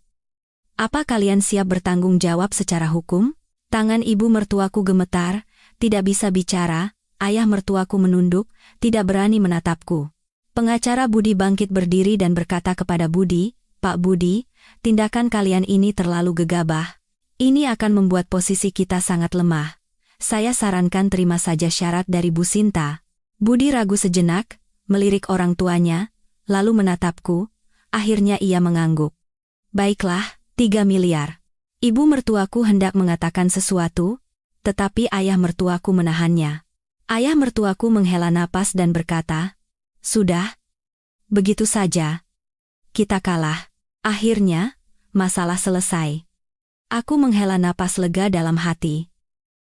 Apa kalian siap bertanggung jawab secara hukum? Tangan ibu mertuaku gemetar, tidak bisa bicara, ayah mertuaku menunduk, tidak berani menatapku. Pengacara Budi bangkit berdiri dan berkata kepada Budi, Pak Budi, tindakan kalian ini terlalu gegabah. Ini akan membuat posisi kita sangat lemah. Saya sarankan terima saja syarat dari Bu Sinta. Budi ragu sejenak, melirik orang tuanya, lalu menatapku, akhirnya ia mengangguk. Baiklah, 3 miliar. Ibu mertuaku hendak mengatakan sesuatu, tetapi ayah mertuaku menahannya. Ayah mertuaku menghela napas dan berkata, sudah. Begitu saja. Kita kalah. Akhirnya, masalah selesai. Aku menghela napas lega dalam hati.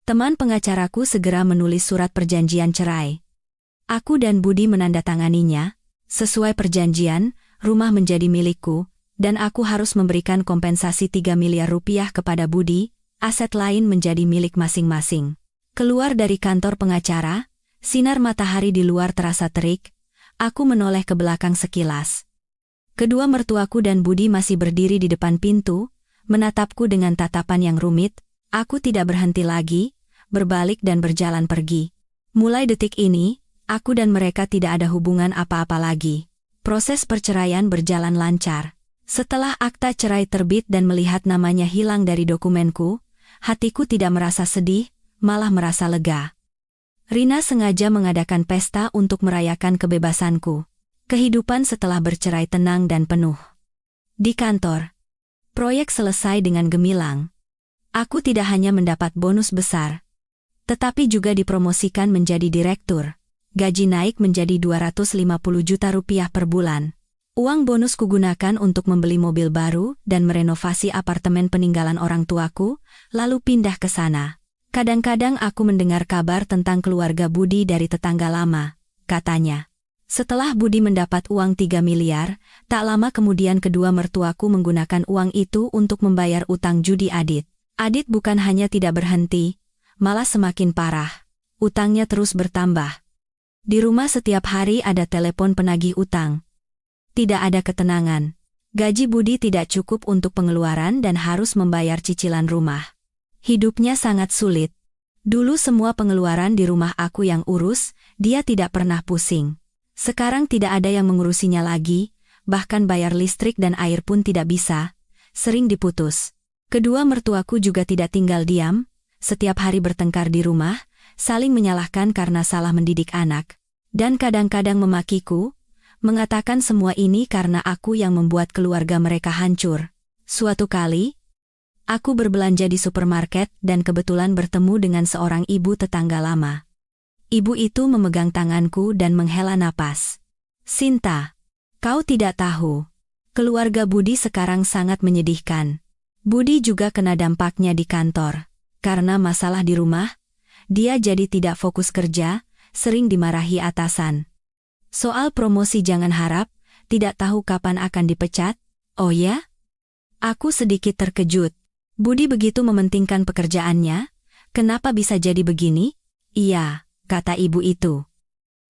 Teman pengacaraku segera menulis surat perjanjian cerai. Aku dan Budi menandatanganinya. Sesuai perjanjian, rumah menjadi milikku, dan aku harus memberikan kompensasi 3 miliar rupiah kepada Budi, aset lain menjadi milik masing-masing. Keluar dari kantor pengacara, sinar matahari di luar terasa terik. Aku menoleh ke belakang sekilas. Kedua mertuaku dan Budi masih berdiri di depan pintu, menatapku dengan tatapan yang rumit. Aku tidak berhenti lagi, berbalik dan berjalan pergi. Mulai detik ini, aku dan mereka tidak ada hubungan apa-apa lagi. Proses perceraian berjalan lancar. Setelah akta cerai terbit dan melihat namanya hilang dari dokumenku, hatiku tidak merasa sedih, malah merasa lega. Rina sengaja mengadakan pesta untuk merayakan kebebasanku. Kehidupan setelah bercerai tenang dan penuh. Di kantor, proyek selesai dengan gemilang. Aku tidak hanya mendapat bonus besar, tetapi juga dipromosikan menjadi direktur. Gaji naik menjadi 250 juta rupiah per bulan. Uang bonus kugunakan untuk membeli mobil baru dan merenovasi apartemen peninggalan orang tuaku, lalu pindah ke sana. Kadang-kadang aku mendengar kabar tentang keluarga Budi dari tetangga lama, katanya. Setelah Budi mendapat uang 3 miliar, tak lama kemudian kedua mertuaku menggunakan uang itu untuk membayar utang judi Adit. Adit bukan hanya tidak berhenti, malah semakin parah. Utangnya terus bertambah. Di rumah setiap hari ada telepon penagih utang. Tidak ada ketenangan. Gaji Budi tidak cukup untuk pengeluaran dan harus membayar cicilan rumah. Hidupnya sangat sulit. Dulu semua pengeluaran di rumah aku yang urus, dia tidak pernah pusing. Sekarang tidak ada yang mengurusinya lagi, bahkan bayar listrik dan air pun tidak bisa, sering diputus. Kedua mertuaku juga tidak tinggal diam, setiap hari bertengkar di rumah, saling menyalahkan karena salah mendidik anak. Dan kadang-kadang memakiku, mengatakan semua ini karena aku yang membuat keluarga mereka hancur. Suatu kali, aku berbelanja di supermarket dan kebetulan bertemu dengan seorang ibu tetangga lama. Ibu itu memegang tanganku dan menghela napas. Sinta, kau tidak tahu. Keluarga Budi sekarang sangat menyedihkan. Budi juga kena dampaknya di kantor. Karena masalah di rumah, dia jadi tidak fokus kerja, sering dimarahi atasan. Soal promosi jangan harap, tidak tahu kapan akan dipecat. Oh ya? Aku sedikit terkejut. Budi begitu mementingkan pekerjaannya, kenapa bisa jadi begini? Iya, kata ibu itu.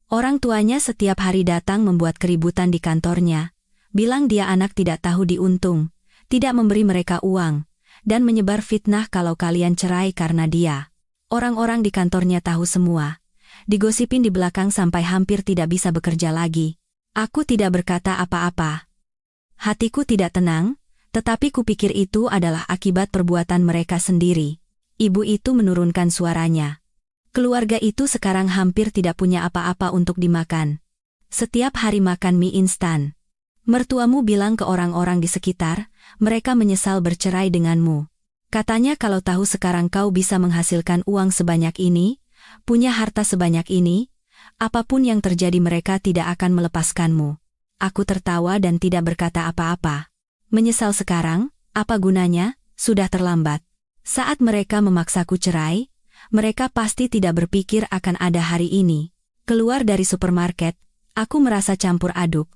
Orang tuanya setiap hari datang membuat keributan di kantornya, bilang dia anak tidak tahu diuntung, tidak memberi mereka uang, dan menyebar fitnah kalau kalian cerai karena dia. Orang-orang di kantornya tahu semua. Digosipin di belakang sampai hampir tidak bisa bekerja lagi. Aku tidak berkata apa-apa. Hatiku tidak tenang, tetapi kupikir itu adalah akibat perbuatan mereka sendiri. Ibu itu menurunkan suaranya. Keluarga itu sekarang hampir tidak punya apa-apa untuk dimakan. Setiap hari makan mie instan. Mertuamu bilang ke orang-orang di sekitar, mereka menyesal bercerai denganmu. Katanya kalau tahu sekarang kau bisa menghasilkan uang sebanyak ini, punya harta sebanyak ini, apapun yang terjadi mereka tidak akan melepaskanmu. Aku tertawa dan tidak berkata apa-apa. Menyesal sekarang, apa gunanya, sudah terlambat. Saat mereka memaksaku cerai, mereka pasti tidak berpikir akan ada hari ini. Keluar dari supermarket, aku merasa campur aduk.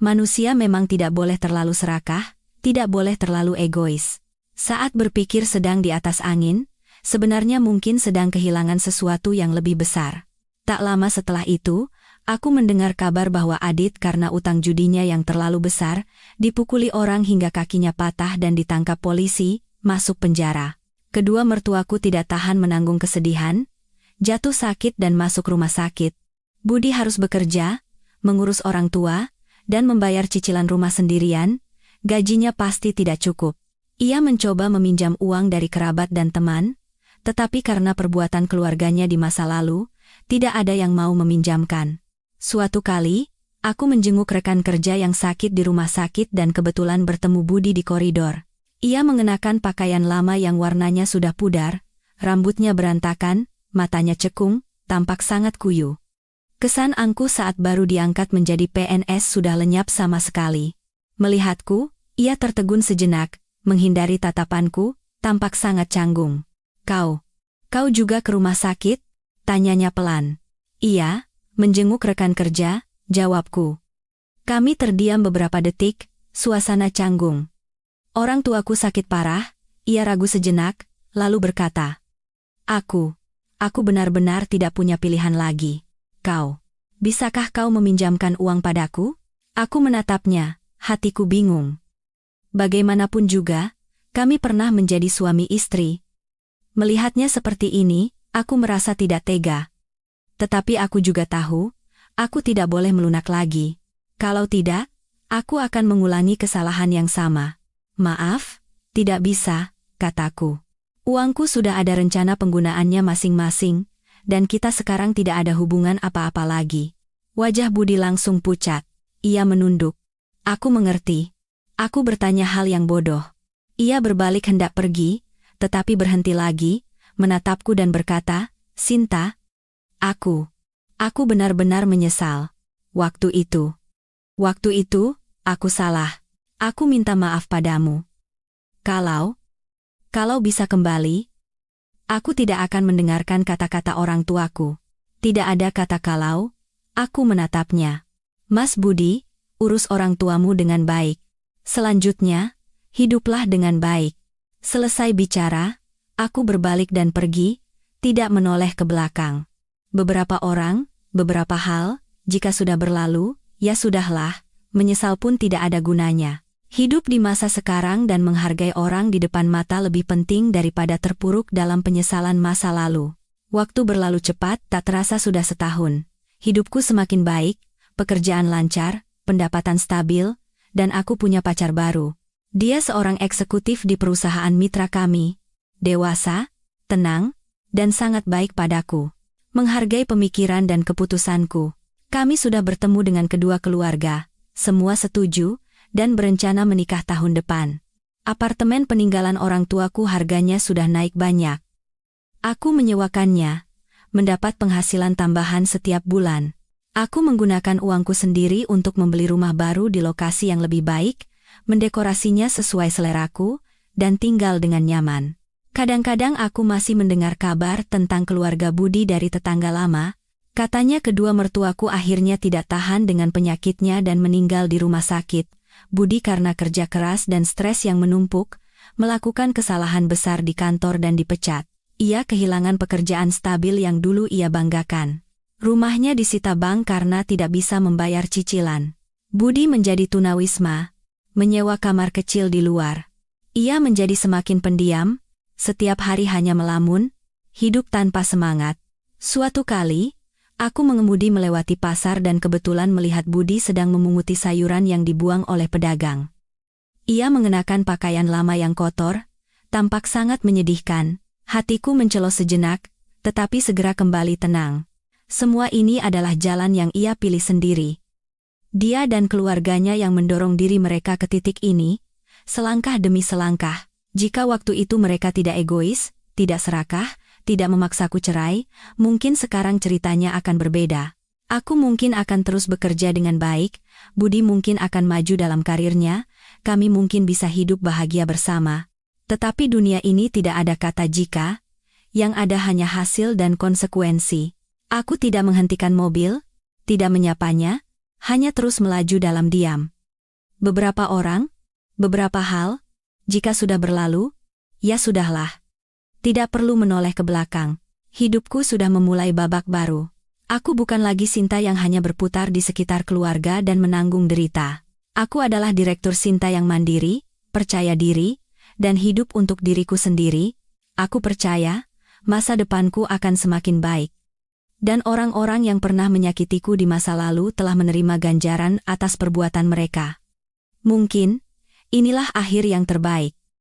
Manusia memang tidak boleh terlalu serakah, tidak boleh terlalu egois. Saat berpikir sedang di atas angin, sebenarnya mungkin sedang kehilangan sesuatu yang lebih besar. Tak lama setelah itu, aku mendengar kabar bahwa Adit karena utang judinya yang terlalu besar, dipukuli orang hingga kakinya patah dan ditangkap polisi, masuk penjara. Kedua mertuaku tidak tahan menanggung kesedihan, jatuh sakit dan masuk rumah sakit. Budi harus bekerja, mengurus orang tua, dan membayar cicilan rumah sendirian, gajinya pasti tidak cukup. Ia mencoba meminjam uang dari kerabat dan teman, tetapi karena perbuatan keluarganya di masa lalu, tidak ada yang mau meminjamkan. Suatu kali, aku menjenguk rekan kerja yang sakit di rumah sakit dan kebetulan bertemu Budi di koridor. Ia mengenakan pakaian lama yang warnanya sudah pudar, rambutnya berantakan, matanya cekung, tampak sangat kuyu. Kesan angkuh saat baru diangkat menjadi PNS sudah lenyap sama sekali. Melihatku, ia tertegun sejenak, menghindari tatapanku, tampak sangat canggung. Kau juga ke rumah sakit? Tanyanya pelan. Iya, menjenguk rekan kerja, jawabku. Kami terdiam beberapa detik, suasana canggung. Orang tuaku sakit parah, ia ragu sejenak, lalu berkata. Aku benar-benar tidak punya pilihan lagi. Bisakah kau meminjamkan uang padaku? Aku menatapnya, hatiku bingung. Bagaimanapun juga, kami pernah menjadi suami istri. Melihatnya seperti ini, aku merasa tidak tega. Tetapi aku juga tahu, aku tidak boleh melunak lagi. Kalau tidak, aku akan mengulangi kesalahan yang sama. Maaf, tidak bisa, kataku. Uangku sudah ada rencana penggunaannya masing-masing, dan kita sekarang tidak ada hubungan apa-apa lagi. Wajah Budi langsung pucat. Ia menunduk. Aku mengerti. Aku bertanya hal yang bodoh. Ia berbalik hendak pergi, tetapi berhenti lagi, menatapku dan berkata, Sinta, aku benar-benar menyesal. Waktu itu, aku salah. Aku minta maaf padamu. Kalau bisa kembali, aku tidak akan mendengarkan kata-kata orang tuaku. Tidak ada kata kalau, aku menatapnya. Mas Budi, urus orang tuamu dengan baik. Selanjutnya, hiduplah dengan baik. Selesai bicara, aku berbalik dan pergi, tidak menoleh ke belakang. Beberapa orang, beberapa hal, jika sudah berlalu, ya sudahlah, menyesal pun tidak ada gunanya. Hidup di masa sekarang dan menghargai orang di depan mata lebih penting daripada terpuruk dalam penyesalan masa lalu. Waktu berlalu cepat, tak terasa sudah setahun. Hidupku semakin baik, pekerjaan lancar, pendapatan stabil, dan aku punya pacar baru. Dia seorang eksekutif di perusahaan mitra kami. Dewasa, tenang, dan sangat baik padaku. Menghargai pemikiran dan keputusanku. Kami sudah bertemu dengan kedua keluarga. Semua setuju, dan berencana menikah tahun depan. Apartemen peninggalan orang tuaku harganya sudah naik banyak. Aku menyewakannya, mendapat penghasilan tambahan setiap bulan. Aku menggunakan uangku sendiri untuk membeli rumah baru di lokasi yang lebih baik, mendekorasinya sesuai seleraku, dan tinggal dengan nyaman. Kadang-kadang aku masih mendengar kabar tentang keluarga Budi dari tetangga lama, Katanya kedua mertuaku akhirnya tidak tahan dengan penyakitnya dan meninggal di rumah sakit. Budi karena kerja keras dan stres yang menumpuk, melakukan kesalahan besar di kantor dan dipecat. Ia kehilangan pekerjaan stabil yang dulu ia banggakan. Rumahnya disita bank karena tidak bisa membayar cicilan. Budi menjadi tunawisma, menyewa kamar kecil di luar. Ia menjadi semakin pendiam, setiap hari hanya melamun, hidup tanpa semangat. Suatu kali, aku mengemudi melewati pasar dan kebetulan melihat Budi sedang memunguti sayuran yang dibuang oleh pedagang. Ia mengenakan pakaian lama yang kotor, tampak sangat menyedihkan. Hatiku mencelos sejenak, tetapi segera kembali tenang. Semua ini adalah jalan yang ia pilih sendiri. Dia dan keluarganya yang mendorong diri mereka ke titik ini, selangkah demi selangkah. Jika waktu itu mereka tidak egois, tidak serakah, tidak memaksaku cerai, mungkin sekarang ceritanya akan berbeda. Aku mungkin akan terus bekerja dengan baik, Budi mungkin akan maju dalam karirnya, kami mungkin bisa hidup bahagia bersama. Tetapi dunia ini tidak ada kata jika, yang ada hanya hasil dan konsekuensi. Aku tidak menghentikan mobil, tidak menyapanya, hanya terus melaju dalam diam. Beberapa orang, beberapa hal, jika sudah berlalu, ya sudahlah. Tidak perlu menoleh ke belakang. Hidupku sudah memulai babak baru. Aku bukan lagi Sinta yang hanya berputar di sekitar keluarga dan menanggung derita. Aku adalah direktur Sinta yang mandiri, percaya diri, dan hidup untuk diriku sendiri. Aku percaya, masa depanku akan semakin baik. Dan orang-orang yang pernah menyakitiku di masa lalu telah menerima ganjaran atas perbuatan mereka. Mungkin, inilah akhir yang terbaik.